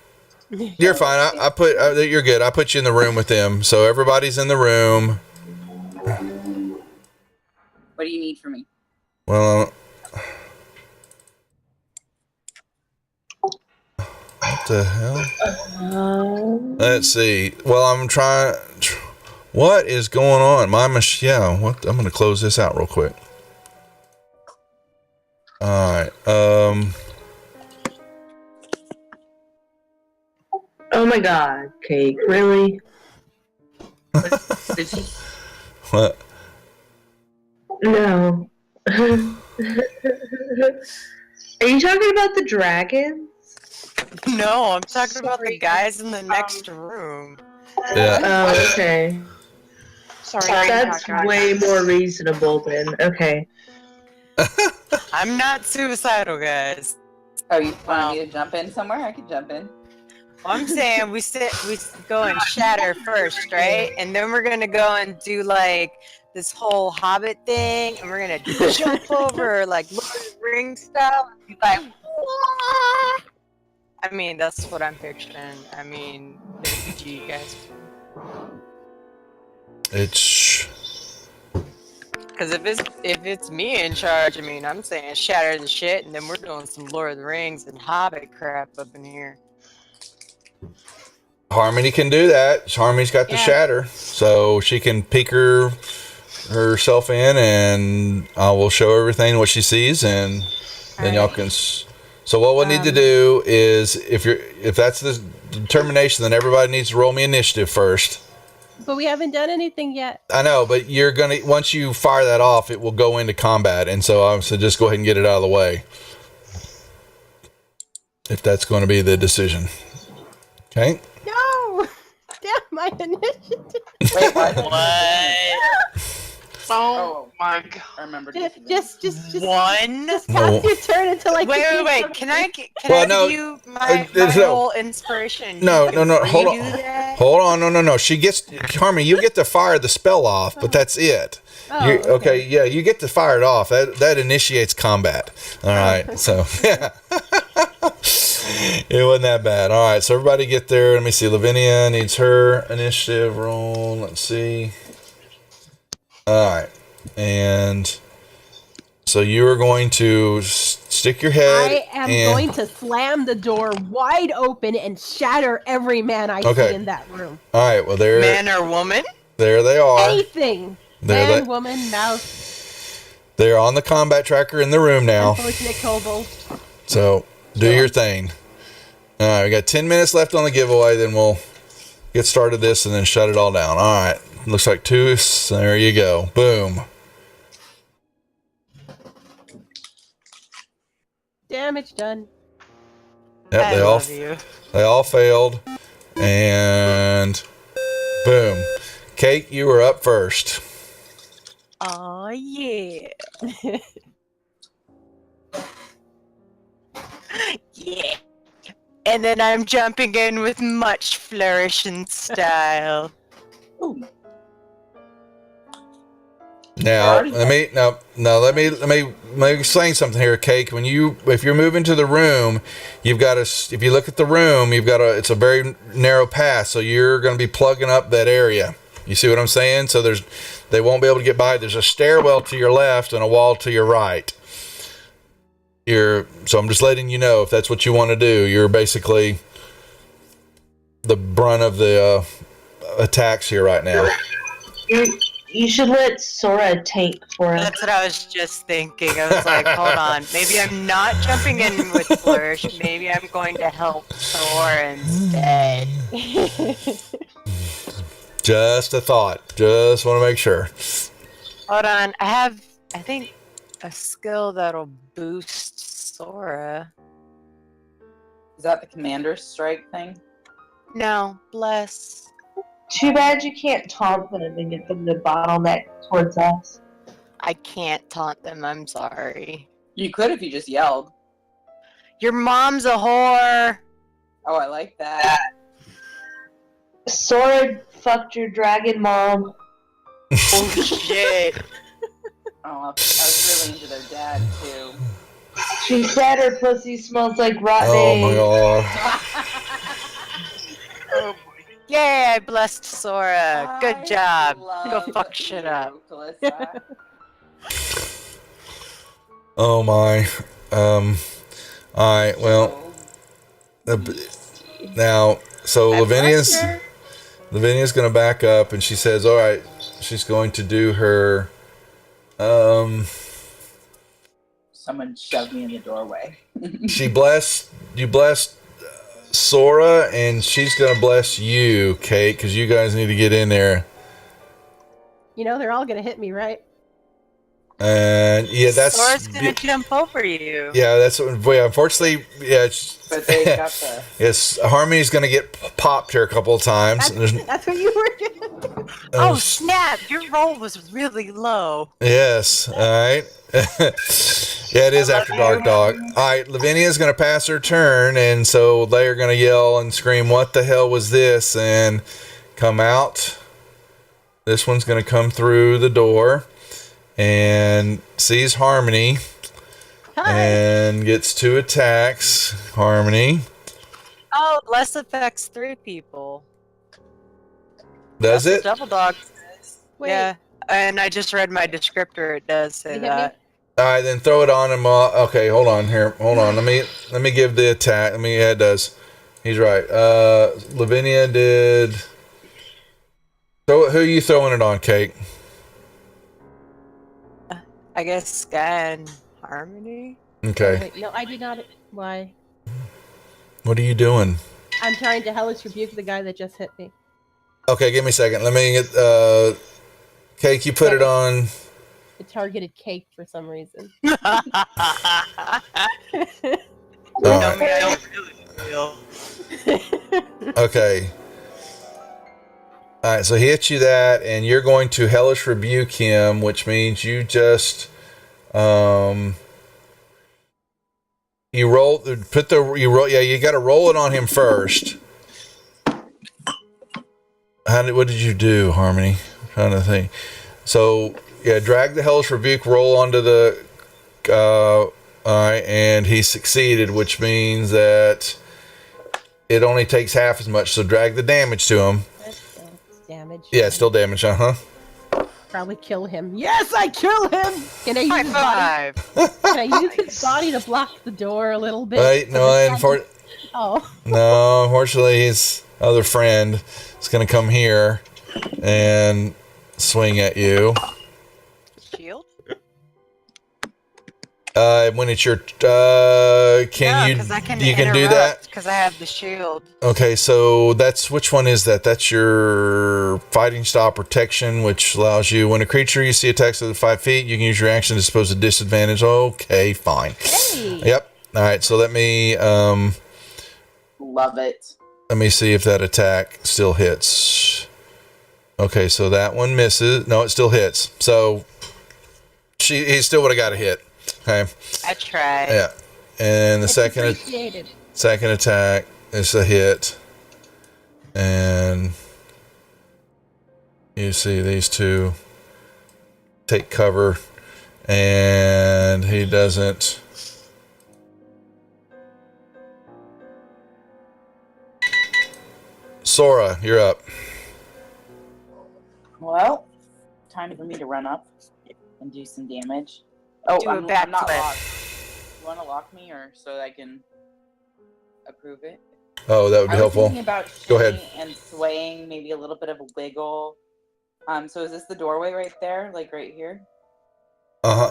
You're fine. You're good. I put you in the room with them. So everybody's in the room. What do you need from me? Well, what the hell? Let's see. Well, I'm trying. What is going on? My machine. Yeah. What? I'm going to close this out real quick. All right. Oh my God, Cake! Really? What? No. Are you talking about the dragons? No, I'm talking about the guys in the next room. Yeah. Oh, okay. Sorry, That's way more reasonable then. Okay. I'm not suicidal, guys. Oh, you want me to jump in somewhere? I can jump in. I'm saying we go and shatter first, right? And then we're gonna go and do like this whole Hobbit thing, and we're gonna jump over like Lord of the Rings style, and be like, "Wah!" I mean, that's what I'm picturing. I mean, RPG guys. It's. Because if it's me in charge, I mean, I'm saying shatter the shit, and then we're doing some Lord of the Rings and Hobbit crap up in here. Harmony can do that. Harmony's got the shatter, so she can peek herself in, and I will show everything what she sees, and then y'all can. So what we'll need to do is, if that's the determination, then everybody needs to roll me initiative first. But we haven't done anything yet. I know, but you're gonna once you fire that off, it will go into combat, and so just go ahead and get it out of the way. If that's going to be the decision, okay. No! Damn my initiative. Wait, what? Oh my God! I remember. Just One. Just pass your turn until I Wait. Can I give you my whole inspiration? No. Hold on. Do that? Hold on. No. She gets Harmony. You get to fire the spell off, but that's it. Okay. Yeah, you get to fire it off. That initiates combat. All right. So yeah. It wasn't that bad. All right, so everybody get there. Let me see. Lavinia needs her initiative roll. Let's see. All right, and so you are going to stick your head. I am going to slam the door wide open and shatter every man I see in that room. All right, well there. Man or woman? There they are. Anything. Man, woman, mouse. They're on the combat tracker in the room now. Unfortunate kobold. So do your thing. All right, we got 10 minutes left on the giveaway. Then we'll get started this and then shut it all down. All right. Looks like 2. So there you go. Boom. Damage done. Yep, they all failed. And boom. Kate, you were up first. Oh yeah. Yeah. And then I'm jumping in with much flourish and style. Now let me explain something here, Cake. If you're moving to the room, you've got to. If you look at the room, it's a very narrow path, so you're going to be plugging up that area. You see what I'm saying? So they won't be able to get by. There's a stairwell to your left and a wall to your right. So I'm just letting you know if that's what you want to do. You're basically the brunt of the attacks here right now. You should let Sora tank for us. That's what I was just thinking. I was like, hold on. Maybe I'm not jumping in with Flourish. Maybe I'm going to help Thor instead. Just a thought. Just want to make sure. Hold on. I have, I think, a skill that'll boost Sora. Is that the commander's strike thing? No, bless. Too bad you can't taunt them and get them to bottleneck towards us. I can't taunt them. I'm sorry. You could if you just yelled. Your mom's a whore. Oh, I like that. Sora fucked your dragon mom. Oh shit. Oh, I was really into their dad too. She said her pussy smells like rotten Oh my eggs. god. Oh boy. Yay, I blessed Sora. Good I job. Go love fuck shit up. you, Calista. Oh my. Alright, well. Now, so I Lavinia's blessed her. going to back up and she says, alright, she's going to do her. Someone shoved me in the doorway. You blessed Sora, and she's going to bless you, Kate, because you guys need to get in there. You know, they're all gonna hit me, right? And yeah, that's. Sora's gonna jump over you. Yeah, that's. Yeah, unfortunately, yeah. But they got the. Yes, Harmony's going to get popped here a couple of times. That's what you were gonna do. Oh snap! Your roll was really low. Yes, alright. Yeah, it is after dark, dog. Alright, Lavinia's going to pass her turn, and so they're going to yell and scream, what the hell was this? And come out. This one's going to come through the door and sees Harmony. Hi. And gets 2 attacks. Harmony. Oh, less affects 3 people. Does That's it? what Double Dog says. Wait. Yeah, and I just read my descriptor. It does say You hit that. All right, then throw it on him. Okay, hold on here. Hold on. Let me give the attack. Yeah, it does. He's right. Lavinia did. So who are you throwing it on, Kate? I guess Sky and Harmony. Okay. Wait, no, I did not. Why? What are you doing? I'm trying to hellish rebuke the guy that just hit me. Okay, give me a second. Let me get. Kate, you put it on. It targeted Cake for some reason. All Tell right. me I don't really feel. Okay. All right, so he hits you that, and you're going to hellish rebuke him, which means you just you roll. Yeah, you got to roll it on him first. What did you do, Harmony? I'm trying to think. So yeah, drag the hellish rebuke, roll onto the. All right, and he succeeded, which means that it only takes half as much. So drag the damage to him. That's damage. Yeah, it's still damage, Probably kill him. Yes, I kill him. Can I use High his body? five. Can I use his body to block the door a little bit? Right? No, Oh. unfortunately, his other friend is going to come here and swing at you. Shield? When it's your, can you do that? Because I have the shield. Okay, so which one is that? That's your fighting style protection, which allows you, when a creature you see attacks within 5 feet, you can use your action to dispose of disadvantage. Okay, fine. Hey. Yep. All right, so let me Love it. see if that attack still hits. Okay, so that one misses. No, it still hits. So he still would have got a hit. Okay. I tried. Yeah. And the second attack is a hit. And you see these two take cover, and he doesn't. Sora, you're up. Well, time for me to run up and do some damage. Oh, Do a I'm not backflip. locked. You want to lock me or so that I can approve it? Oh, that would be I was helpful. thinking about Go ahead. shimmy and swaying, maybe a little bit of a wiggle. So is this the doorway right there, like right here?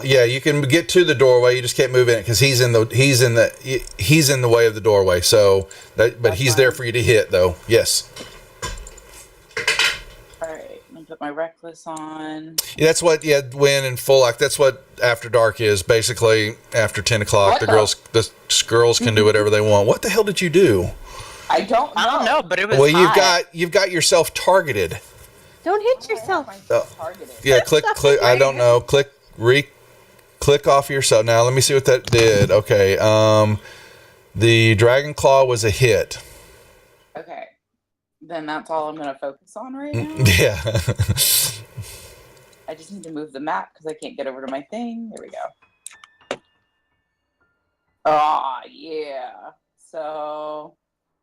Yeah, you can get to the doorway. You just can't move in it because he's in the way of the doorway. So, but That's he's there fine. for you to hit, though. Yes. All right, I'm gonna put my reckless on. Yeah, that's what. Yeah, when in full like that's what after dark is basically. After 10 o'clock, What the girls can do whatever they want. What the hell did you do? I don't know. but it was Well, hot. you've got yourself targeted. Don't hit I have yourself. myself targeted. Yeah, click. I don't know. Click off yourself. Now let me see what that did. Okay. The Dragon Claw was a hit. Okay, then that's all I'm gonna focus on right now. Yeah. I just need to move the map because I can't get over to my thing. There we go. Ah, yeah. So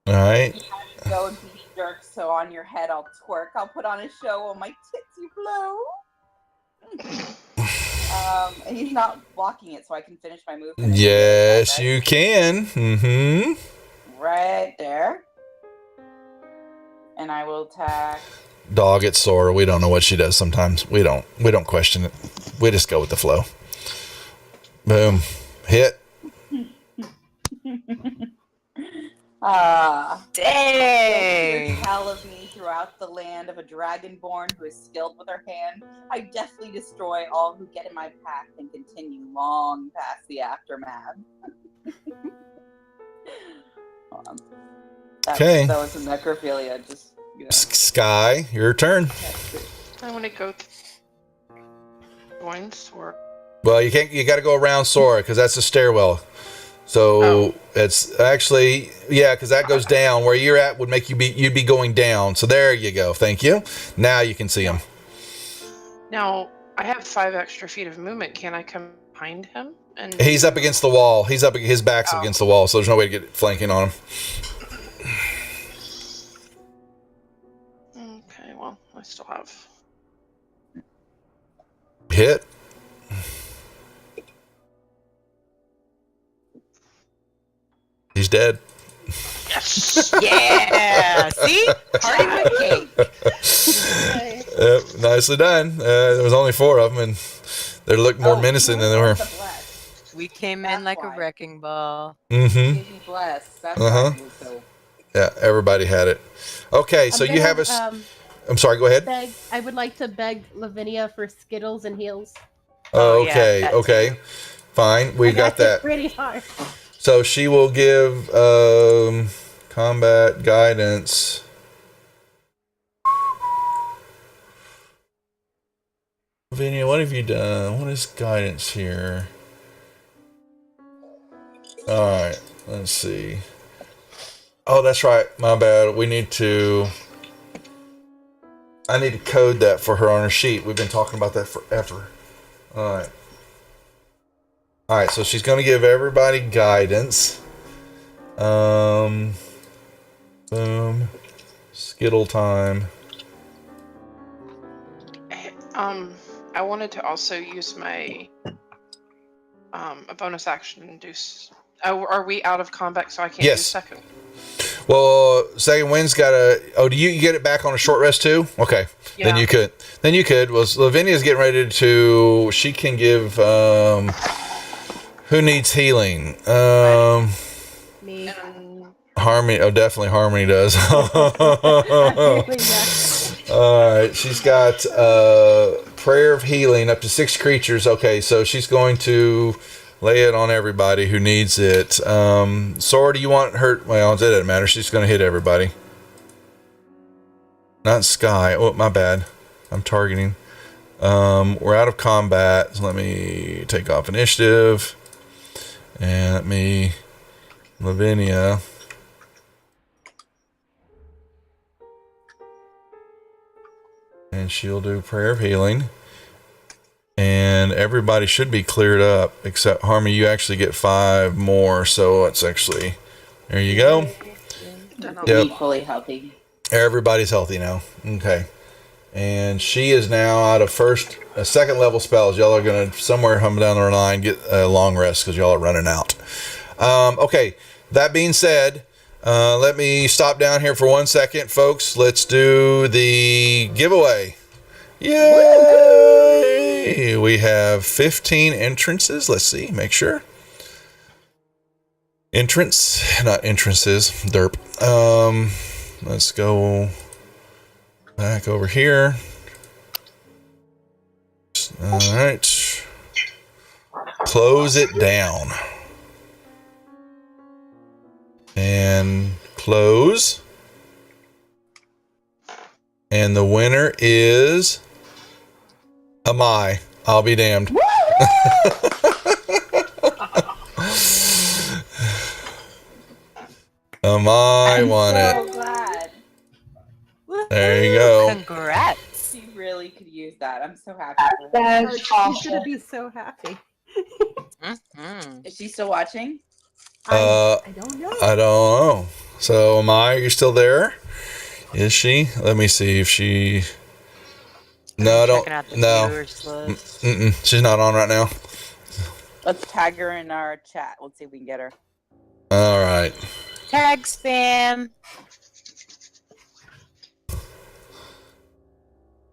All right. you have to go and be jerk. So on your head, I'll twerk. I'll put on a show on my tits, you blow. And he's not blocking it, so I can finish my move. Yes, you can. Mm-hmm. Right there. And I will attack. Dog at Sora. We don't know what she does sometimes. We don't question it. We just go with the flow. Boom. Hit. Dang. Tell of me throughout the land of a dragonborn who is skilled with her hand. I deftly destroy all who get in my path and continue long past the aftermath. Hold on. Okay. That was some necrophilia. Just Sky, your turn. I want to go join Sora. Well, you can't. You got to go around Sora because that's a stairwell. So it's actually because that goes down. Where you're at would make you'd be going down. So there you go. Thank you. Now you can see him. Now, I have 5 extra feet of movement. Can I come behind him? And He's up against the wall. His back's against the wall, so there's no way to get flanking on him. Okay, well, I still have. Hit. He's dead. Yes! Yeah. See? Party with cake. Yep, nicely done. There was only 4 of them, and they looked more menacing than they were. We came in like a wrecking ball. Mm-hmm. Bless. That's Uh-huh. why he was so. Yeah, everybody had it. Okay, so you have a. I'm sorry. Go ahead. I would like to beg Lavinia for Skittles and heals. Oh, Oh, yeah, okay. that Okay. too. Fine. We I got hit that. pretty hard. So she will give combat guidance. Lavinia, what have you done? What is guidance here? All right. Let's see. Oh, that's right. My bad. I need to code that for her on her sheet. We've been talking about that forever. All right. All right. So she's going to give everybody guidance. Boom. Skittle time. I wanted to also use my a bonus action to do. Are we out of combat so I can't Yes. do second? Well, second wind's got a. Oh, do you get it back on a short rest too? Okay, then Yeah. you could. Then you could. Well, Lavinia's getting ready to. She can give. Who needs healing? Me. Harmony. Oh, definitely Harmony does. Yeah. All right, she's got prayer of healing up to 6 creatures. Okay, so she's going to lay it on everybody who needs it. Sora, do you want her? Well, it doesn't matter. She's going to hit everybody. Not Sky. Oh, my bad. I'm targeting. We're out of combat. So let me take off initiative. And let me... Lavinia. And she'll do prayer of healing. And everybody should be cleared up, except Harmony, you actually get 5 more, so it's actually, there you go. Yep. Equally healthy. Everybody's healthy now. Okay. And she is now out of second level spells. Y'all are going to, somewhere down the line, get a long rest because y'all are running out. Okay. That being said, Let me stop down here for 1 second, folks. Let's do the giveaway. Yay! We have 15 entrances. Let's see, make sure. Entrance, not entrances, derp. Let's go back over here. All right. Close it down. And close. And the winner is Amai. I'll be damned. Amai won it. So glad. There you go. Congrats. She really could use that. I'm so happy for her. That's She's awesome. gonna be so happy. Mhm. Is she still watching? I don't know. I don't know. So, Amai, are you still there? Is she? Let me see if she. No, I don't. Checking out the No, viewers list. she's not on right now. Let's tag her in our chat. Let's see if we can get her. All right. Tag spam.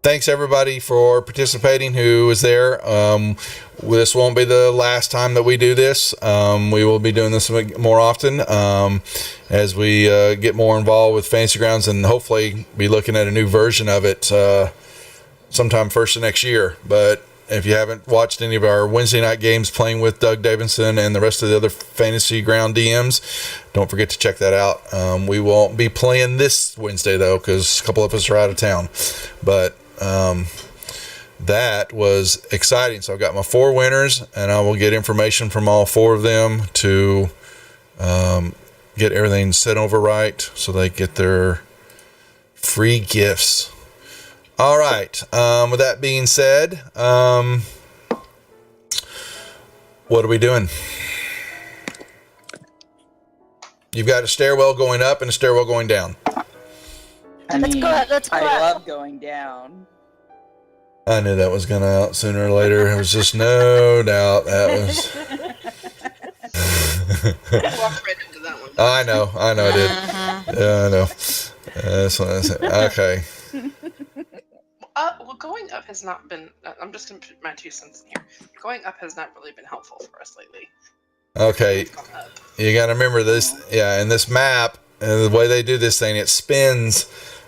Thanks everybody for participating who was there. This won't be the last time that we do this. We will be doing this more often as we get more involved with Fantasy Grounds, and hopefully be looking at a new version of it sometime first of next year. But if you haven't watched any of our Wednesday night games playing with Doug Davidson and the rest of the other Fantasy Ground DMs, don't forget to check that out. We won't be playing this Wednesday though, because a couple of us are out of town. But that was exciting. So I've got my 4 winners, and I will get information from all 4 of them to get everything set over right so they get their free gifts. All right. With that being said, what are we doing? You've got a stairwell going up and a stairwell going down. Let's go out, let's go I out. love going down. I knew that was going to out sooner or later. There was just no doubt that was. Walked right into that one. I know I did. Yeah, I know. That's what I said. Okay. Well, going up has not been. I'm just gonna put my 2 cents in here. Going up has not really been helpful for us lately. Okay. We've gone up. You got to remember this. Yeah, in this map, the way they do this thing, it spins.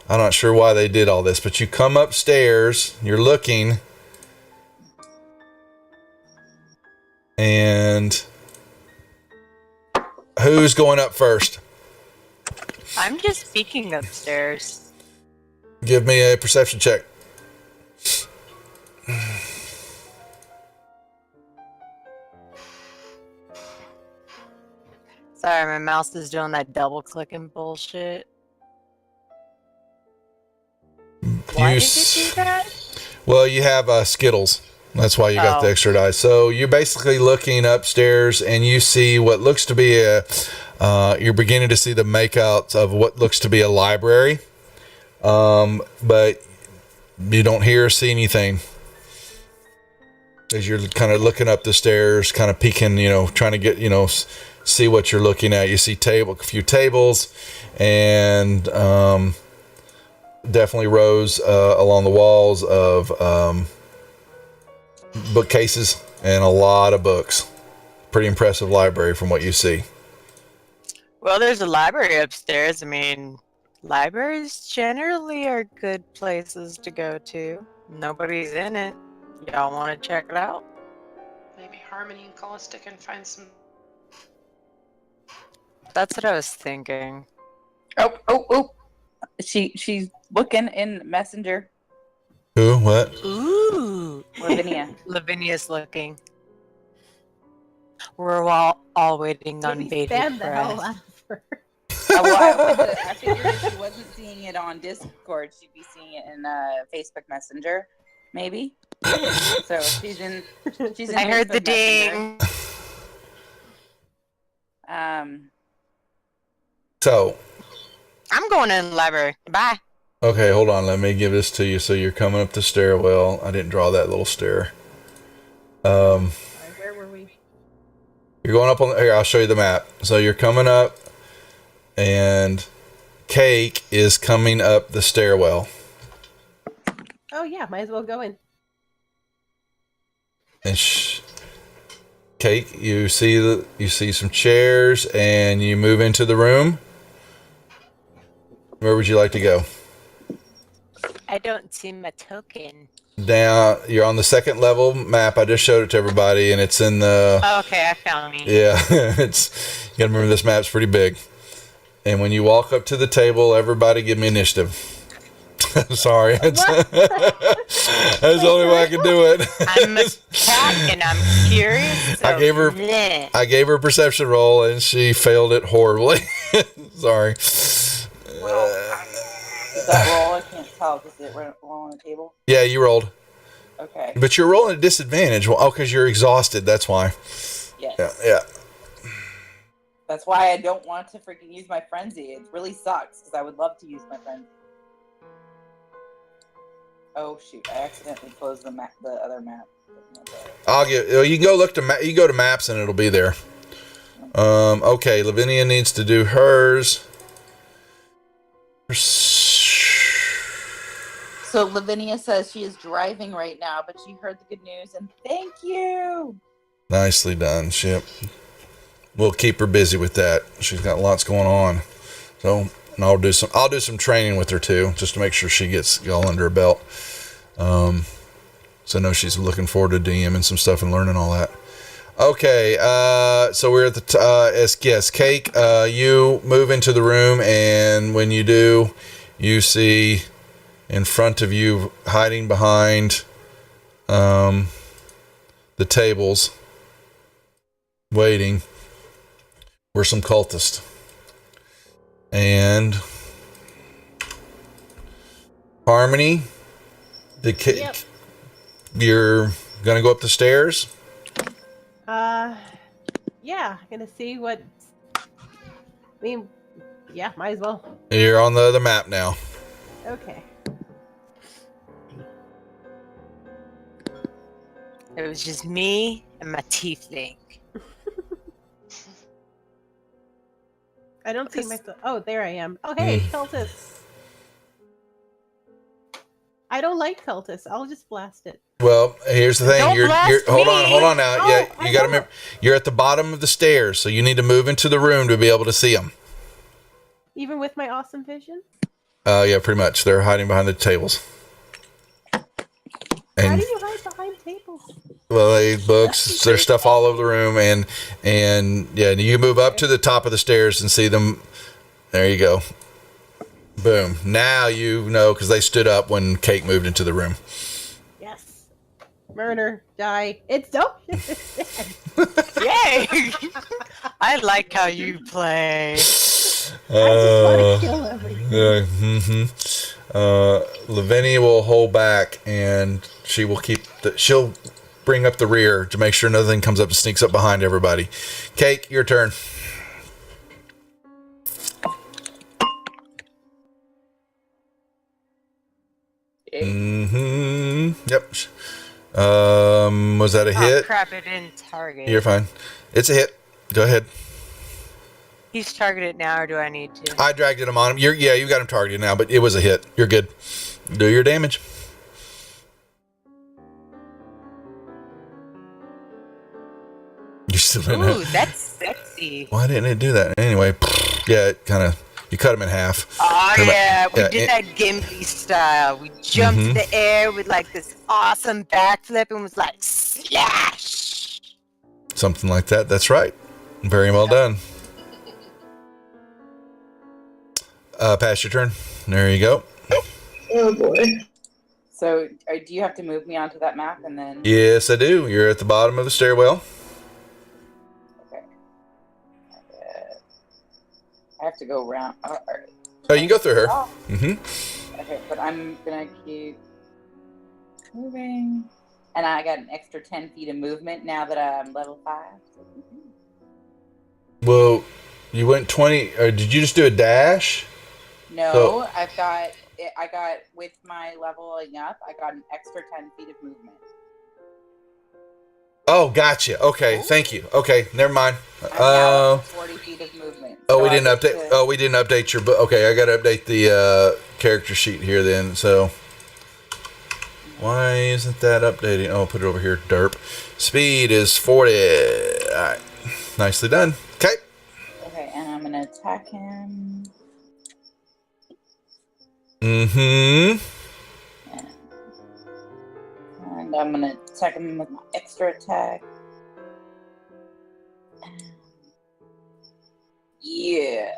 I'm not sure why they did all this, but you come upstairs, you're looking, and who's going up first? I'm just peeking upstairs. Give me a perception check. Sorry, my mouse is doing that double clicking bullshit. Why did it do that? Well, you have Skittles. That's why you got the Oh. extra dice. So you're basically looking upstairs, and you see what looks to be you're beginning to see the makeout of what looks to be a library. But you don't hear or see anything. As you're kind of looking up the stairs, kind of peeking, trying to get, see what you're looking at. You see a few tables, and definitely rows along the walls of bookcases and a lot of books. Pretty impressive library from what you see. Well, there's a library upstairs. I mean, libraries generally are good places to go to. Nobody's in it. Y'all want to check it out? Maybe Harmony and Caustic can find some. That's what I was thinking. Oh. She's looking in Messenger. Who? What? Ooh, Lavinia. Lavinia's looking. We're all waiting Let on me bated spam the hell breath. out of her. I figured if she wasn't seeing it on Discord, she'd be seeing it in Facebook Messenger, maybe. So she's in. I heard the Facebook ding. Messenger. So, I'm going in the library. Bye. okay, hold on. Let me give this to you. So you're coming up the stairwell. I didn't draw that little stair. Sorry, where were we? You're going up on here. I'll show you the map. So you're coming up and Cake is coming up the stairwell. Oh yeah, might as well go in. And Cake, you see some chairs, and you move into the room. Where would you like to go? I don't see my token. Down, you're on the second level map. I just showed it to everybody, and it's in the. Oh, okay, I found me. Yeah, it's. You gotta remember this map's pretty big. And when you walk up to the table, everybody give me initiative. Sorry, that's the only way I can do it. I'm a cat and I'm curious. So I gave her a perception roll, and she failed it horribly. Sorry. Is that roll? I can't tell. Does it roll on the table? Yeah, you rolled. Okay. But you're rolling at disadvantage. Well, because you're exhausted. That's why. Yes. Yeah. That's why I don't want to freaking use my frenzy. It really sucks because I would love to use my frenzy. Oh shoot! I accidentally closed the other map. You can go look to you go to maps and it'll be there. Okay, Lavinia needs to do hers. So Lavinia says she is driving right now, but she heard the good news and thank you. Nicely done, Ship. We'll keep her busy with that. She's got lots going on. So, and I'll do some training with her too, just to make sure she gets all under her belt. So I know she's looking forward to DMing some stuff and learning all that. Okay, so we're at the Cake. You move into the room, and when you do, you see in front of you, hiding behind the tables, waiting, were some cultists. And Harmony, Yep. You're gonna go up the stairs? Yeah, gonna see what. I mean, yeah, might as well. You're on the other map now. Okay. It was just me and my tiefling. I don't see myself. Oh, there I am. Oh, hey, cultists. I don't like cultists. I'll just blast it. Well, here's the thing. Don't blast Hold me. on now. Oh, Yeah, I you got to know. remember, you're at the bottom of the stairs, so you need to move into the room to be able to see them. Even with my awesome vision? Yeah, pretty much. They're hiding behind the tables. How And do you hide behind tables? well, books. There's stuff all over the room, and yeah, you move up to the top of the stairs and see them. There you go. Boom. Now you know because they stood up when Cake moved into the room. Yes. Murder. Die. It's dope. Yay! I like how you play. I just want to kill everything. Lavinia will hold back, and she will she'll bring up the rear to make sure nothing comes up and sneaks up behind everybody. Cake, your turn. Yep. Was that a Oh hit? crap! It didn't target. You're fine. It's a hit. Go ahead. He's targeted now, or do I need to? I dragged him on him. You got him targeted now, but it was a hit. You're good. Do your damage. You still didn't Ooh, have. that's sexy. Why didn't it do that? Anyway, yeah, it kind of. You cut him in half. Oh Remember- yeah, we yeah, did that Gimli style. We jumped in the air with like this awesome backflip and was like slash. Something like that. That's right. Very well done. Pass your turn. There you go. Oh boy. So, do you have to move me onto that map and then? Yes, I do. You're at the bottom of the stairwell. Okay. I have to go around. Oh, you can go through her. Oh, Mm-hmm. okay, but I'm gonna keep moving, and I got an extra 10 feet of movement now that I'm level 5. Well, you went 20. Or did you just do a dash? No, So- I got with my leveling up, I got an extra 10 feet of movement. Oh, gotcha. Okay, thank you. Okay, never mind. I'm now up to 40 feet of movement. Oh, so we I didn't get update. to- Oh, we didn't update your book. Okay, I got to update the character sheet here then. So why isn't that updating? Oh, I'll put it over here. Derp. Speed is 40. All right, nicely done. Okay. Okay, and I'm gonna attack him. Mm-hmm. And I'm gonna attack him with my extra attack. Yeah.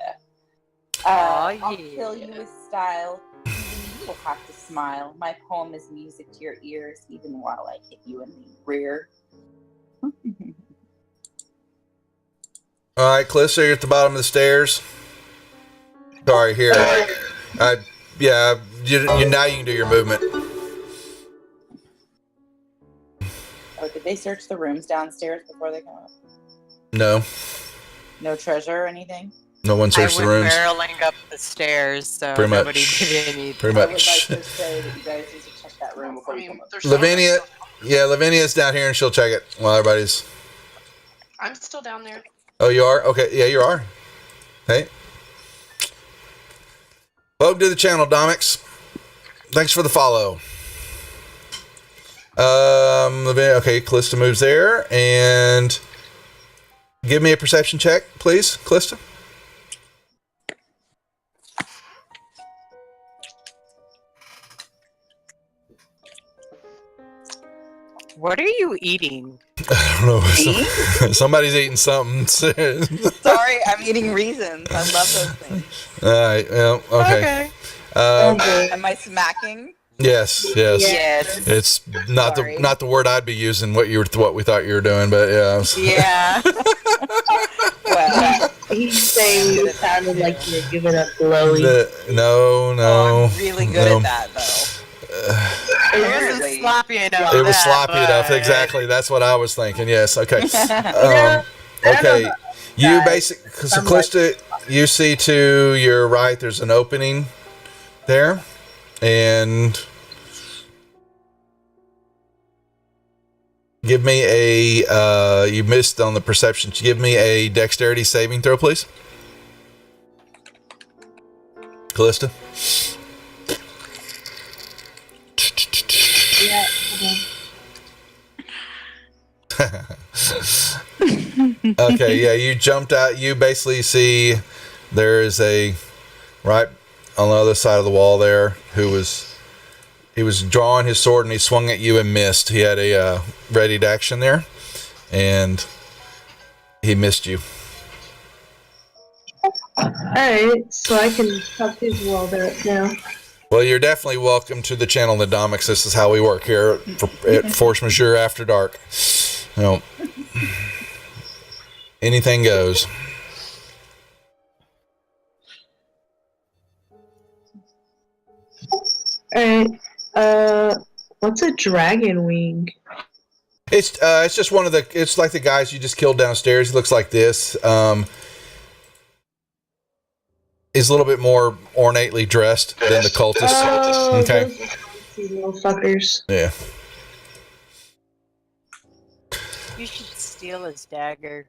I'll kill you with style. Even you will have to smile. My poem is music to your ears, even while I hit you in the rear. All right, Calista, you're at the bottom of the stairs. Sorry, here. Yeah, you now you can do your movement. Oh, did they search the rooms downstairs before they come up? No, No treasure or anything? no one I searched the was rooms. barreling up the stairs, so Pretty much. nobody did anything. Pretty I would like much. to say that you guys need to check that room before I you come mean, up. there's Lavinia, some- yeah, Lavinia's down here and she'll check it while everybody's. I'm still down there. Oh, you are? Okay, yeah, you are. Hey. Welcome to the channel, Domix. Thanks for the follow. Lavinia, okay, Calista moves there, and give me a perception check, please, Calista. What are you eating? I don't know. Somebody's eating something. Sorry, I'm eating raisins. I love those things. All right. Well, okay. Am I smacking? Yes. Yes. It's not Sorry. the word I'd be using. What we thought you were doing, but yeah. Yeah. Well, He's saying it sounded like you were giving up glowy. No. I'm really good at that, though. It wasn't sloppy enough. It was sloppy enough. Exactly. That's what I was thinking. Yes. Okay. Okay. You basically, so Calista, you see to your right, there's an opening there, and give me a. You missed on the perception. Give me a dexterity saving throw, please, Callista. Yeah. Okay, yeah, you jumped out. You basically see there is a right on the other side of the wall there he was drawing his sword and he swung at you and missed. He had a readied action there and he missed you. Alright, so I can help his world out now. Well, you're definitely welcome to the channel, the Domix. This is how we work here at Force Majeure After Dark. You know, anything goes. Alright, what's a dragon wing? It's just one of the. It's like the guys you just killed downstairs. He looks like this. He's a little bit more ornately dressed than the cultist. Oh, Okay. those fancy little fuckers. Yeah. You should steal his dagger.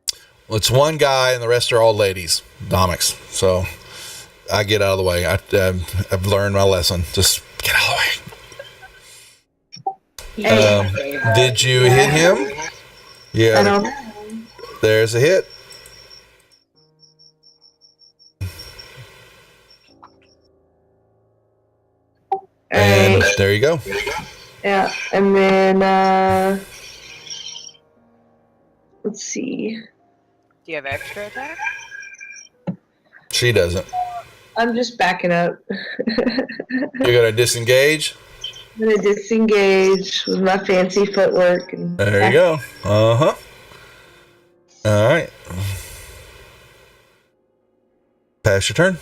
Well, it's one guy and the rest are all ladies. Domix. So I get out of the way. I've learned my lesson. Just get out of the way. Did you hit him? I Yeah. don't know. There's a hit. And Alright, there you go. yeah, and then, let's see. Do you have extra attack? She doesn't. I'm just backing up. You're gonna disengage. I'm gonna disengage with my fancy footwork. And There you go. Uh-huh. All right. Pass your turn.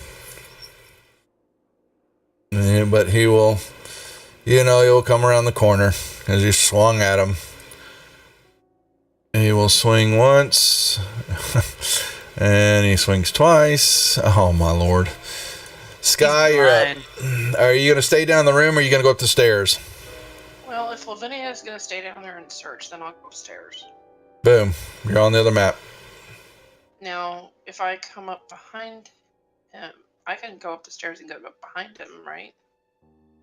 Yeah, but he will, he'll come around the corner as you swung at him. He will swing once, and he swings twice. Oh, my Lord. Sky, you're up. Are you going to stay down in the room, or are you going to go up the stairs? Well, if Lavinia is going to stay down there and search, then I'll go upstairs. Boom. You're on the other map. Now, if I come up behind him, I can go up the stairs and go up behind him, right?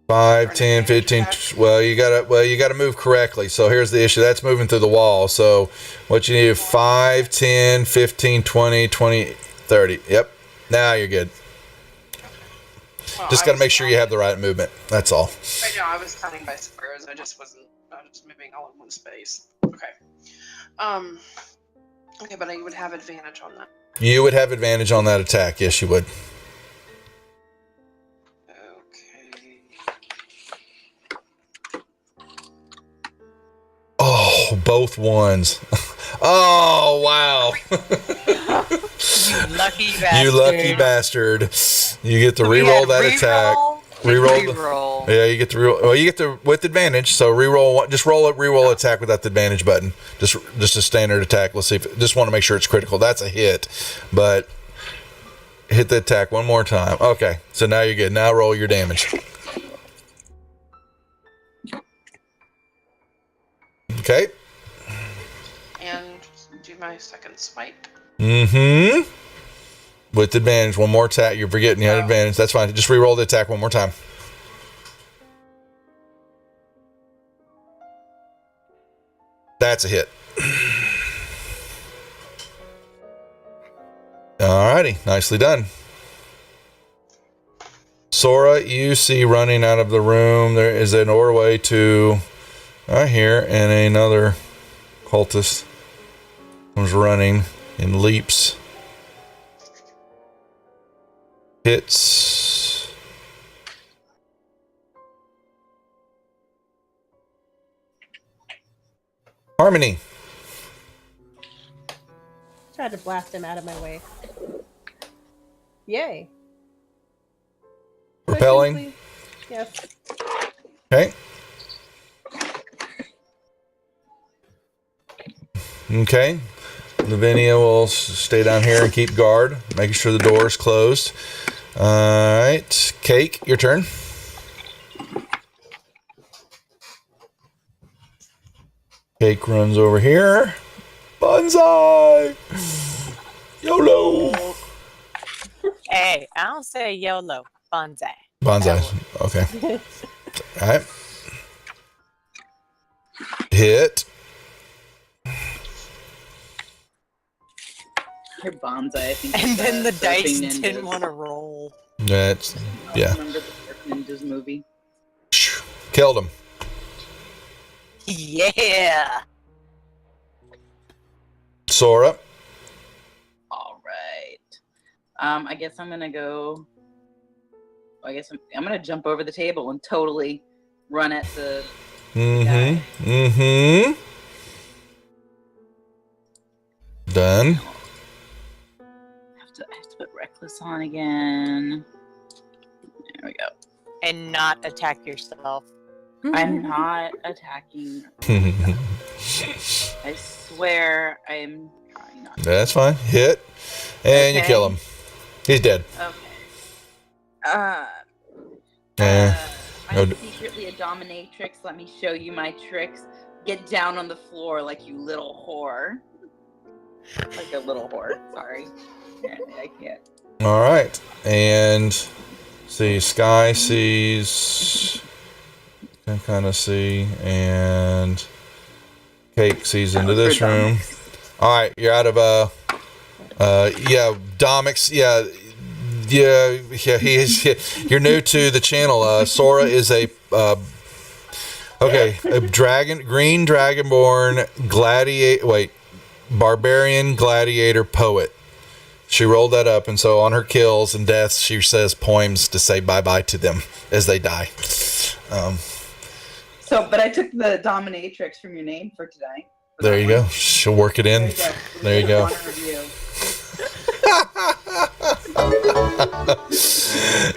5, For an 10, advantage 15. attack? Well, you gotta move correctly. So here's the issue. That's moving through the wall. So what you need is 5, 10, 15, 20, 20, 30. Yep. Now you're good. Well, Just I got to was make sure you have the right movement. That's all. I know, I was counting by squares. I just wasn't. I was moving all in one space. Okay. Okay, but I would have advantage on that. You would have advantage on that attack. Yes, you would. Okay. Oh, both ones. Oh, wow. You lucky bastard. You lucky bastard. You get to So we reroll had that attack. Reroll. Reroll. Yeah, you get to reroll. Well, you get to with advantage. So reroll one. Just roll a reroll attack without the advantage button. Just a standard attack. Let's see. Just want to make sure it's critical. That's a hit, but hit the attack one more time. Okay. So now you're good. Now roll your damage. Okay. And do my second swipe. Mm-hmm. With advantage, one more attack. You're forgetting you had advantage. That's fine. Just re-roll the attack one more time. That's a hit. Alrighty, nicely done. Sora, you see running out of the room. There is a doorway to right here, and another cultist comes running and leaps. Hits. Harmony. Tried to blast him out of my way. Yay. Repelling. Push him, please. Yes. Okay. Okay. Lavinia will stay down here and keep guard, making sure the door is closed. All right. Cake, your turn. Cake runs over here. Bonsai! YOLO! Hey, I don't say YOLO. Bonsai. Bonsai. Okay. All right. Hit. Your bonsai, I think. And then the dice Surfing didn't Ninjas. want to roll. That's, yeah. Remember the Surfing Ninjas movie? Killed him. Yeah. Sora. All right. I guess I'm gonna go. I guess I'm gonna jump over the table and totally run at the guy. Mm-hmm. Done. I have to put reckless on again. There we go. And not attack yourself. I'm not attacking. I swear I'm trying not to. That's fine. Hit. And you Okay. kill him. He's dead. Okay. I'm no. secretly a dominatrix. Let me show you my tricks. Get down on the floor like you little whore. Like a little whore. Sorry. I can't. All right. And see, Sky sees. Can kind of see. And Cake sees into this room. All right. You're out of yeah, Domix. Yeah, he is. You're new to the channel. Sora is a green dragonborn gladiator. Wait, barbarian gladiator poet. She rolled that up, and so on her kills and deaths, she says poems to say bye bye to them as they die. But I took the dominatrix from your name for today. There you go. She'll work it in. There you go.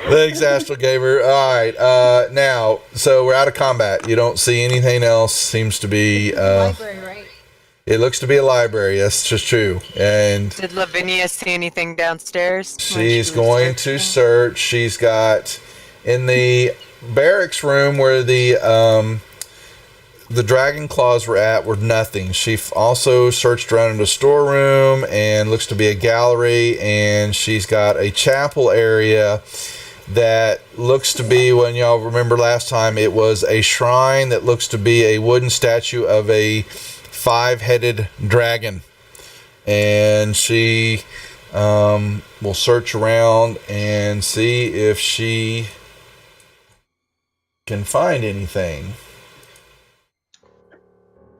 Thanks, Astral Gamer. All right. Now, so we're out of combat. You don't see anything else. Seems to be. Library, right? It looks to be a library. That's just true. And Did Lavinia see anything downstairs? she's going to search. She's got in the barracks room where the the dragon claws were at were nothing. She also searched around in the storeroom and looks to be a gallery, and she's got a chapel area that looks to be, when y'all remember last time, it was a shrine that looks to be a wooden statue of a 5-headed dragon. And she will search around and see if she can find anything.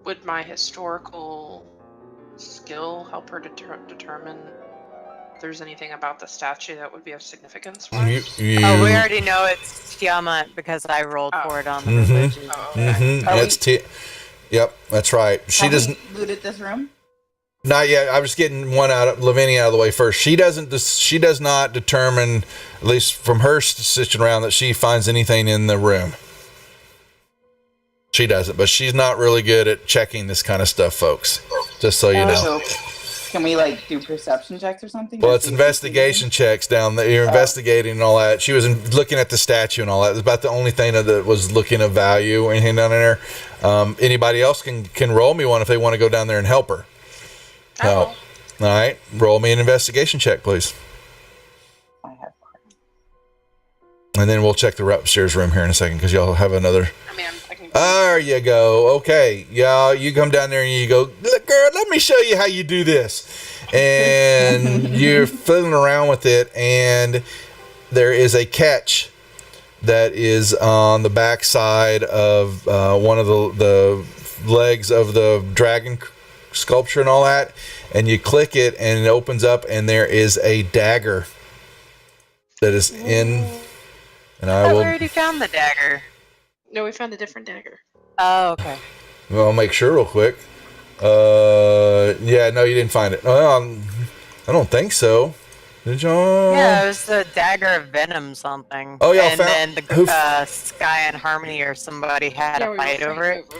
Would my historical skill help her determine if there's anything about the statue that would be of significance for us? We already know it's Tiamat because I rolled for it on the religion. Oh, okay. Yep, that's right. She Have doesn't. we looted this room? Not yet. I was getting Lavinia out of the way first. She does not determine, at least from her stitching around, that she finds anything in the room. She doesn't, but she's not really good at checking this kind of stuff, folks. Just so you know. So can we like do perception checks or something? Well, it's investigation checks down there. You're investigating and all that. She was looking at the statue and all that. It was about the only thing that was looking of value or anything down there. Anybody else can roll me one if they want to go down there and help her. So, all right, roll me an investigation check, please. I have. And then we'll check the upstairs room here in a second because y'all have another. I can. There you go. Okay, y'all, you come down there and you go, look, girl, let me show you how you do this. And you're fiddling around with it, and there is a catch that is on the back side of one of the legs of the dragon sculpture and all that, and you click it and it opens up, and there is a dagger that is in. And I will. We already found the dagger. No, we found a different dagger. Oh, okay. Well, I'll make sure real quick. Yeah, no, you didn't find it. I don't think so. Did y'all? Yeah, it was the dagger of venom something. Oh, y'all and found. then the Sky and Harmony or somebody had a we fight were over it.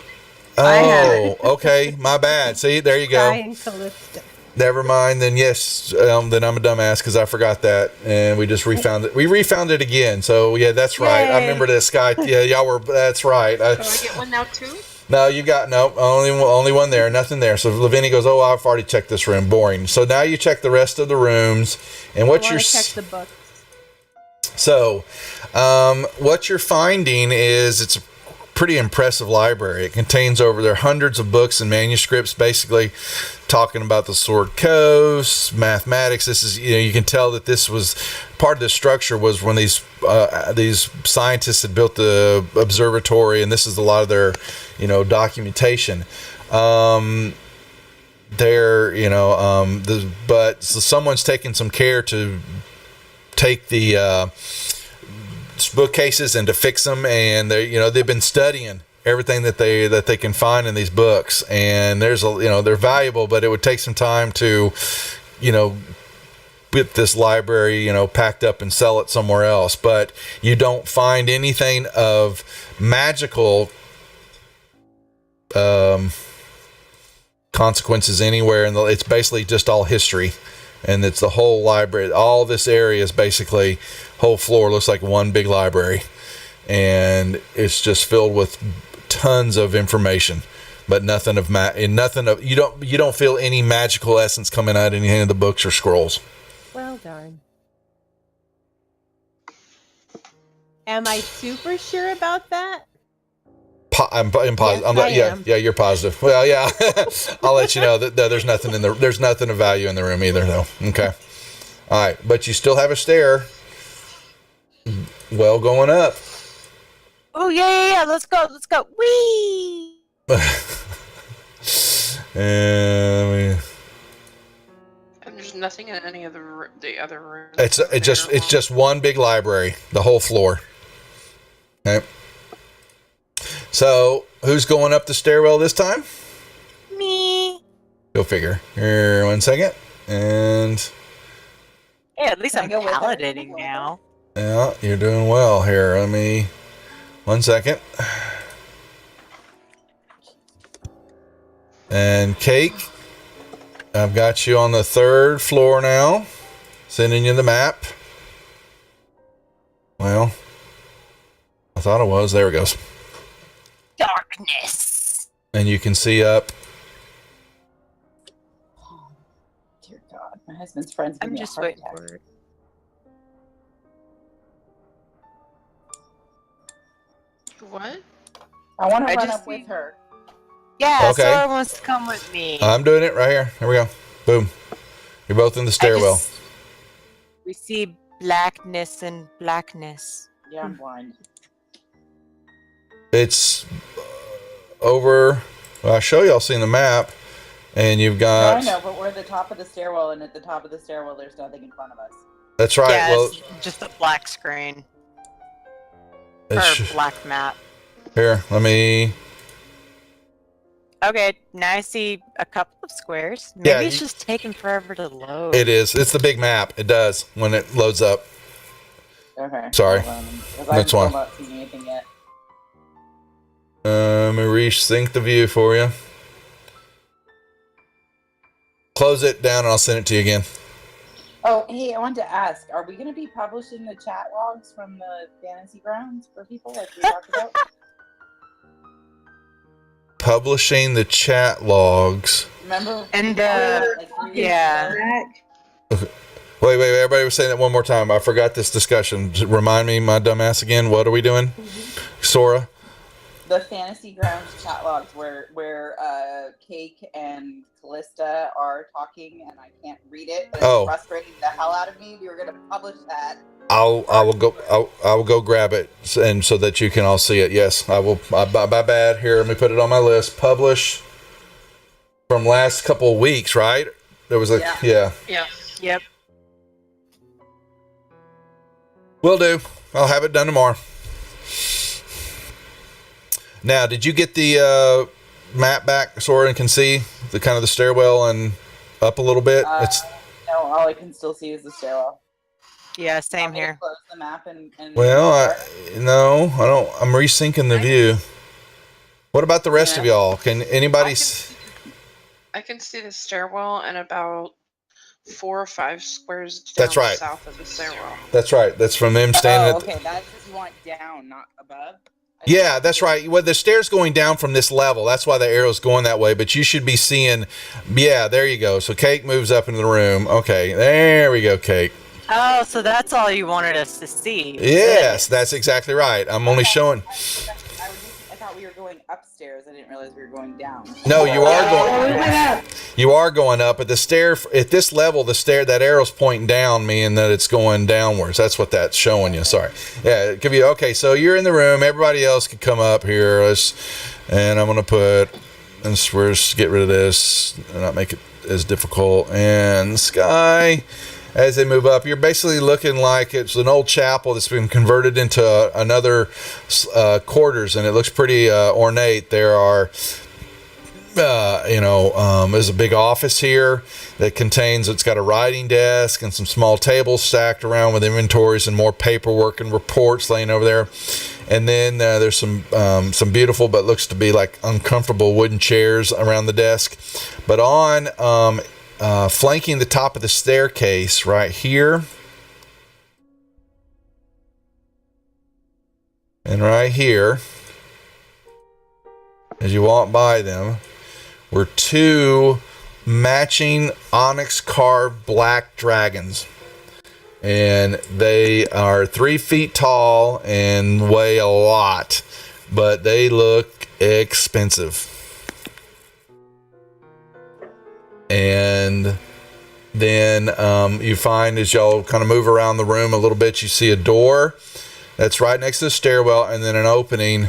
Oh, okay, my bad. See, there you go. Guy and Callisto. Never mind. Then yes, then I'm a dumbass because I forgot that, and we just refound it. We refound it again. So yeah, that's right. I Yay. remember this guy. Yeah, y'all were. That's right. Do I get one now too? No, you got no. Only one there. Nothing there. So Lavinia goes, "Oh, I've already checked this room. Boring." So now you check the rest of the rooms, and what I you're want to check the book. so, what you're finding is it's a pretty impressive library. It contains over there hundreds of books and manuscripts, basically talking about the Sword Coast, mathematics. This is, you can tell that this was part of the structure was when these scientists had built the observatory, and this is a lot of their, documentation. But someone's taken some care to take the bookcases and to fix them, and they've been studying everything that they can find in these books, and they're valuable, but it would take some time to get this library packed up and sell it somewhere else. But you don't find anything of magical consequences anywhere, and it's basically just all history. And it's the whole library. All this area is basically, whole floor looks like one big library, and it's just filled with tons of information, but nothing of you don't feel any magical essence coming out of any of the books or scrolls. Well, darn. Am I super sure about that? I'm positive. Yes, I am. You're positive. Well, yeah. I'll let you know that there's nothing there's nothing of value in the room either, though. Okay. All right, but you still have a stair. Well, going up. Oh yeah. Let's go. Whee! And there's nothing in any of the other rooms. it's just one big library, the whole floor. Okay. So, who's going up the stairwell this time? Me. Go figure. Here, 1 second. And Yeah, at least Can I I'm go with her? paladinating now. yeah, you're doing well here. Let me 1 second. And Cake, I've got you on the 3rd floor now. Sending you the map. Well, I thought it was. There it goes. Darkness. and you can see up. Oh, dear God, my husband's friends give I'm me a just heart waiting attack. for it. What? I want to I run just up with her. Yeah, Okay. Sora wants to come with me. I'm doing it right here. Here we go. Boom. You're both in the stairwell. We see blackness and blackness. Yeah, I'm blind. It's over. Well, I show y'all seeing the map, and you've No, got. I know, but we're at the top of the stairwell, and at the top of the stairwell, there's nothing in front of us. That's right. Yeah, Well, it's just a black screen. it's, Or black map. here. Let me. Okay, now I see a couple of squares. Yeah, Maybe it's just taking forever to load. It is. It's the big map. It does when it loads up. Okay. Sorry. Because That's I'm still why. not seeing anything yet. Let me resync the view for you. Close it down, and I'll send it to you again. Oh, hey, I wanted to ask, are we going to be publishing the chat logs from the fantasy grounds for people like we talked about? Publishing the chat logs. Remember? And like 3 weeks yeah. ago? Wait. Everybody was saying that one more time. I forgot this discussion. Remind me, my dumbass again. What are we doing? Sora? The fantasy grounds chat logs where Cake and Callista are talking and I can't read it. And it's frustrating the hell out of me. We were going to publish that. I will go grab it, and so that you can all see it. Yes, I will. My bad. Here, let me put it on my list. Publish from last couple of weeks, right? There was a Yeah. Yep. Will do. I'll have it done tomorrow. Now, did you get the map back, Sora, and can see the kind of the stairwell and up a little bit? No, all I can still see is the stairwell. Yeah, same here. Close the map and well, I don't. I'm resyncing the view. What about the rest of y'all? Can anybody? I can see the stairwell and about 4 or 5 squares down That's right. south of the stairwell. That's right. That's from them standing. Okay, that's if you want down, not above. Yeah, that's right. Well, the stairs going down from this level. That's why the arrow's going that way. But you should be seeing. Yeah, there you go. So Cake moves up into the room. Okay, there we go, Cake. Oh, so that's all you wanted us to see. Yes, that's exactly right. I'm only showing. I thought we were going upstairs. I didn't realize we were going down. No, you are going. You are going up, but the stair at this level, that arrow's pointing down, meaning that it's going downwards. That's what that's showing you. Sorry. Yeah, it could be okay. So you're in the room. Everybody else could come up here. And I'm gonna put. And we're just get rid of this and not make it as difficult. And Sky. As they move up, you're basically looking like it's an old chapel that's been converted into another quarters, and it looks pretty ornate. There are, there's a big office here that it's got a writing desk and some small tables stacked around with inventories and more paperwork and reports laying over there. And then there's some beautiful but looks to be like uncomfortable wooden chairs around the desk. But on flanking the top of the staircase right here and right here, as you walk by them, were 2 matching onyx carved black dragons. And they are 3 feet tall and weigh a lot, but they look expensive. And then you find, as y'all kind of move around the room a little bit, you see a door that's right next to the stairwell, and then an opening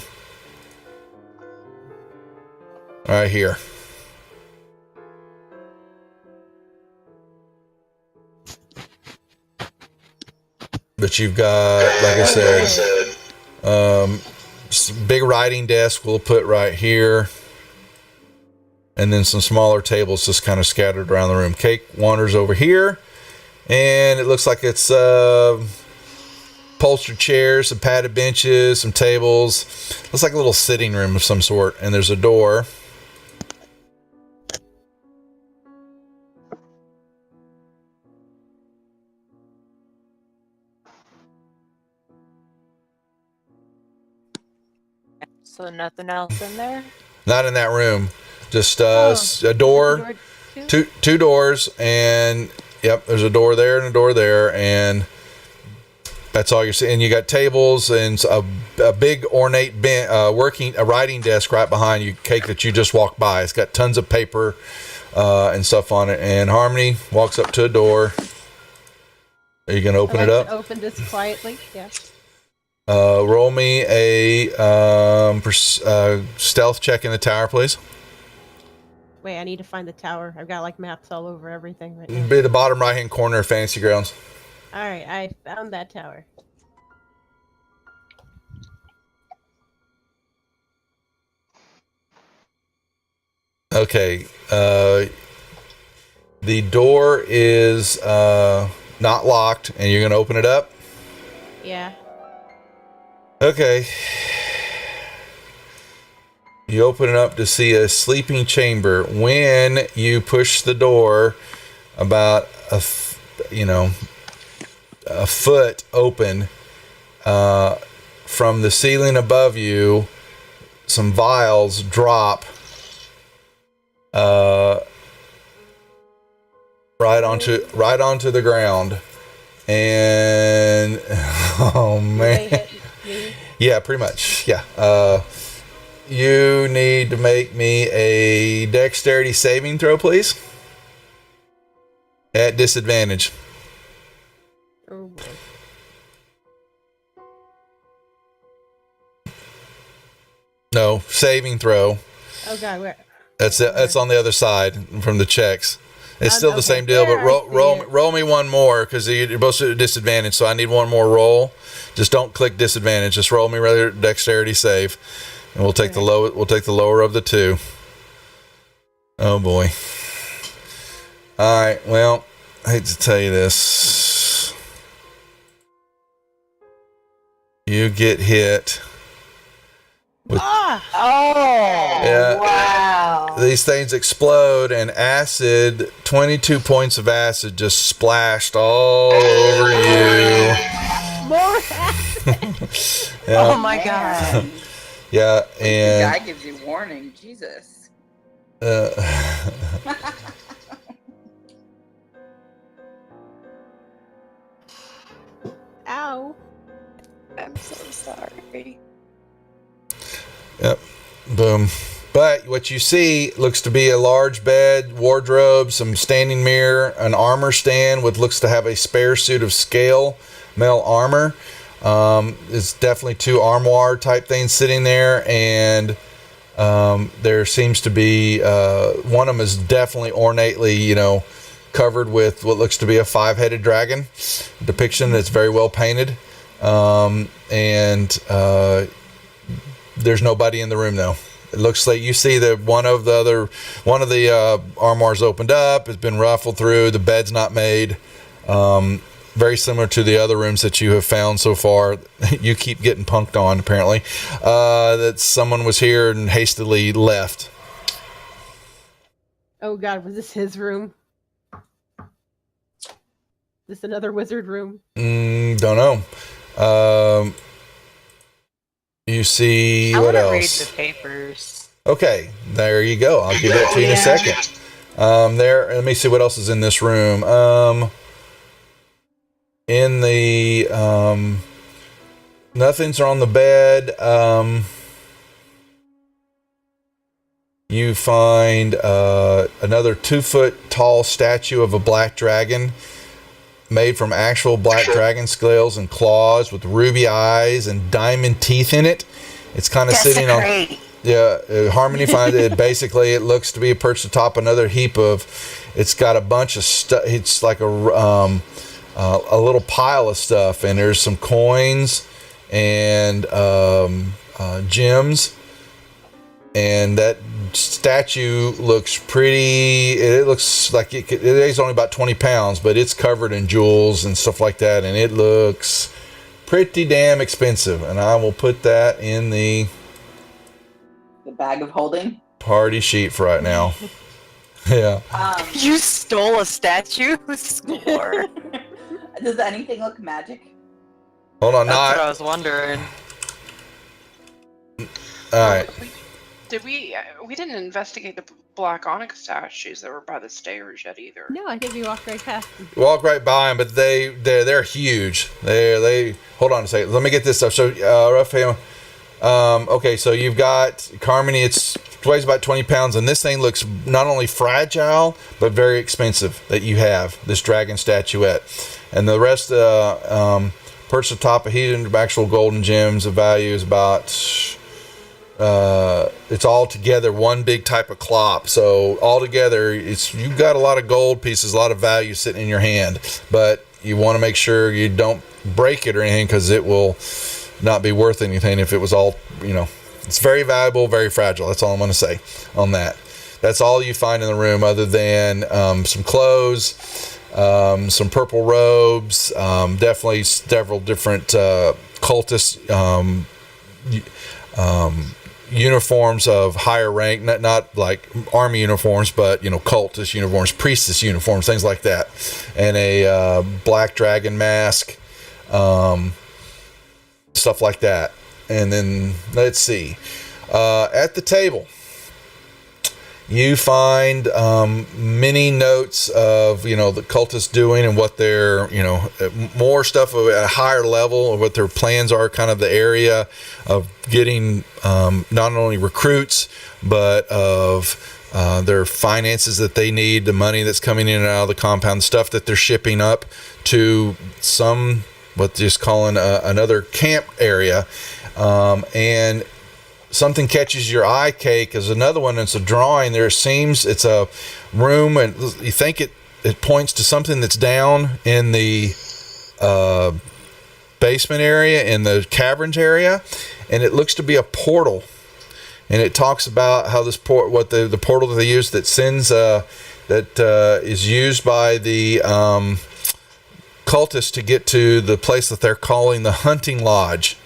right here. But you've got, like I said, big writing desk we'll put right here. And then some smaller tables just kind of scattered around the room. Cake wanders over here, and it looks like it's upholstered chairs, some padded benches, some tables. Looks like a little sitting room of some sort. And there's a door. So nothing else in there? Not in that room. Just a door, two doors, and yep, there's a door there and a door there, and that's all you're seeing. And you got tables and a big ornate writing desk right behind you, Cake, that you just walked by. It's got tons of paper and stuff on it. And Harmony walks up to a door. Are you going to open it up? Open this quietly, yeah. Roll me a stealth check in the tower, please. Wait, I need to find the tower. I've got like maps all over everything right now. Be the bottom right-hand corner of Fantasy Grounds. All right, I found that tower. Okay. The door is not locked, and you're going to open it up? Yeah. Okay. You open it up to see a sleeping chamber. When you push the door about a foot open from the ceiling above you, some vials drop right onto the ground, and oh man, yeah, pretty much, yeah. You need to make me a dexterity saving throw, please. At disadvantage. Oh boy. No, saving throw. Oh god, where? That's on the other side from the checks. It's still the same deal, but There, I see roll me one more, because you're both at a disadvantage, so I need one more roll. Just don't click disadvantage. Just roll me rather dexterity save. And we'll take the lower of the two. Oh boy. All right. Well, I hate to tell you this. You get hit. Oh, Yeah. wow. These things explode, and acid, 22 points of acid just splashed all over you. More acid. Yeah. Oh my god. Yeah, The and guy gives you warning. Jesus. Ow. I'm so sorry. Yep. Boom. But what you see looks to be a large bed, wardrobe, some standing mirror, an armor stand with looks to have a spare suit of scale metal armor. It's definitely two armoire type things sitting there, and there seems to be one of them is definitely ornately, covered with what looks to be a 5-headed dragon depiction that's very well painted. And there's nobody in the room though. It looks like you see that one of the armoires opened up, has been ruffled through, the bed's not made. Very similar to the other rooms that you have found so far. You keep getting punked on, apparently. That someone was here and hastily left. Oh god, was this his room? This another wizard room? Don't know. You see what else? Read the papers. Okay, there you go. I'll give that to you in a second. Let me see what else is in this room. In the nothing's on the bed. You find another 2-foot tall statue of a black dragon, made from actual black dragon scales and claws, with ruby eyes and diamond teeth in it. It's kind of sitting on. Yeah, Harmony finds it. Basically, it looks to be perched atop another heap of. It's got a bunch of stuff. It's like a little pile of stuff, and there's some coins and gems, and that statue looks pretty. It looks like it weighs only about 20 pounds, but it's covered in jewels and stuff like that, and it looks pretty damn expensive. And I will put that in the bag of holding party sheet for right now. Yeah. You stole a statue? Score. Does anything look magic? Hold on, That's what I was wondering. All right. Did we? We didn't investigate the black onyx statues that were by the stairs yet either. No, I think we walked right past them. Walk right by them, but they're huge. They hold on a second. Let me get this stuff. So, Raphael. Okay, so you've got Carmony. It weighs about 20 pounds, and this thing looks not only fragile but very expensive. That you have this dragon statuette, and the rest perched atop a heathen actual golden gems. The value is about. It's all together one big type of clop. So all together, you've got a lot of gold pieces, a lot of value sitting in your hand, but you want to make sure you don't break it or anything because it will not be worth anything if it was all, it's very valuable, very fragile. That's all I'm going to say on that. That's all you find in the room other than some clothes, some purple robes, definitely several different cultist uniforms of higher rank, not like army uniforms, but cultist uniforms, priestess uniforms, things like that, and a black dragon mask, stuff like that. And then let's see, at the table you find many notes of the cultists doing and what they're more stuff at a higher level of what their plans are, kind of the area of getting not only recruits but of their finances that they need, the money that's coming in and out of the compound, the stuff that they're shipping up to some what just calling another camp area, and something catches your eye, Cake, is another one. It's a drawing. There seems it's a room, and you think it points to something that's down in the basement area, in the caverns area, and it looks to be a portal. And it talks about how this what the portal that they use that sends that is used by the cultists to get to the place that they're calling the hunting lodge.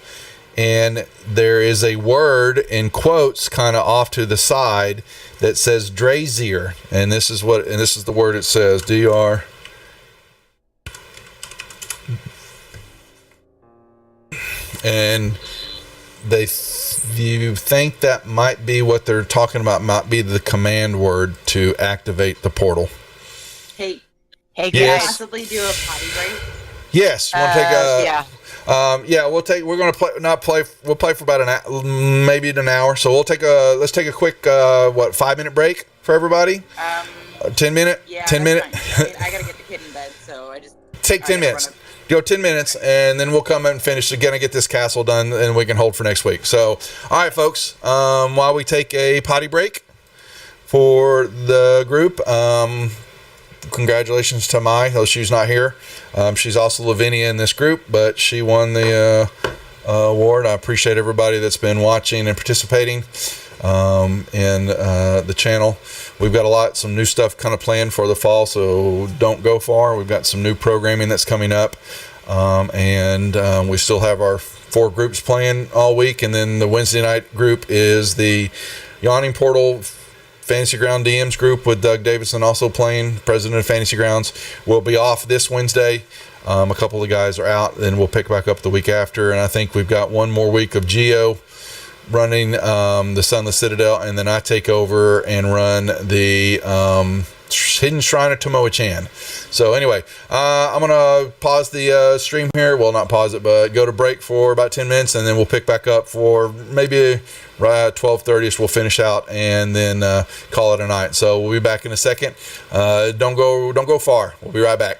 And there is a word in quotes kind of off to the side that says Drazier, and this is the word it says, DR. And you think that might be what they're talking about, might be the command word to activate the portal. Hey, Hey can I guys. possibly do a potty break? Yes, you want to take a Yeah. we're gonna we'll play for about maybe an hour. So let's take a quick 5-minute break for everybody. 10 minute. Yeah, 10 minute. I gotta get the kid in bed, so I just Take 10 minutes. Go 10 minutes, and then we'll come and finish again and get this castle done, and we can hold for next week. So, all right, folks. While we take a potty break for the group, congratulations to Mai, though she's not here. She's also Lavinia in this group, but she won the award. I appreciate everybody that's been watching and participating in the channel. We've got some new stuff kind of planned for the fall, so don't go far. We've got some new programming that's coming up, and we still have our 4 groups playing all week, and then the Wednesday night group is the Yawning Portal Fantasy Ground DMs group with Doug Davidson also playing, president of Fantasy Grounds. We'll be off this Wednesday. A couple of the guys are out, then we'll pick back up the week after, and I think we've got one more week of Geo running the Sunless Citadel, and then I take over and run the Hidden Shrine of Tomoe-chan. So anyway, I'm going to pause the stream here. Well, not pause it, but go to break for about 10 minutes, and then we'll pick back up for maybe right at 12:30ish. We'll finish out and then call it a night. So we'll be back in a second. Don't go far. We'll be right back.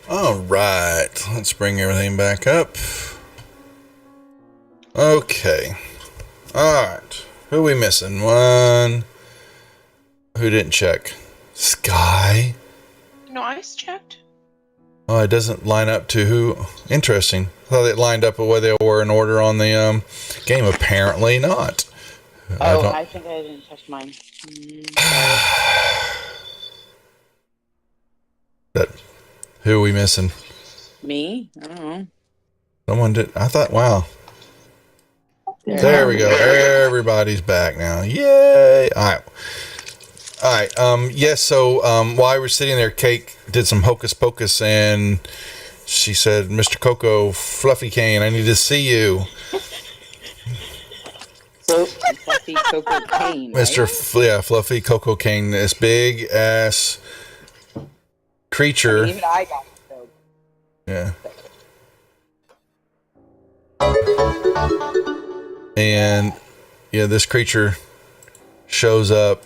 All right. Let's bring everything back up. Okay. All right. Who are we missing? One. Who didn't check? Sky. No, I checked. Oh, it doesn't line up to who. Interesting. I thought it lined up with where they were in order on the game. Apparently not. I think I didn't touch mine. But who are we missing? Me? I don't know. Someone did. I thought, wow. There we go. Everybody's back now. Yay! All right. Yes. So while we were sitting there, Cake did some hocus pocus, and she said, "Mr. Coco, Fluffy Cane, I need to see you." So Fluffy Coco Cane, right? Mr. Fluffy Coco Cane, this big ass creature. Even I got it. So. Yeah. And this creature shows up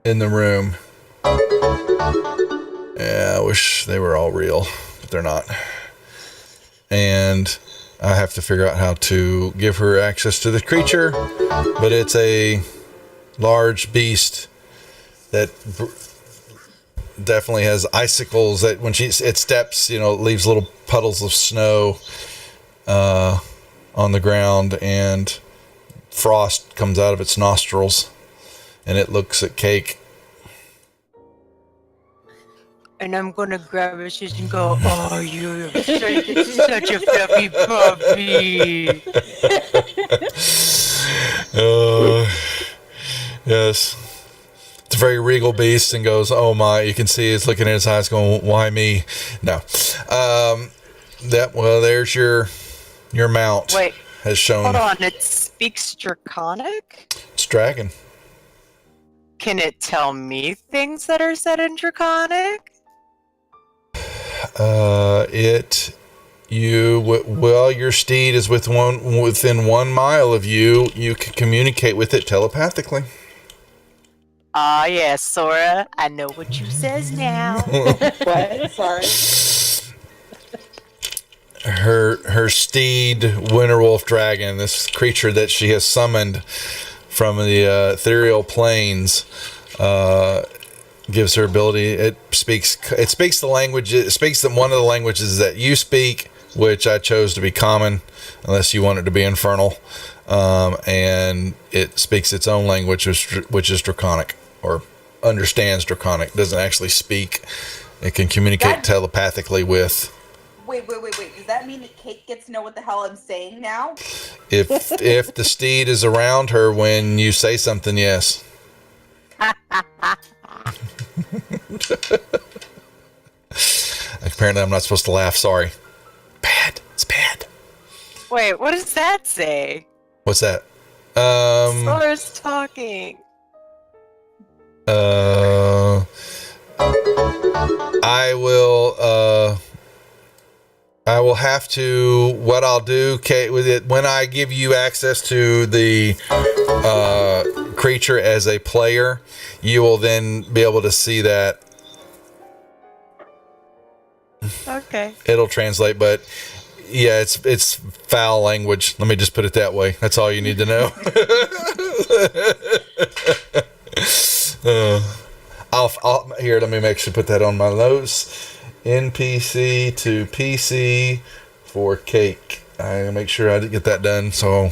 in the room. Yeah, I wish they were all real, but they're not. And I have to figure out how to give her access to the creature, but it's a large beast that definitely has icicles that when it steps, leaves little puddles of snow on the ground, and frost comes out of its nostrils, and it looks at Cake. And I'm gonna grab his shoes and go, "Oh, you're such a fluffy puppy." Yes. It's a very regal beast and goes, "Oh my," you can see it's looking at his eyes going, "Why me?" No. There's your mount. Wait. Has shown. Hold on, it speaks Draconic? It's dragon. Can it tell me things that are said in Draconic? Your steed is within 1 mile of you. You can communicate with it telepathically. Ah, yes, Sora. I know what you says now. What? Sorry. Her steed, Winterwolf Dragon, this creature that she has summoned from the ethereal planes, gives her ability. It speaks the language. It speaks one of the languages that you speak, which I chose to be common, unless you want it to be infernal. And it speaks its own language, which is Draconic, or understands Draconic. Doesn't actually speak. It can communicate telepathically with. Wait. Does that mean that Kate gets to know what the hell I'm saying now? If the steed is around her when you say something, yes. Apparently, I'm not supposed to laugh. Sorry. Bad. It's bad. Wait, what does that say? What's that? Sora's talking. I will have to. What I'll do, Kate, with it when I give you access to the creature as a player, you will then be able to see that. Okay. It'll translate, but yeah, it's foul language. Let me just put it that way. That's all you need to know. I'll here. Let me make sure put that on my notes. NPC to PC for Cake. I make sure I get that done. So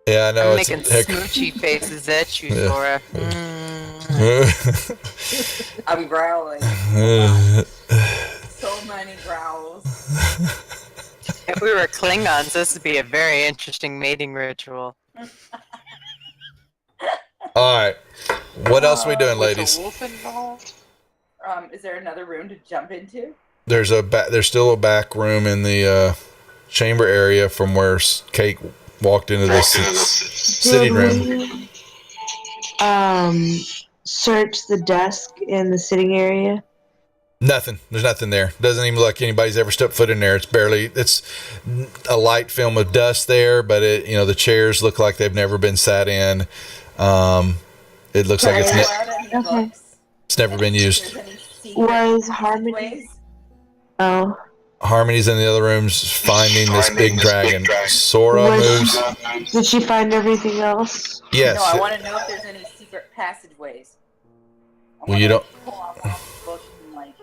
yeah, I know I'm making smoochy faces at you, Sora. I'm growling. So many growls. If we were Klingons, this would be a very interesting mating ritual. All right. What else are we doing, ladies? Is a wolf involved? Is there another room to jump into? There's still a back room in the chamber area from where Cake walked into this sitting room. Search the desk in the sitting area. Nothing. There's nothing there. Doesn't even look like anybody's ever stepped foot in there. It's a light film of dust there, but the chairs look like they've never been sat in. It looks like it's never been used. If there's any See Was Harmony? Oh. Harmony's in the other rooms finding this big dragon. Sora moves. Did she find everything else? Yes. No, I want to know if there's any secret passageways. Well, you don't. Pull out one book and like.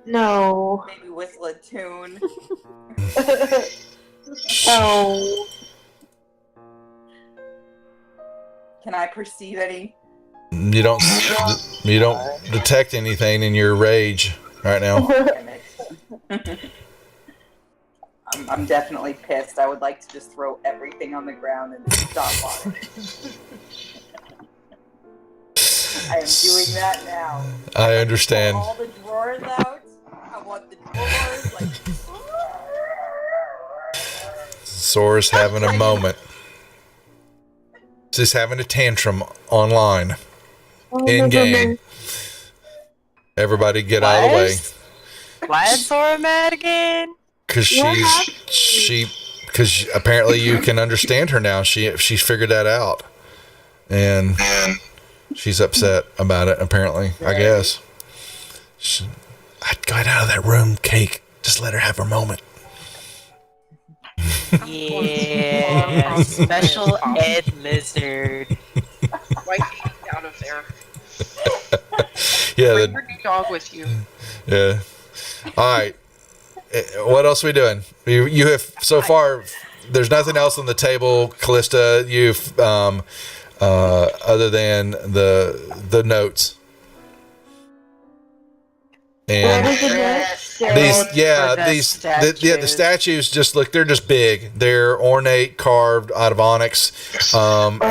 No. Maybe whistle a tune. Oh. Can I perceive any? You don't detect anything in your rage right now. I'm definitely pissed. I would like to just throw everything on the ground and stomp on it. I am doing that now. I understand. All the drawers out. I want the drawers like. Sora's having a moment. Just having a tantrum online. In game. Everybody get out of the way. Why is Sora mad again? Because because apparently you can understand her now. She's figured that out, and she's upset about it. Apparently, I guess. I'd get out of that room, Cake. Just let her have her moment. Yeah, special ed lizard. Wifey, out of there. Yeah. Bring your dog with you. Yeah. All right. What else are we doing? You have so far. There's nothing else on the table, Callista. You've other than the notes. And the statues just look. They're just big. They're ornate, carved out of onyx. And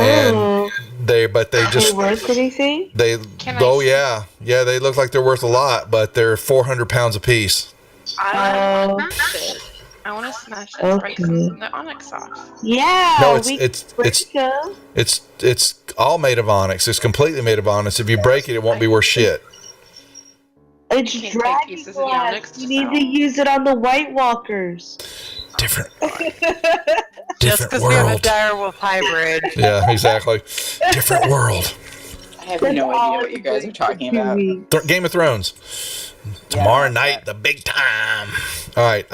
they just. Are they worth anything? They they look like they're worth a lot, but they're 400 pounds a piece. I want to smash it. Break some of the onyx off. Yeah. No, it's all made of onyx. It's completely made of onyx. If you break it, it won't be worth shit. It's dragon glass. You need to use it on the White Walkers. Different Just because we have a direwolf hybrid. Yeah, exactly. Different world. I have no idea what you guys are talking about. Game of Thrones. Tomorrow night, the big time. All right.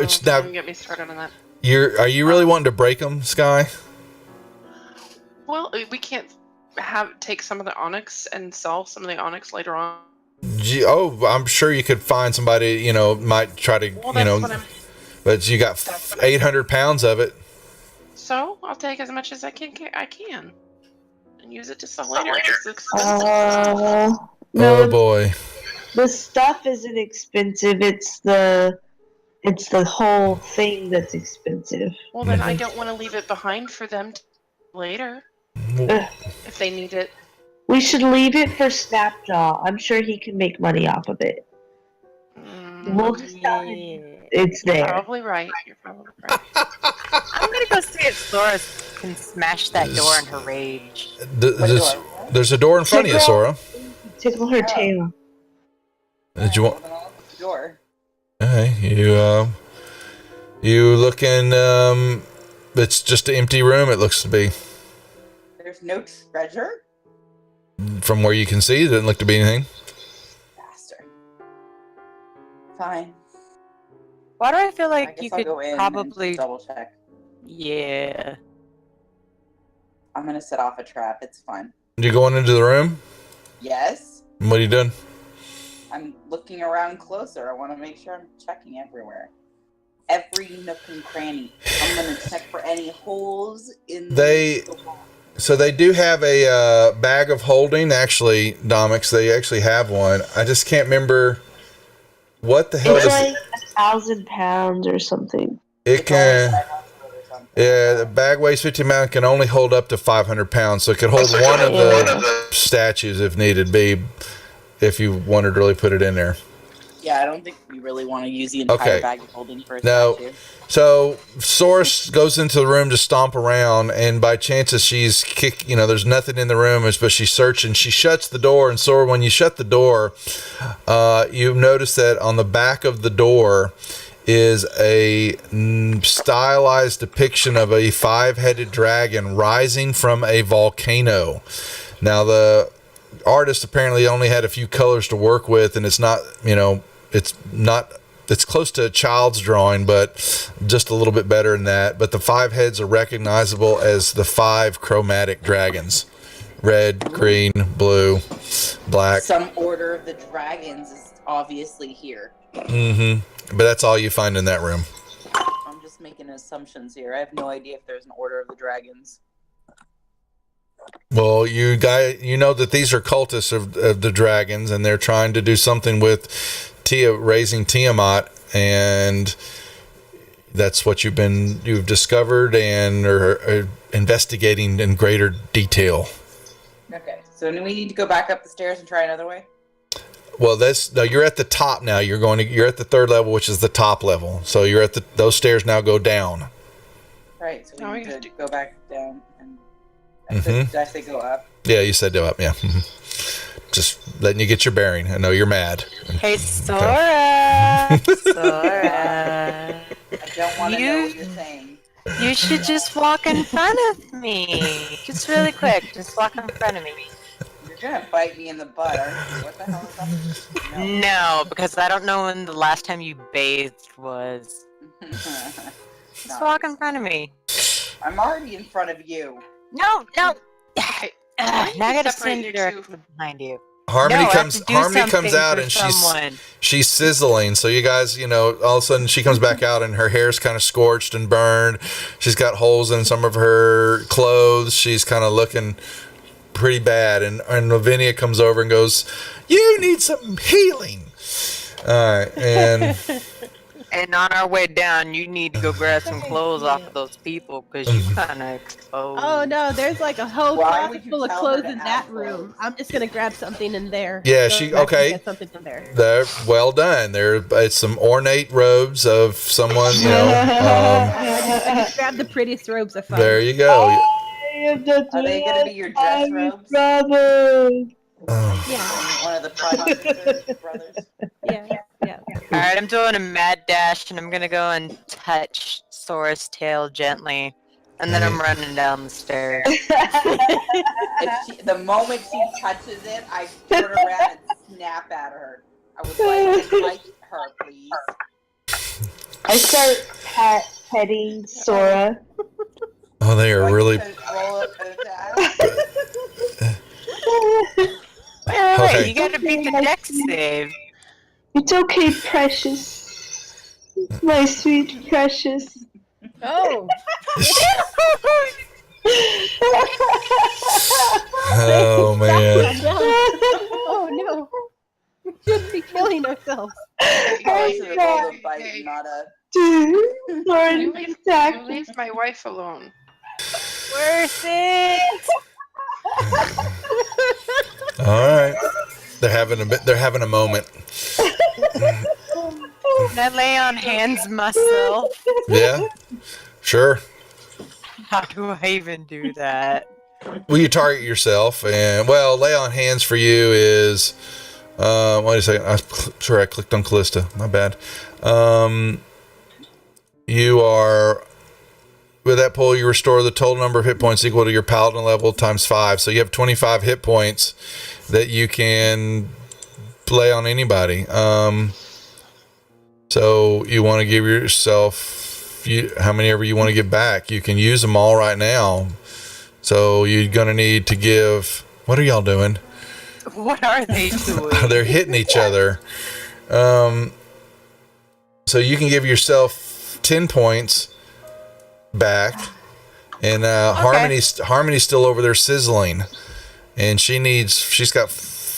It's now. Don't get me started on that. Are you really wanting to break them, Sky? Well, we can't take some of the onyx and sell some of the onyx later on. I'm sure you could find somebody. Might try to. But you got 800 pounds of it. So I'll take as much as I can, and use it to sell later. No, Oh boy. the stuff isn't expensive. It's the whole thing that's expensive. Well, then I don't want to leave it behind for them later if they need it. We should leave it for Snapjaw. I'm sure he can make money off of it. We'll just tell him it's there. You're probably right. I'm gonna go see if Sora can smash that door in her rage. There's a door in front of you, Sora. Tickle her tail. Did you want? The door. Okay, you looking? It's just an empty room. It looks to be. There's no treasure. From where you can see, it doesn't look to be anything. Bastard. Fine. Why do I feel I like guess you I'll could go in probably and double check. Yeah. I'm gonna set off a trap. It's fine. You going into the room? Yes. What are you doing? I'm looking around closer. I want to make sure I'm checking everywhere. Every nook and cranny. I'm gonna check for any holes in the wall. So they do have a bag of holding. Actually, Domix, they actually have one. I just can't remember what the hell It's is like 1,000 pounds or something. it. Can the bag weighs 50 pounds. Can only hold up to 500 pounds. So it could hold one of the statues if needed be, if you wanted to really put it in there. Yeah, I don't think we really want to use the entire bag of holding for a statue. So Source goes into the room to stomp around, and by chances she's there's nothing in the room, but she's searching. She shuts the door, and Sora, when you shut the door, you notice that on the back of the door is a stylized depiction of a 5-headed dragon rising from a volcano. Now artist apparently only had a few colors to work with, and it's not, it's close to a child's drawing, but just a little bit better than that. But the 5 heads are recognizable as the 5 chromatic dragons: red, green, blue, black. Some order of the dragons is obviously here. But that's all you find in that room. I'm just making assumptions here. I have no idea if there's an order of the dragons. Well, you know that these are cultists of the dragons, and they're trying to do something with raising Tiamat, and that's what you've discovered and are investigating in greater detail. Okay, so do we need to go back up the stairs and try another way? Well, you're at the top now. You're at the 3rd level, which is the top level. So you're at those stairs now go down. Right, so we need to go back down and did I say go up? Yeah, you said go up. Yeah. Just letting you get your bearing. I know you're mad. Hey, Sora. Sora. I don't want to know what you're saying. You should just walk in front of me. Just really quick. Just walk in front of me. You're going to bite me in the butt, aren't you? What the hell is that? No, because I don't know when the last time you bathed was. Just walk in front of me. I'm already in front of you. No. Now I gotta separate stand you directly behind you. Harmony No, I have comes. to do Harmony comes something out for and someone. she's sizzling. So you guys, all of a sudden she comes back out and her hair's kind of scorched and burned. She's got holes in some of her clothes. She's kind of looking pretty bad. And Lavinia comes over and goes, "You need some healing." All right, and And on our way down, you need to go grab some clothes off of those people because you kind of exposed. Oh no, there's like a whole Why closet would you full of tell clothes her to in add that clothes? room. I'm just gonna grab something in there. Yeah, Go she- back and okay. Get something from there. they're well done. It's some ornate robes of someone. I just grab the prettiest robes I find. There you go. Are they going to be your dress robes? Oh. Yeah, One of the Prime Minister brothers? yeah. Alright, I'm doing a mad dash and I'm gonna go and touch Sora's tail gently. And then I'm running down the stairs. The moment she touches it, I turn around and snap at her. I would like to like her, please. I start petting Sora. Oh, they are really. Roll up an attack. Wait, Okay. you gotta beat the dex save. It's okay, precious. My sweet precious. Oh, Oh man. oh no. We shouldn't be killing ourselves. I should have rolled a bite, not a... Sora You leave my wife alone. Worth it. All right. They're having a moment. Can I lay on hands myself? Yeah. Sure. How do I even do that? Well, you target yourself, and lay on hands for you is. Wait a second. I clicked on Callista. My bad. You are. With that pull, you restore the total number of hit points equal to your paladin level times 5. So you have 25 hit points that you can play on anybody. So you want to give yourself how many ever you want to give back. You can use them all right now. So you're going to need to give. What are y'all doing? What are they doing? They're hitting each other. So you can give yourself 10 points back, and Harmony's still over there sizzling, and she's got.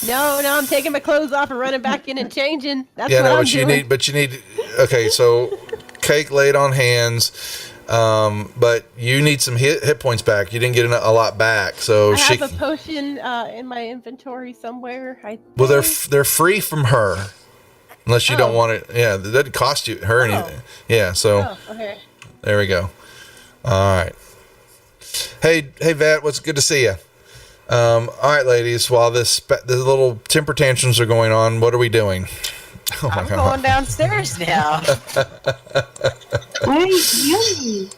No, I'm taking my clothes off and running back in and changing. That's Yeah, what no, I'm but doing. you need. Okay, so Cake laid on hands, but you need some hit points back. You didn't get a lot back, so I have a potion in my inventory somewhere. Well, they're free from her, unless you don't want it. Yeah, that doesn't cost her anything. Yeah, so okay. There we go. All right. Hey, Vat, what's good to see you? All right, ladies. While the little temper tantrums are going on, what are we doing? Oh my I'm God. going downstairs now. Wait,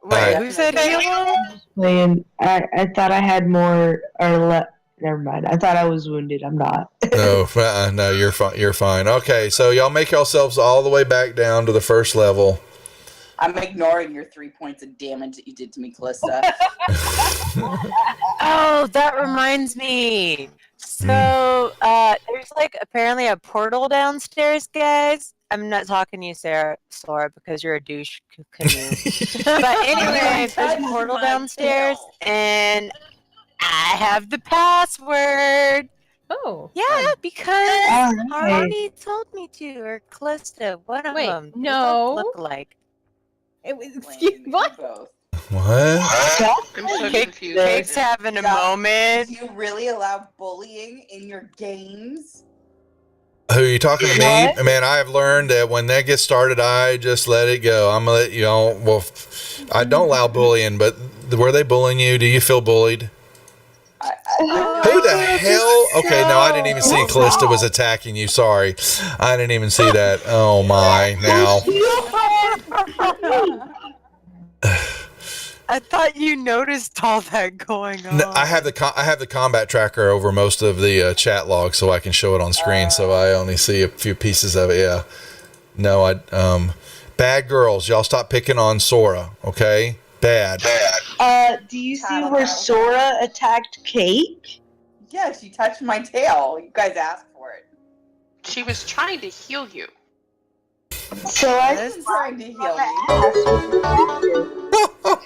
Wait, who said you? playing. I thought I had more or Never mind. I thought I was wounded. I'm not. No, no, you're fine. You're fine. Okay, so y'all make yourselves all the way back down to the first level. I'm ignoring your 3 points of damage that you did to me, Callista. Oh, that reminds me. So, there's like apparently a portal downstairs, guys. I'm not talking to you, Sora, because you're a douche canoe. But anyway, there's a portal downstairs, and I have the password. Oh. Yeah, because Alright. Harmony told me to, or Callista, one of Wait, them. They no. both look alike. It was, Blame excuse you what? both. What? I'm so Cake's confused. having a Stop. moment. Do you really allow bullying in your games? Who are you talking to me? What? Man, I have learned that when that gets started, I just let it go. I'm gonna let you know. Well, I don't allow bullying, but were they bullying you? Do you feel bullied? Who the hell? Okay, no, I didn't even see Callista was attacking you. Sorry, I didn't even see that. Oh my! Now I thought you noticed all that going on. no, I have the combat tracker over most of the chat logs, so I can show it on screen. So I only see a few pieces of it. Yeah. No, bad girls, y'all stop picking on Sora. Okay, bad. Do you see where Sora attacked Cake? Yeah, she touched my tail. You guys asked for it. She was trying to heal you. So I I was trying to heal me.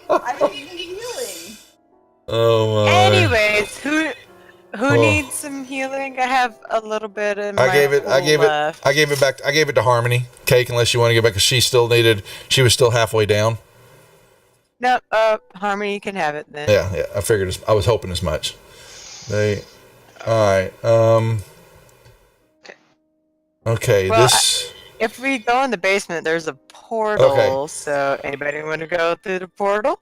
I didn't need healing. Oh my. Anyways, who Oh. needs some healing? I have a little bit of my I gave it left. back. I gave it to Harmony. Cake, unless you want to give it back, because she was still halfway down. No, Harmony can have it then. Yeah. I figured. I was hoping as much. All right. Okay. Well, if we go in the basement, there's a portal. Okay. So anybody want to go through the portal?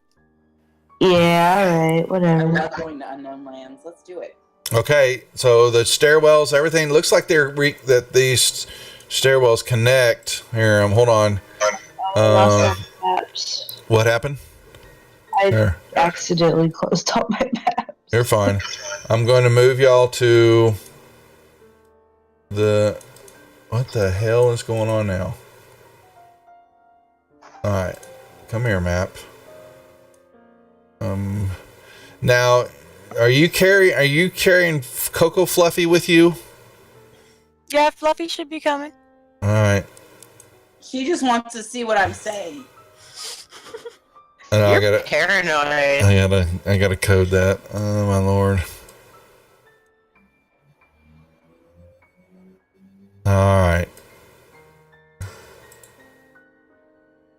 Yeah, alright, I'm whatever. not going to unknown lands. Let's do it. Okay. So the stairwells, everything looks like that these stairwells connect. Here, hold on. Maps. What happened? I Here. accidentally closed all my maps. You're fine. I'm going to move y'all to the... What the hell is going on now? Alright. Come here, map. Now, are you carrying Coco Fluffy with you? Yeah, Fluffy should be coming. Alright. She just wants to see what I'm saying. I You're paranoid. I gotta code that. Oh my lord. Alright.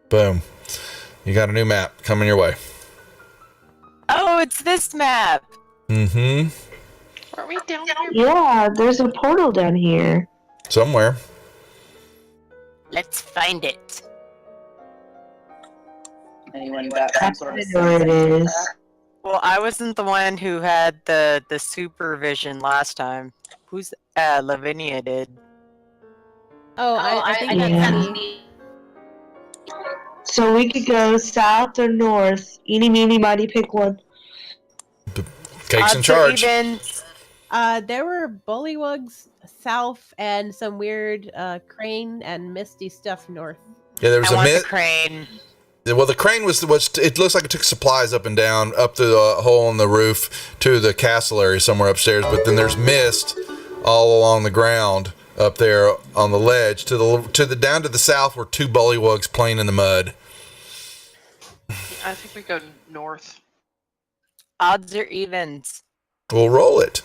Boom. You got a new map coming your way. Oh, it's this map. Mm-hmm. Are we down here? Yeah, there's a portal down here. Somewhere. Let's find it. Anyone got some sort of I know where it is. Well, I wasn't the one who had the supervision last time. Who's Lavinia did? Oh, I think Yeah. that's me. So we could go south or north. Eeny, meeny, miny, pick one. Cakes in Odds or charge. evens? There were bullywugs south and some weird crane and misty stuff north. Yeah, there was I a want the myth. crane. Well, the crane was it looks like it took supplies up and down, up through the hole in the roof to the castle area somewhere upstairs. But then there's mist all along the ground up there on the ledge to the down to the south were two bullywugs playing in the mud. I think we go north. Odds or evens? We'll roll it.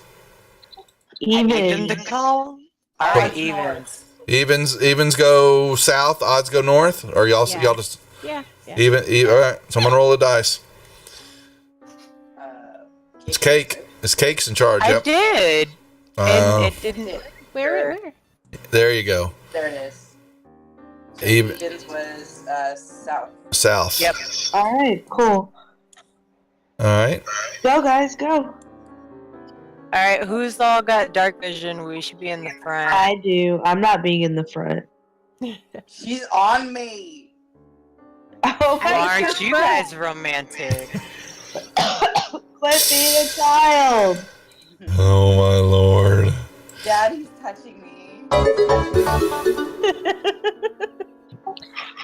Even the Even. call? Alright, evens. Evens go south, odds go north, or y'all just Yeah. even. All right, someone roll the dice. It's Cake. It's Cake's in charge. I Yep. did. And it didn't. Where? There you go. There it is. So Even- Evans was south. South. Yep. Alright, cool. All right. Go, guys, go. Alright, who's all got dark vision? We should be in the front. I do. I'm not being in the front. She's on me. Oh Well, my aren't you guys romantic? Quit being a child. Oh my lord. Daddy's touching me.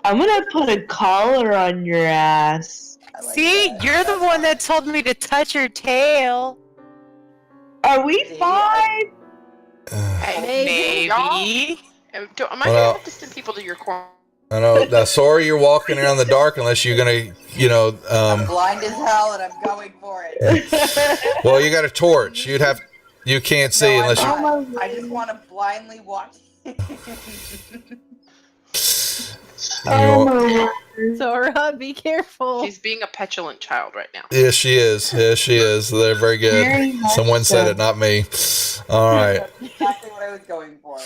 I'm gonna put a collar on your ass. Like See, that. you're the That's one that fine. told me to touch your tail. Are we See, fine? Hey, Maybe. Maybe. am I Well, gonna have to send people to your corner? I know. Now, sorry, you're walking around the dark unless you're gonna, I'm blind as hell and I'm going for it. well, you got a torch. You can't see No, unless you. I'm Oh not. my I just want to blindly watch. Oh my word. Sora, be careful. She's being a petulant child right now. Yes, she is. Yes, she is. They're very good. Very much Someone said so. it, not me. All right. That's exactly what I was going for.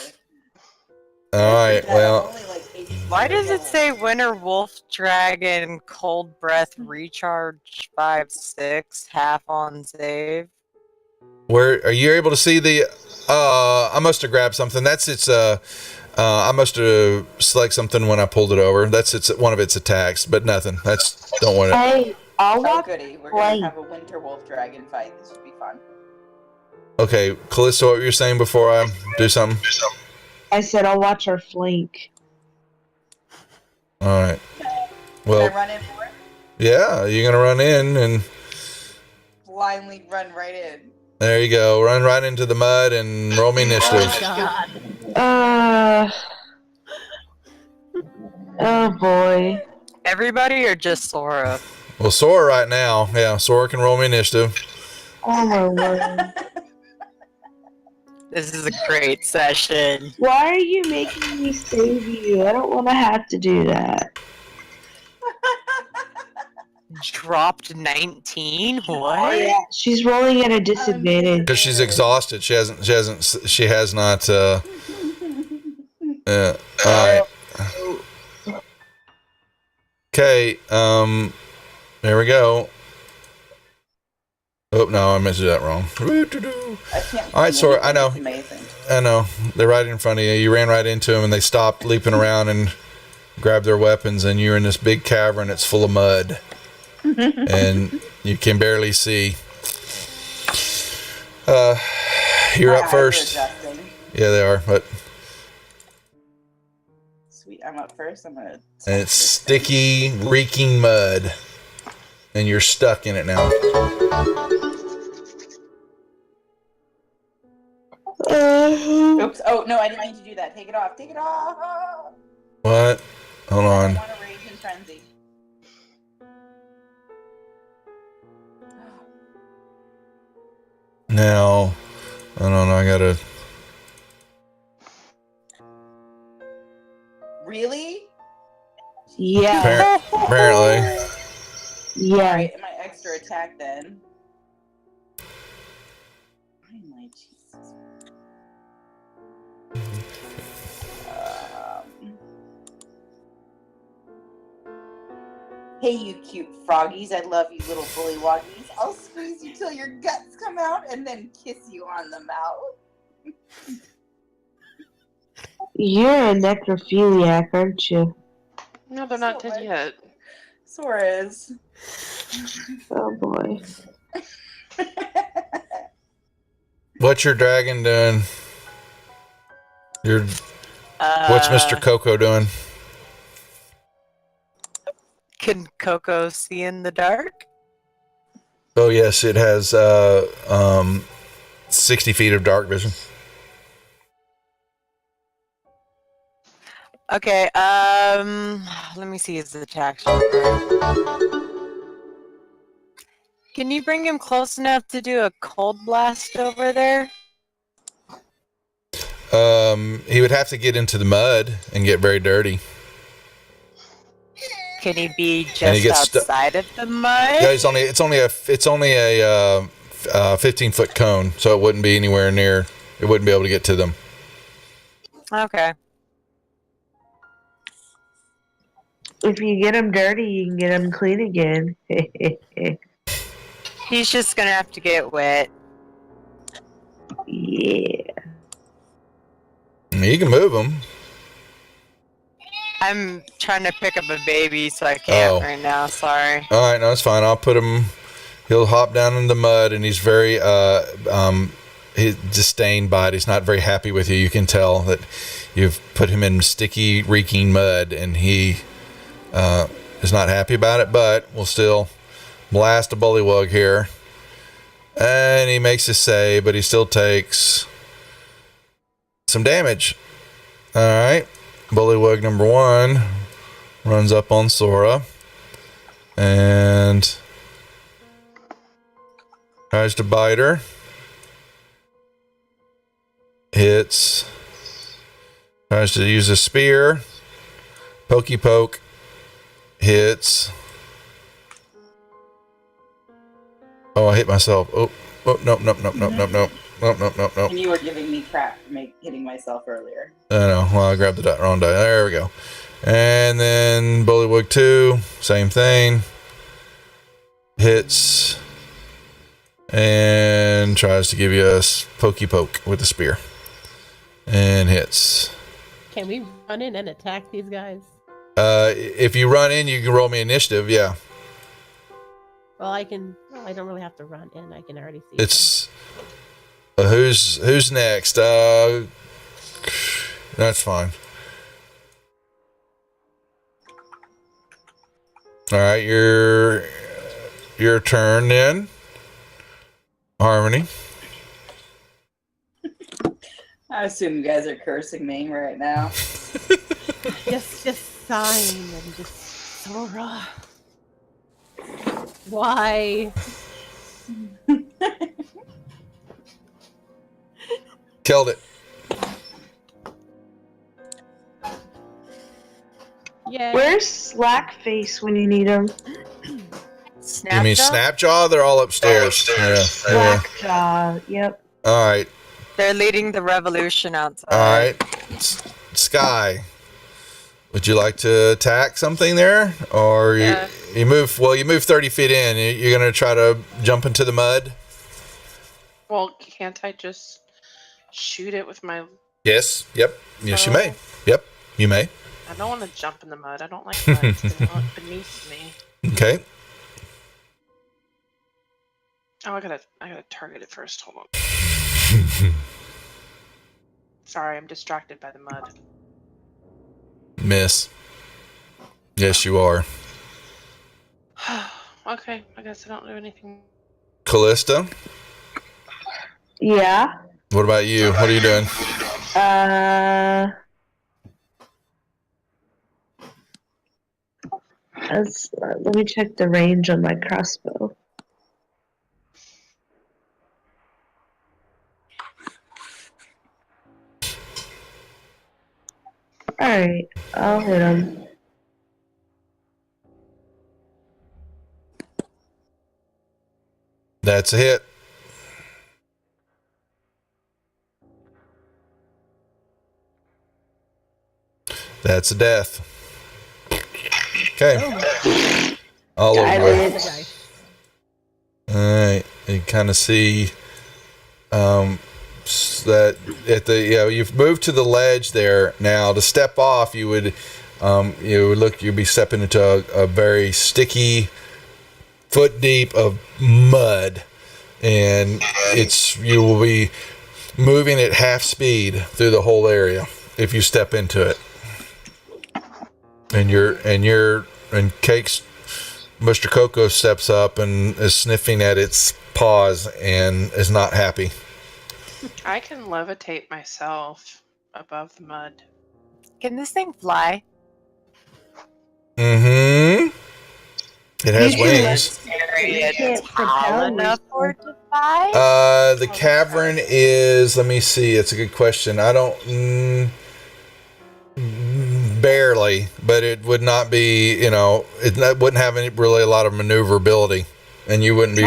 All right. Dad, I'm Well, only like 8 Why years does it old. say Winter Wolf Dragon Cold Breath Recharge 5/6 half on save? where are you able to see the? I must have grabbed something. That's its. I must have selected something when I pulled it over. That's one of its attacks, but nothing. Don't want it. Hey, I'll Oh walk. goody, we're Wait. gonna have a winter wolf dragon fight. This should be fun. Okay, Callisto, what were you saying before I do something? I said I'll watch our flank. All right. Can I Well, run in for it? yeah, you're gonna run in, and Blindly run right in. there you go. Run right into the mud and roll me initiative. God. Oh boy. Everybody or just Sora? Well, Sora right now. Yeah, Sora can roll me initiative. Oh my word. This is a great session. Why are you making me save you? I don't want to have to do that. Dropped 19? Oh What? yeah, she's rolling at a disadvantage. Because she's exhausted. She has not. Yeah. All right. Okay. There we go. Oh no, I meant to do that wrong. I can't. All right, see Sora. anything. I know. It's amazing. I know. They're right in front of you. You ran right into them, and they stopped leaping around and grabbed their weapons. And you're in this big cavern that's full of mud, and you can barely see. You're My up eyes are first. adjusting. Yeah, they are. But Sweet, I'm up first. I'm gonna. and it's sticky, reeking mud, and you're stuck in it now. Oops. Oh no, I didn't mean to do that. Take it off. Take it off. What? Hold I on. don't want to rage and frenzy. Now, I don't know. I gotta. Really? Yeah. Apparently. Yeah. Alright, my extra attack then. Finally, Jesus. Hey, you cute froggies. I love you, little bullywoggies. I'll squeeze you till your guts come out and then kiss you on the mouth. You're a necrophiliac, aren't you? No, they're not So dead much. yet. Sora is. Oh boy. What's your dragon doing? What's Mr. Coco doing? Can Coco see in the dark? Oh yes, it has 60 feet of dark vision. Okay, let me see his attack. Can you bring him close enough to do a cold blast over there? He would have to get into the mud and get very dirty. Can he be And he just gets outside of the mud? Yeah, it's only a 15-foot cone, so it wouldn't be anywhere near. It wouldn't be able to get to them. Okay. If you get him dirty, you can get him clean again. He's just gonna have to get wet. Yeah. You can move them. I'm trying to pick up a baby, so I can't Oh. right now. Sorry. All right, no, it's fine. I'll put him. he'll hop down in the mud, and he's very he's disdained by it. He's not very happy with you. You can tell that you've put him in sticky, reeking mud, and he is not happy about it. But we'll still blast a bullywug here, and he makes his save, but he still takes some damage. All right, bullywug number 1 runs up on Sora and tries to bite her. Hits. Tries to use a spear. Pokey poke. Hits. Oh, I hit myself. Oh, nope. And you were giving me crap for hitting myself earlier. I know. Well, I grabbed the wrong die. There we go. And then Bullywug 2, same thing. Hits. And tries to give you a pokey poke with a spear. And hits. Can we run in and attack these guys? If you run in, you can roll me initiative, yeah. Well, I can. Well, I don't really have to run in. I can already see. It's who's next? That's fine. All right, your turn then. Harmony. I assume you guys are cursing me right now. just sighing and just Sora. Why? Killed it. Yeah. Where's Slackface when you need him? You mean Snapjaw? They're all upstairs. Yeah. Slackjaw. Yep. All right. They're leading the revolution outside. All right. Sky. Would you like to attack something there, or you move? Well, you move 30 feet in. You're gonna try to jump into the mud. Well, can't I just shoot it with my? Yes. Yep. Yes, you may. Yep. You may. I don't want to jump in the mud. I don't like mud. It's gonna look beneath me. Okay. Oh, I gotta target it first. Hold on. Sorry, I'm distracted by the mud. Miss. Yes, you are. Okay, I guess I don't do anything. Callista. Yeah. What about you? What are you doing? Let me check the range on my crossbow. Alright, I'll hit him. That's a hit. That's a death. Okay. All over with. Alright. You kind of see that at the you've moved to the ledge there now. To step off, you'd be stepping into a very sticky, foot deep of mud, and you will be moving at half speed through the whole area if you step into it. And Cake's Mr. Coco steps up and is sniffing at its paws and is not happy. I can levitate myself above the mud. Can this thing fly? Mm-hmm. It has wings. It's tall enough for it to fly? The cavern is, let me see, it's a good question. I don't, barely, but it would not be, it wouldn't have really a lot of maneuverability, and you wouldn't be,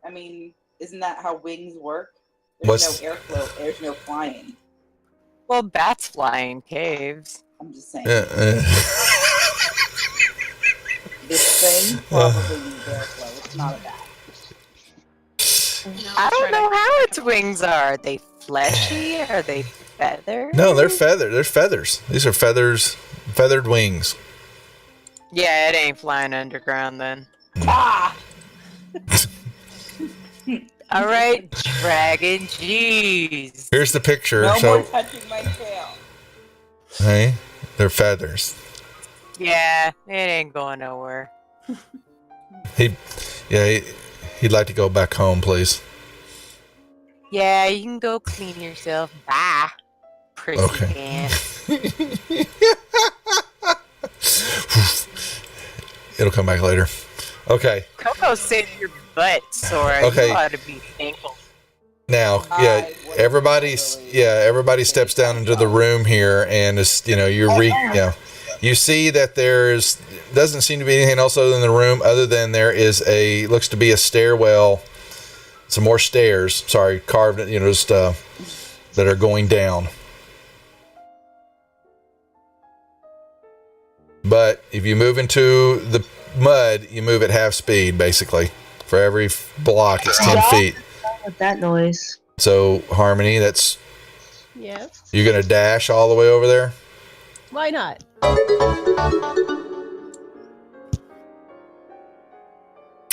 I mean, isn't that how wings work? There's no airflow, there's no flying. Well, bats fly in caves. I'm just saying. This thing probably needs airflow. It's not a bat. I don't know how its wings are. Are they fleshy? Are they feathered? No, they're feathered. They're feathers. These are feathered wings. Yeah, it ain't flying underground then. Ah! All right, Dragon. Jeez. Here's the picture. No So, more touching my tail. hey, they're feathers. Yeah, it ain't going nowhere. He'd like to go back home, please. Yeah, you can go clean yourself. Bye, prissy Okay. pants. It'll come back later. Okay. Coco saved your butt, Sora. Okay. You ought to be thankful. Now, everybody steps down into the room here, and it's, you see that doesn't seem to be anything else other than the room, other than there is looks to be a stairwell, some more stairs, carved, just that are going down. But if you move into the mud, you move at half speed, basically. For every block, it's 10 feet. With that noise. So, Harmony, that's... Yes. You're going to dash all the way over there? Why not?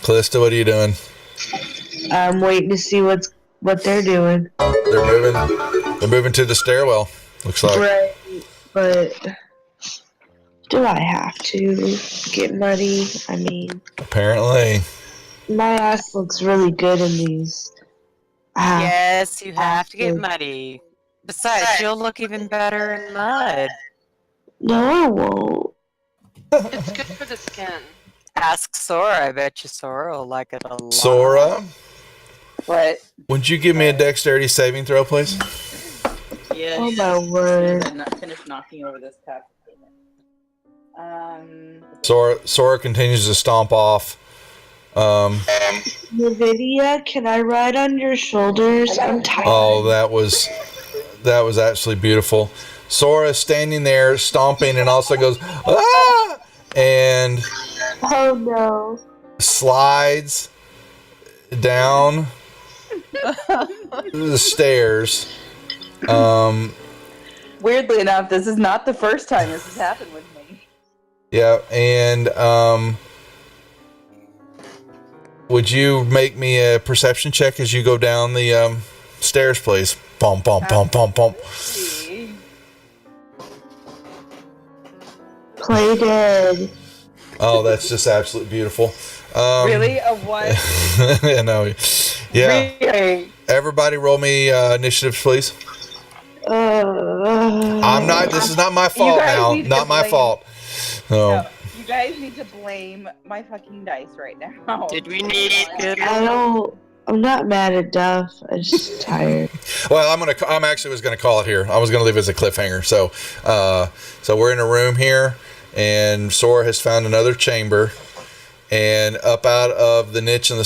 Callista, what are you doing? I'm waiting to see what they're doing. They're moving to the stairwell, looks like. Right, but do I have to get muddy? I mean, Apparently. my ass looks really good in these. Yes, you have to get muddy. Besides, you'll look even better in mud. No, I won't. It's good for the skin. Ask Sora. I bet you Sora will like it a lot. Sora, What? would you give me a dexterity saving throw, please? Yes. Oh my word. I'm not finished knocking over this cup. Sora continues to stomp off. Nvidia, can I ride on your shoulders? I'm tired. Oh, that was absolutely beautiful. Sora is standing there stomping and also goes, ah! And Oh no. slides down the stairs. Weirdly enough, this is not the first time this has happened with me. Yeah, and would you make me a perception check as you go down the stairs, please? Bum, bum, bum, bum, bum. Play dead. Oh, that's just absolutely beautiful. Really? A what? I know. Yeah. Really? Everybody roll me initiatives, please. This is not my fault now. Not my fault. No. You guys need to blame my fucking dice right now. Did we need it? I'm not mad at Duff. I'm just tired. Well, I'm actually was gonna call it here. I was gonna leave it as a cliffhanger. So we're in a room here, and Sora has found another chamber, and up out of the niche in the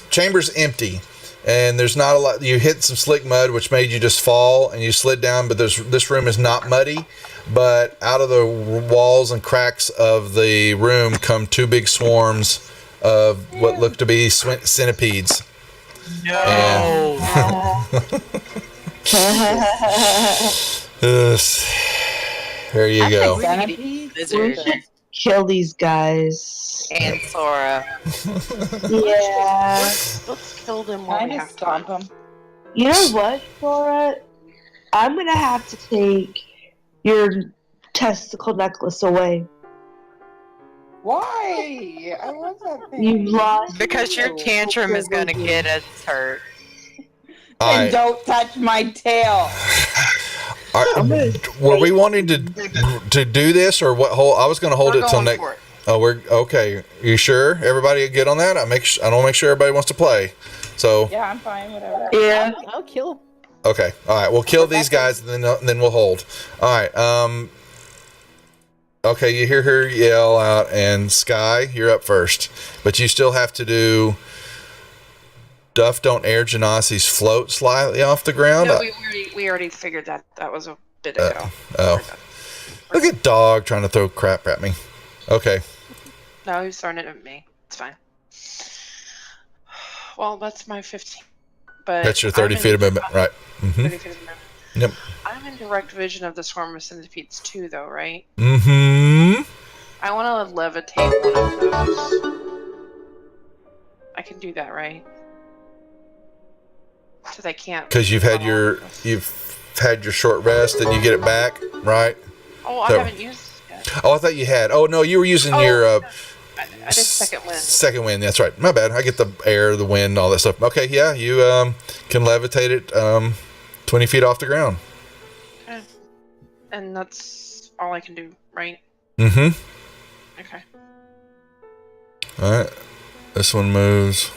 chamber's empty, and there's not a lot. You hit some slick mud, which made you just fall, and you slid down. But this room is not muddy. But out of the walls and cracks of the room come two big swarms of what look to be centipedes. No. There you go. We should kill these guys. And Sora. Yeah. Let's kill them while we have stomp time. them. You know what, Sora? I'm gonna have to take your testicle necklace away. Why? I love that thing. You lost. Because your tantrum is gonna get us hurt. All And right. don't touch my tail. Were we wanting to do this or what? I was going to hold We're it till going next. for it. Oh, we're okay. You sure? Everybody get on that? I want to make sure everybody wants to play. So Yeah, I'm fine, whatever. Yeah. I'll kill. okay, all right. We'll kill these guys and then we'll hold. All right. Okay, you hear her yell out, and Sky, you're up first, but you still have to do. Duff don't air Genasi's float slightly off the ground. No, we already figured that. That was a bit ago. Look at dog trying to throw crap at me. Okay. No, he's throwing it at me. It's fine. Well, that's my 15. But That's your 30 feet of movement, right? 30 feet of movement. Yep. I'm in direct vision of the swarm of centipedes too, though, right? Mm-hmm. I want to levitate one of those. I can do that, right? So they can't. Because you've had your short rest and you get it back, right? Oh, I haven't used it yet. Oh, I thought you had. Oh no, you were using your. I did second wind. Second wind. That's right. My bad. I get the air, the wind, all that stuff. Okay, yeah, you can levitate it 20 feet off the ground. Okay. And that's all I can do, right? Mm-hmm. Okay. All right. This one moves.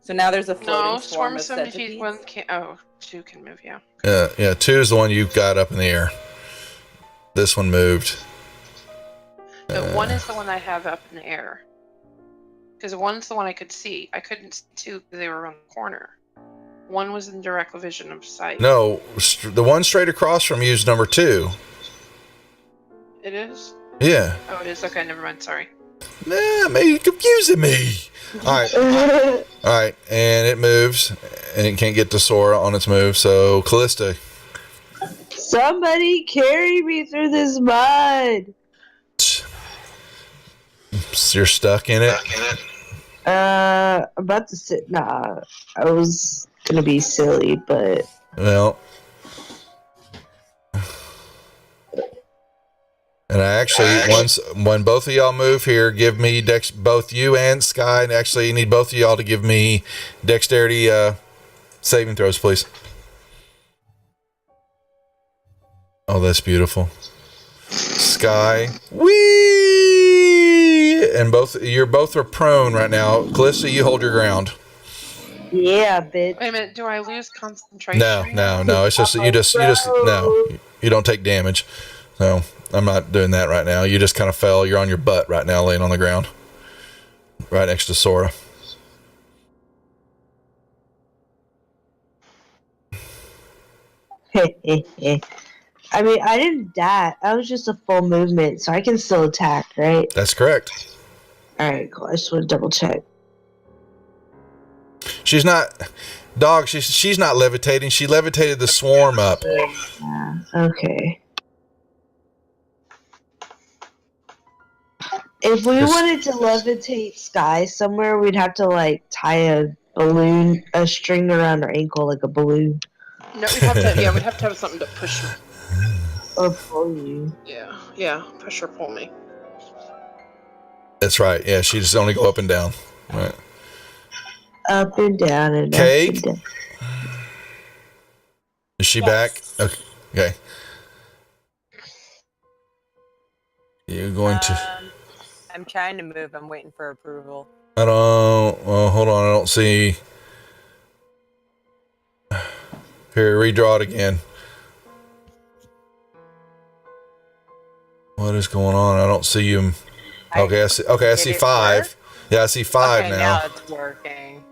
So now there's a floating No, swarm of centipedes. centipedes. One can. Oh, two can move. Yeah. Yeah. 2 is the one you've got up in the air. This one moved. No, 1 is the one I have up in the air. Because 1's the one I could see. I couldn't see 2 because they were around the corner. 1 was in direct vision of sight. No, the one straight across from you is number 2. It is? Yeah. Oh, it is? Okay, never mind. Sorry. Nah, man, you're confusing me. All right. All right. And it moves. And it can't get to Sora on its move. So, Callista. Somebody carry me through this mud. You're stuck in it? I'm about to sit. Nah, I was gonna be silly, but. Well. And I actually, when both of y'all move here, give me both you and Sky, and actually you need both of y'all to give me dexterity saving throws, please. Oh, that's beautiful. Sky, whee! And you're both are prone right now. Callista, you hold your ground. Yeah, bitch. Wait a minute. Do I lose concentration? No. It's just you just no. You don't take damage. So I'm not doing that right now. You just kind of fell. You're on your butt right now, laying on the ground, right next to Sora. I mean, I didn't die. I was just a full movement, so I can still attack, right? That's correct. Alright, cool. I just want to double check. She's not, dog. She's not levitating. She levitated the swarm up. Yeah, okay. If we wanted to levitate Sky somewhere, we'd have to like tie a string around her ankle like a balloon. No, we'd have to. Yeah, we'd have to have something to push her. Or pull you. Yeah, push or pull me. That's right. Yeah, she just only go up and down. Right. Up and down and Cake? up and down. Is she back? Okay. You're going to. I'm trying to move. I'm waiting for approval. I don't. Well, hold on. I don't see. Here, redraw it again. What is going on? I don't see you. Okay, I see. Okay, I see 5. Work? Yeah, I see 5 now. Now it's working.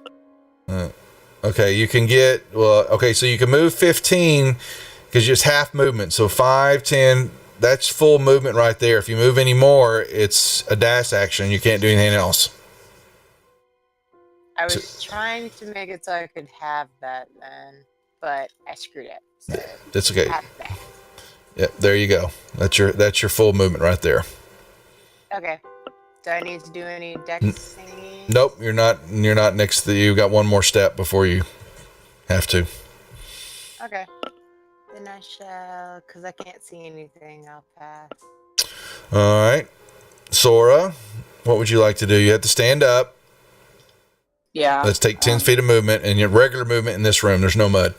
Okay, you can get. Well, okay, so you can move 15 because it's half movement. So 5, 10. That's full movement right there. If you move any more, it's a dash action. You can't do anything else. I was trying to make it so I could have that then, but I screwed it. So that's okay. Yep, there you go. That's your full movement right there. Okay. Do I need to do any dex thingy? Nope, you're not next to you got one more step before you have to. Okay. Then I shall, because I can't see anything, I'll pass. All right. Sora, what would you like to do? You have to stand up. Yeah. Let's take 10 feet of movement and your regular movement in this room. There's no mud.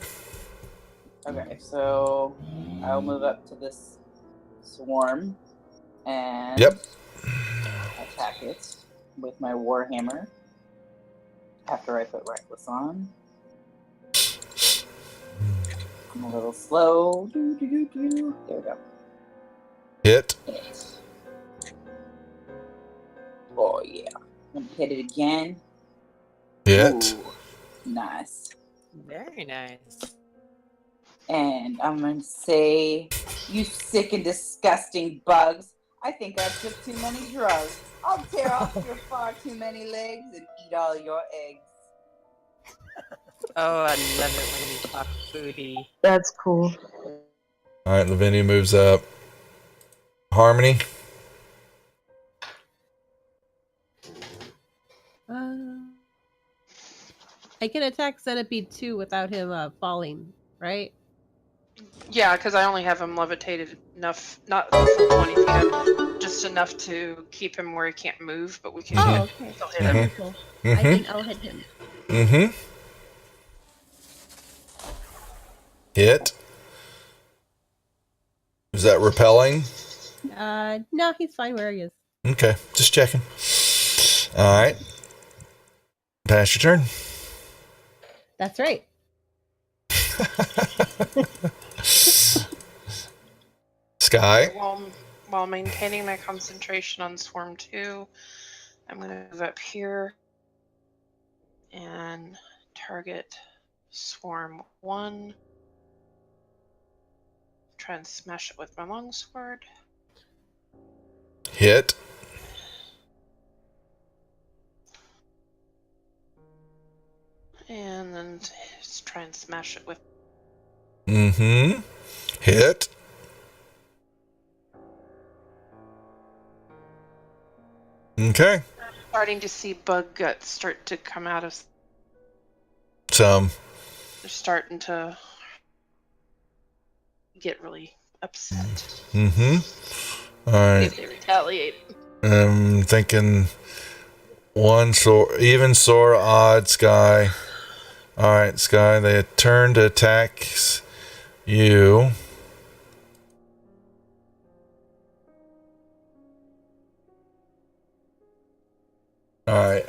Okay, so I'll move up to this swarm and attack it with my warhammer after I put reckless on. I'm a little slow. There we go. Hit. Oh yeah. I'm gonna hit it again. Hit. Ooh, nice. Very nice. And I'm going to say, you sick and disgusting bugs. I think I took too many drugs. I'll tear off your far too many legs and eat all your eggs. Oh, I love it when you talk booty. That's cool. All right, Lavinia moves up. Harmony. I can attack Centipede 2 without him falling, right? Yeah, because I only have him levitated enough, not the full 20 feet up, just enough to keep him where he can't move, but we can Oh, okay. still hit him. Wonderful. I think I'll hit him. Mm-hmm. Hit. Is that repelling? No, he's fine where he is. Okay, just checking. All right. Pass your turn. That's right. Sky. While maintaining my concentration on Swarm 2, I'm going to move up here and target Swarm 1. Try and smash it with my longsword. Hit. And then just try and smash it with... Mm-hmm. Hit. Okay. I'm starting to see bug guts start to come out of... Some. They're starting to get really upset. Mm-hmm. All right. If they retaliate. I'm thinking one even sore, odd, Sky. All right, Sky, they turn to attack you. All right.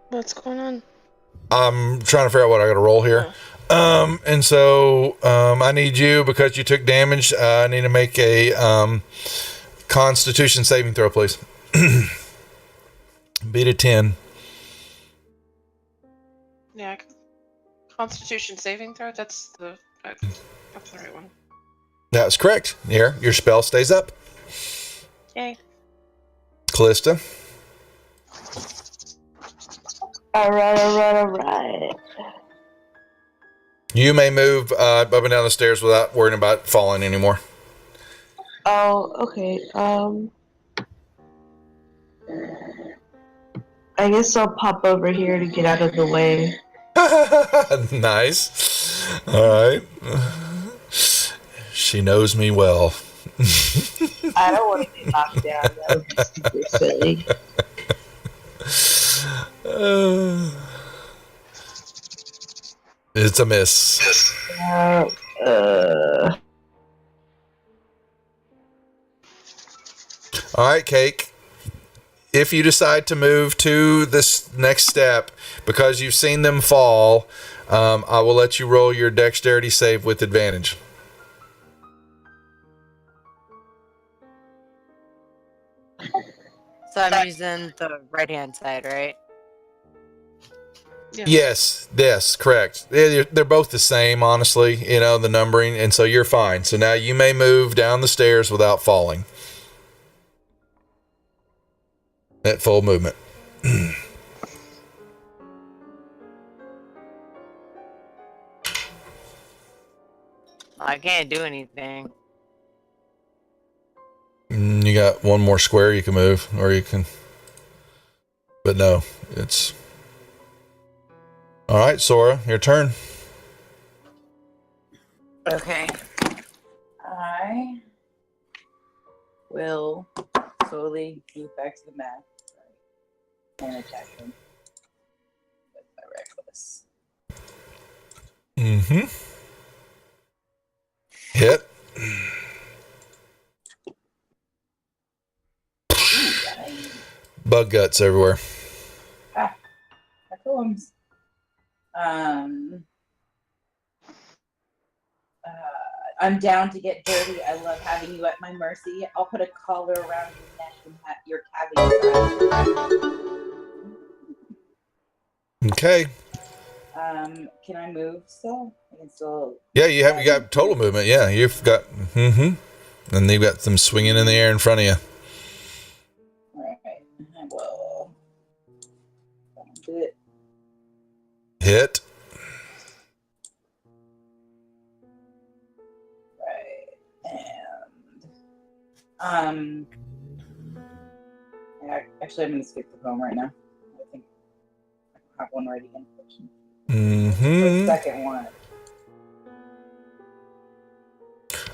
What's going on? I'm trying to figure out what I got to roll here. And so I need you, because you took damage, I need to make a Constitution saving throw, please. Beat a 10. Yeah, Constitution saving throw. That's the right one. That's correct. Here, your spell stays up. Yay. Callista. All right. You may move up and down the stairs without worrying about falling anymore. Oh, okay. I guess I'll pop over here to get out of the way. Nice. All right. She knows me well. I don't want to get knocked down. That would be super silly. It's a miss. All right, Cake. If you decide to move to this next step, because you've seen them fall, I will let you roll your dexterity save with advantage. So I'm using the right-hand side, right? Yeah. Yes, correct. They're both the same, honestly, the numbering, and so you're fine. So now you may move down the stairs without falling. At full movement. I can't do anything. You got one more square you can move, or you can... But no, it's... All right, Sora, your turn. Okay. I will slowly move back to the mat and attack him with my reckless. Mm-hmm. Hit. Bug guts everywhere. Combs. I'm down to get dirty. I love having you at my mercy. I'll put a collar around your neck and your cavity. Okay. Can I move still? I can still. Yeah, you got total movement. Yeah, you've got. And you've got them swinging in the air in front of you. All right. I will. Do it. Hit. Right. Actually, I'm going to skip the poem right now. I think I have one ready in fiction. The second one.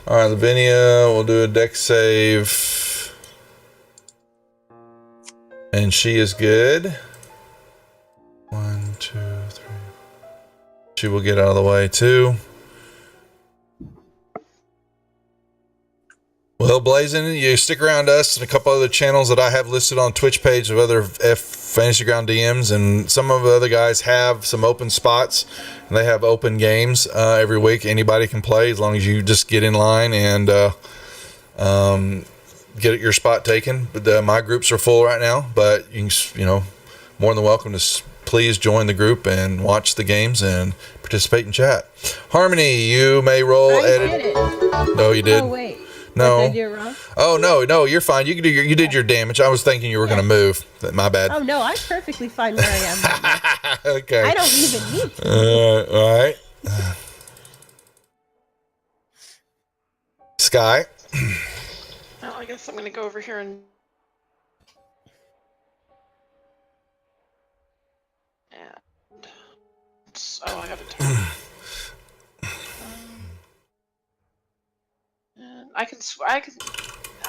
All right, Lavinia, we'll do a deck save. And she is good. 1, 2, 3. She will get out of the way, too. Well, Blazing, you stick around us and a couple other channels that I have listed on Twitch page of other Fantasy Ground DMs, and some of the other guys have some open spots, and they have open games every week. Anybody can play as long as you just get in line and get your spot taken. But my groups are full right now, but you know, more than welcome to please join the group and watch the games and participate in chat. Harmony, you may roll. I did it. No, you did. Oh wait. No. Did I do it wrong? Oh no, you're fine. You can do you did your damage. I was thinking you were going to move. My bad. Oh no, I'm perfectly fine where I am. Okay. I don't even need to. All right. Sky. Well, I guess I'm going to go over here and. I got a turn.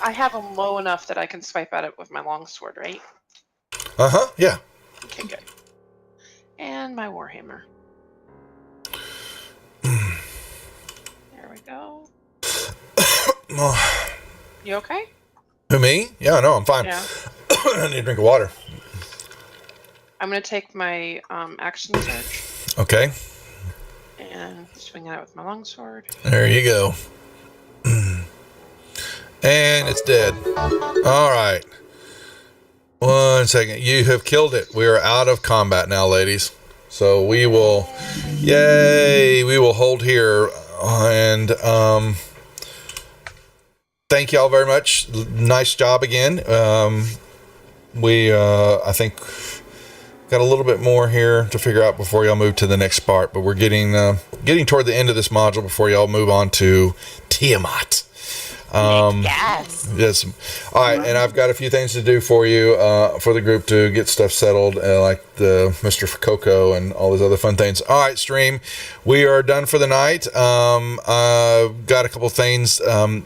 I have them low enough that I can swipe at it with my longsword, right? Yeah. Okay, good. And my warhammer. There we go. You okay? Who, me? Yeah, no, I'm fine. Yeah. I need a drink of water. I'm going to take my action surge. Okay. And swing at it with my longsword. There you go. And it's dead. All right. 1 second. You have killed it. We are out of combat now, ladies. So we will, we will hold here. And thank y'all very much. Nice job again. I think, got a little bit more here to figure out before y'all move to the next part. But we're getting toward the end of this module before y'all move on to Tiamat. Yes. All right, and I've got a few things to do for you, for the group to get stuff settled, like the Mr. Coco and all those other fun things. All right, stream, we are done for the night. I've got a couple things. I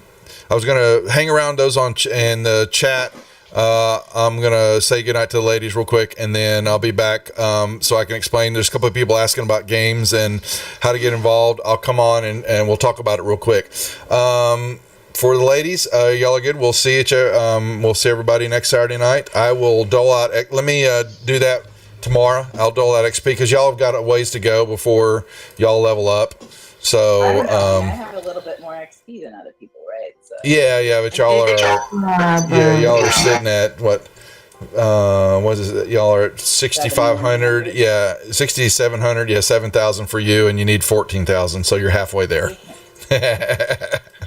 was gonna hang around those in the chat. I'm gonna say goodnight to the ladies real quick, and then I'll be back so I can explain. There's a couple of people asking about games and how to get involved. I'll come on and we'll talk about it real quick. For the ladies, y'all are good. We'll see we'll see everybody next Saturday night. I will dole out. Let me do that tomorrow. I'll dole out XP because y'all have got a ways to go before y'all level up. So I don't know. I have a little bit more XP than other people, right? So. Yeah, but y'all are y'all are sitting at what is it? Y'all are at 6,500. Yeah, 6,700. Yeah, 7,000 for you, and you need 14,000. So you're halfway there.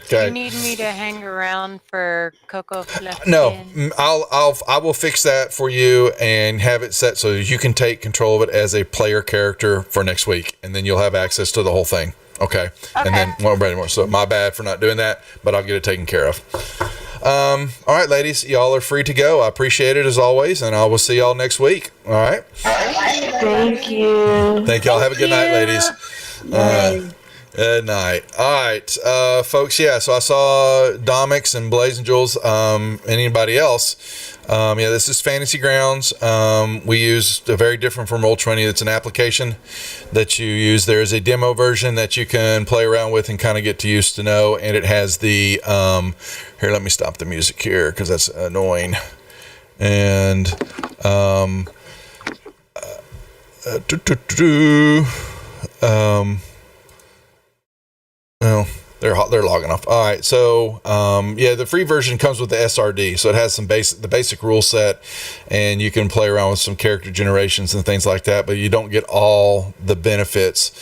Do you need me to hang around for Coco Fluff? No, I will fix that for you and have it set so you can take control of it as a player character for next week, and then you'll have access to the whole thing. Okay. And then won't ready more. So my bad for not doing that, but I'll get it taken care of. All right, ladies, y'all are free to go. I appreciate it as always, and I will see y'all next week. All right. Thank you. Thank y'all. Have a good night, ladies. Good night. All right, folks. Yeah, so I saw Domix and Blazing Jules. Anybody else? This is Fantasy Grounds. We use a very different from Roll20. It's an application that you use. There's a demo version that you can play around with and kind of get to used to know. And it has the here. Let me stop the music here because that's annoying. And well, They're logging off. All right, so the free version comes with the SRD, so it has the basic rule set, and you can play around with some character generations and things like that. But you don't get all the benefits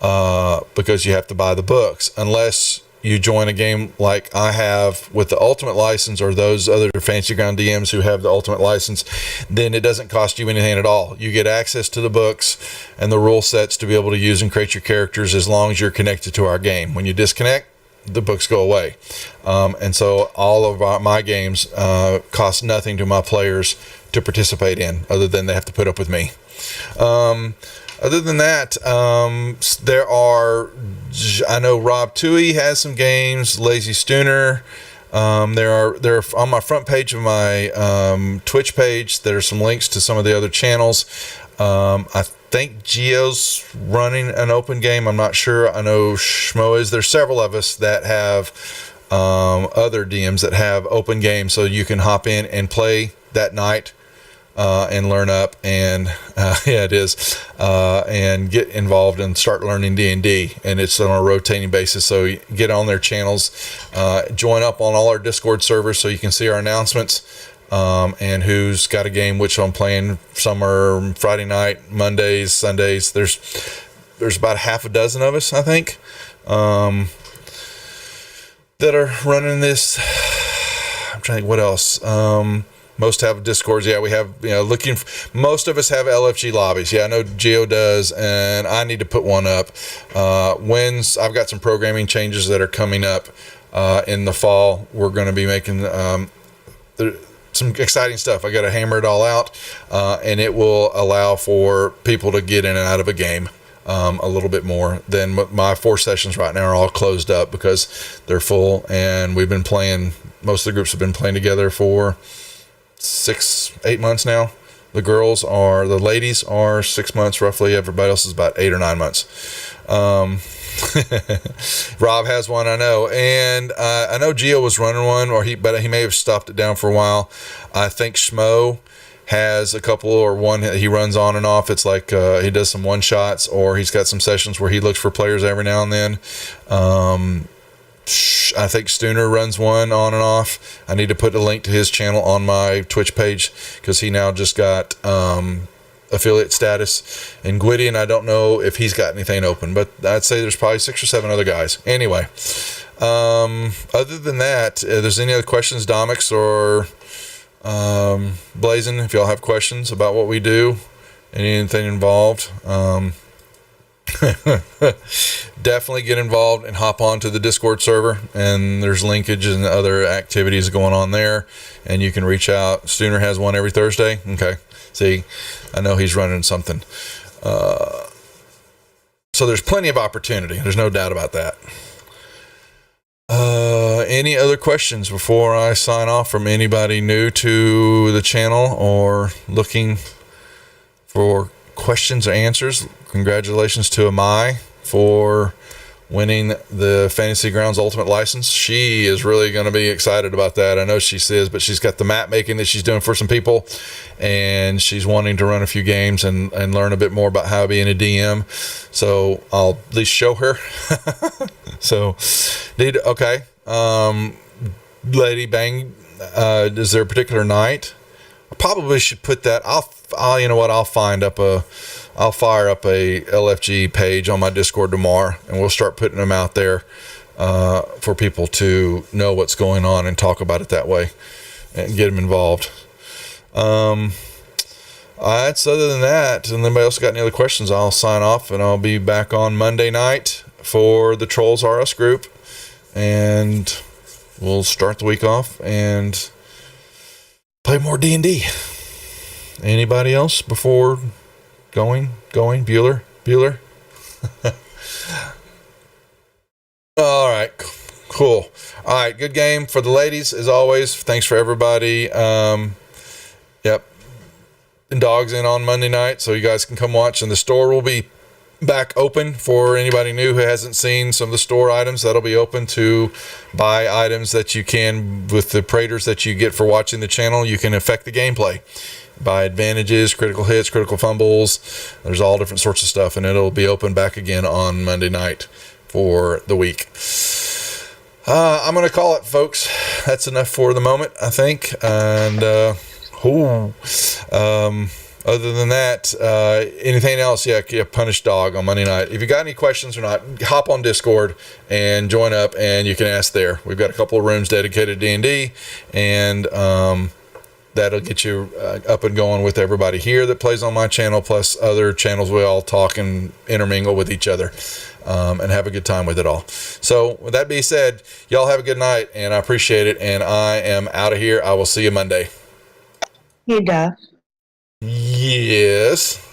because you have to buy the books, unless you join a game like I have with the Ultimate license, or those other Fantasy Ground DMs who have the Ultimate license. Then it doesn't cost you anything at all. You get access to the books and the rule sets to be able to use and create your characters as long as you're connected to our game. When you disconnect, the books go away. And so all of my games cost nothing to my players to participate in, other than they have to put up with me. Other than that, I know Rob Toohey has some games, Lazy Stooner. They're on my front page of my Twitch page. There are some links to some of the other channels. I think Geo's running an open game. I'm not sure. I know Schmo is. There's several of us that have other DMs that have open games, so you can hop in and play that night. And learn up, and it is, and get involved and start learning D&D, and it's on a rotating basis. So get on their channels, join up on all our Discord servers so you can see our announcements, and who's got a game, which I'm playing. Some are Friday night, Mondays, Sundays. There's about half a dozen of us, I think, that are running this. I'm trying to think what else. Most have Discords. Yeah, we have, most of us have LFG lobbies. Yeah, I know Geo does, and I need to put one up. I've got some programming changes that are coming up in the fall. We're going to be making some exciting stuff. I got to hammer it all out, and it will allow for people to get in and out of a game a little bit more than my 4 sessions right now are all closed up because they're full, and we've been playing, most of the groups have been playing together for 6-8 months now. The ladies are 6 months roughly. Everybody else is about 8 or 9 months. Rob has one, I know, and I know Gio was running one, but he may have stopped it down for a while. I think Schmo has a couple, or one he runs on and off. It's like he does some one shots, or he's got some sessions where he looks for players every now and then. I think Stooner runs one on and off. I need to put a link to his channel on my Twitch page because he now just got affiliate status. And Gwydion, I don't know if he's got anything open, but I'd say there's probably 6 or 7 other guys. Anyway, other than that, if there's any other questions, Domix or Blazin, if y'all have questions about what we do and anything involved, definitely get involved and hop on to the Discord server, and there's linkage and other activities going on there, and you can reach out. Stooner has one every Thursday. Okay, see, I know he's running something, so there's plenty of opportunity. There's no doubt about that. Any other questions before I sign off from anybody new to the channel or looking for questions or answers? Congratulations to Amai for winning the Fantasy Grounds Ultimate license. She is really going to be excited about that. I know she says, but she's got the map making that she's doing for some people, and she's wanting to run a few games and learn a bit more about how being a DM. So I'll at least show her. So, okay. Lady Bang, is there a particular night? I probably should put that. I'll fire up a LFG page on my Discord tomorrow, and we'll start putting them out there for people to know what's going on and talk about it that way and get them involved. Other than that, and anybody else got any other questions, I'll sign off, and I'll be back on Monday night for the Trolls R Us group, and we'll start the week off and play more D&D. Anybody else before going? Bueller? All right, cool. All right, good game for the ladies as always. Thanks for everybody. Yep. And Dogs in on Monday night, so you guys can come watch. And the store will be back open for anybody new who hasn't seen some of the store items. That'll be open to buy items that you can with the Praters that you get for watching the channel. You can affect the gameplay. Buy advantages, critical hits, critical fumbles. There's all different sorts of stuff, and it'll be open back again on Monday night for the week. I'm going to call it, folks. That's enough for the moment, I think. And other than that, anything else? Yeah, Punish Dog on Monday night. If you got any questions or not, hop on Discord and join up, and you can ask there. We've got a couple of rooms dedicated to D&D, and that'll get you up and going with everybody here that plays on my channel, plus other channels. We all talk and intermingle with each other and have a good time with it all. So with that being said, y'all have a good night, and I appreciate it, and I am out of here. I will see you Monday. Hey, Duff. Yes.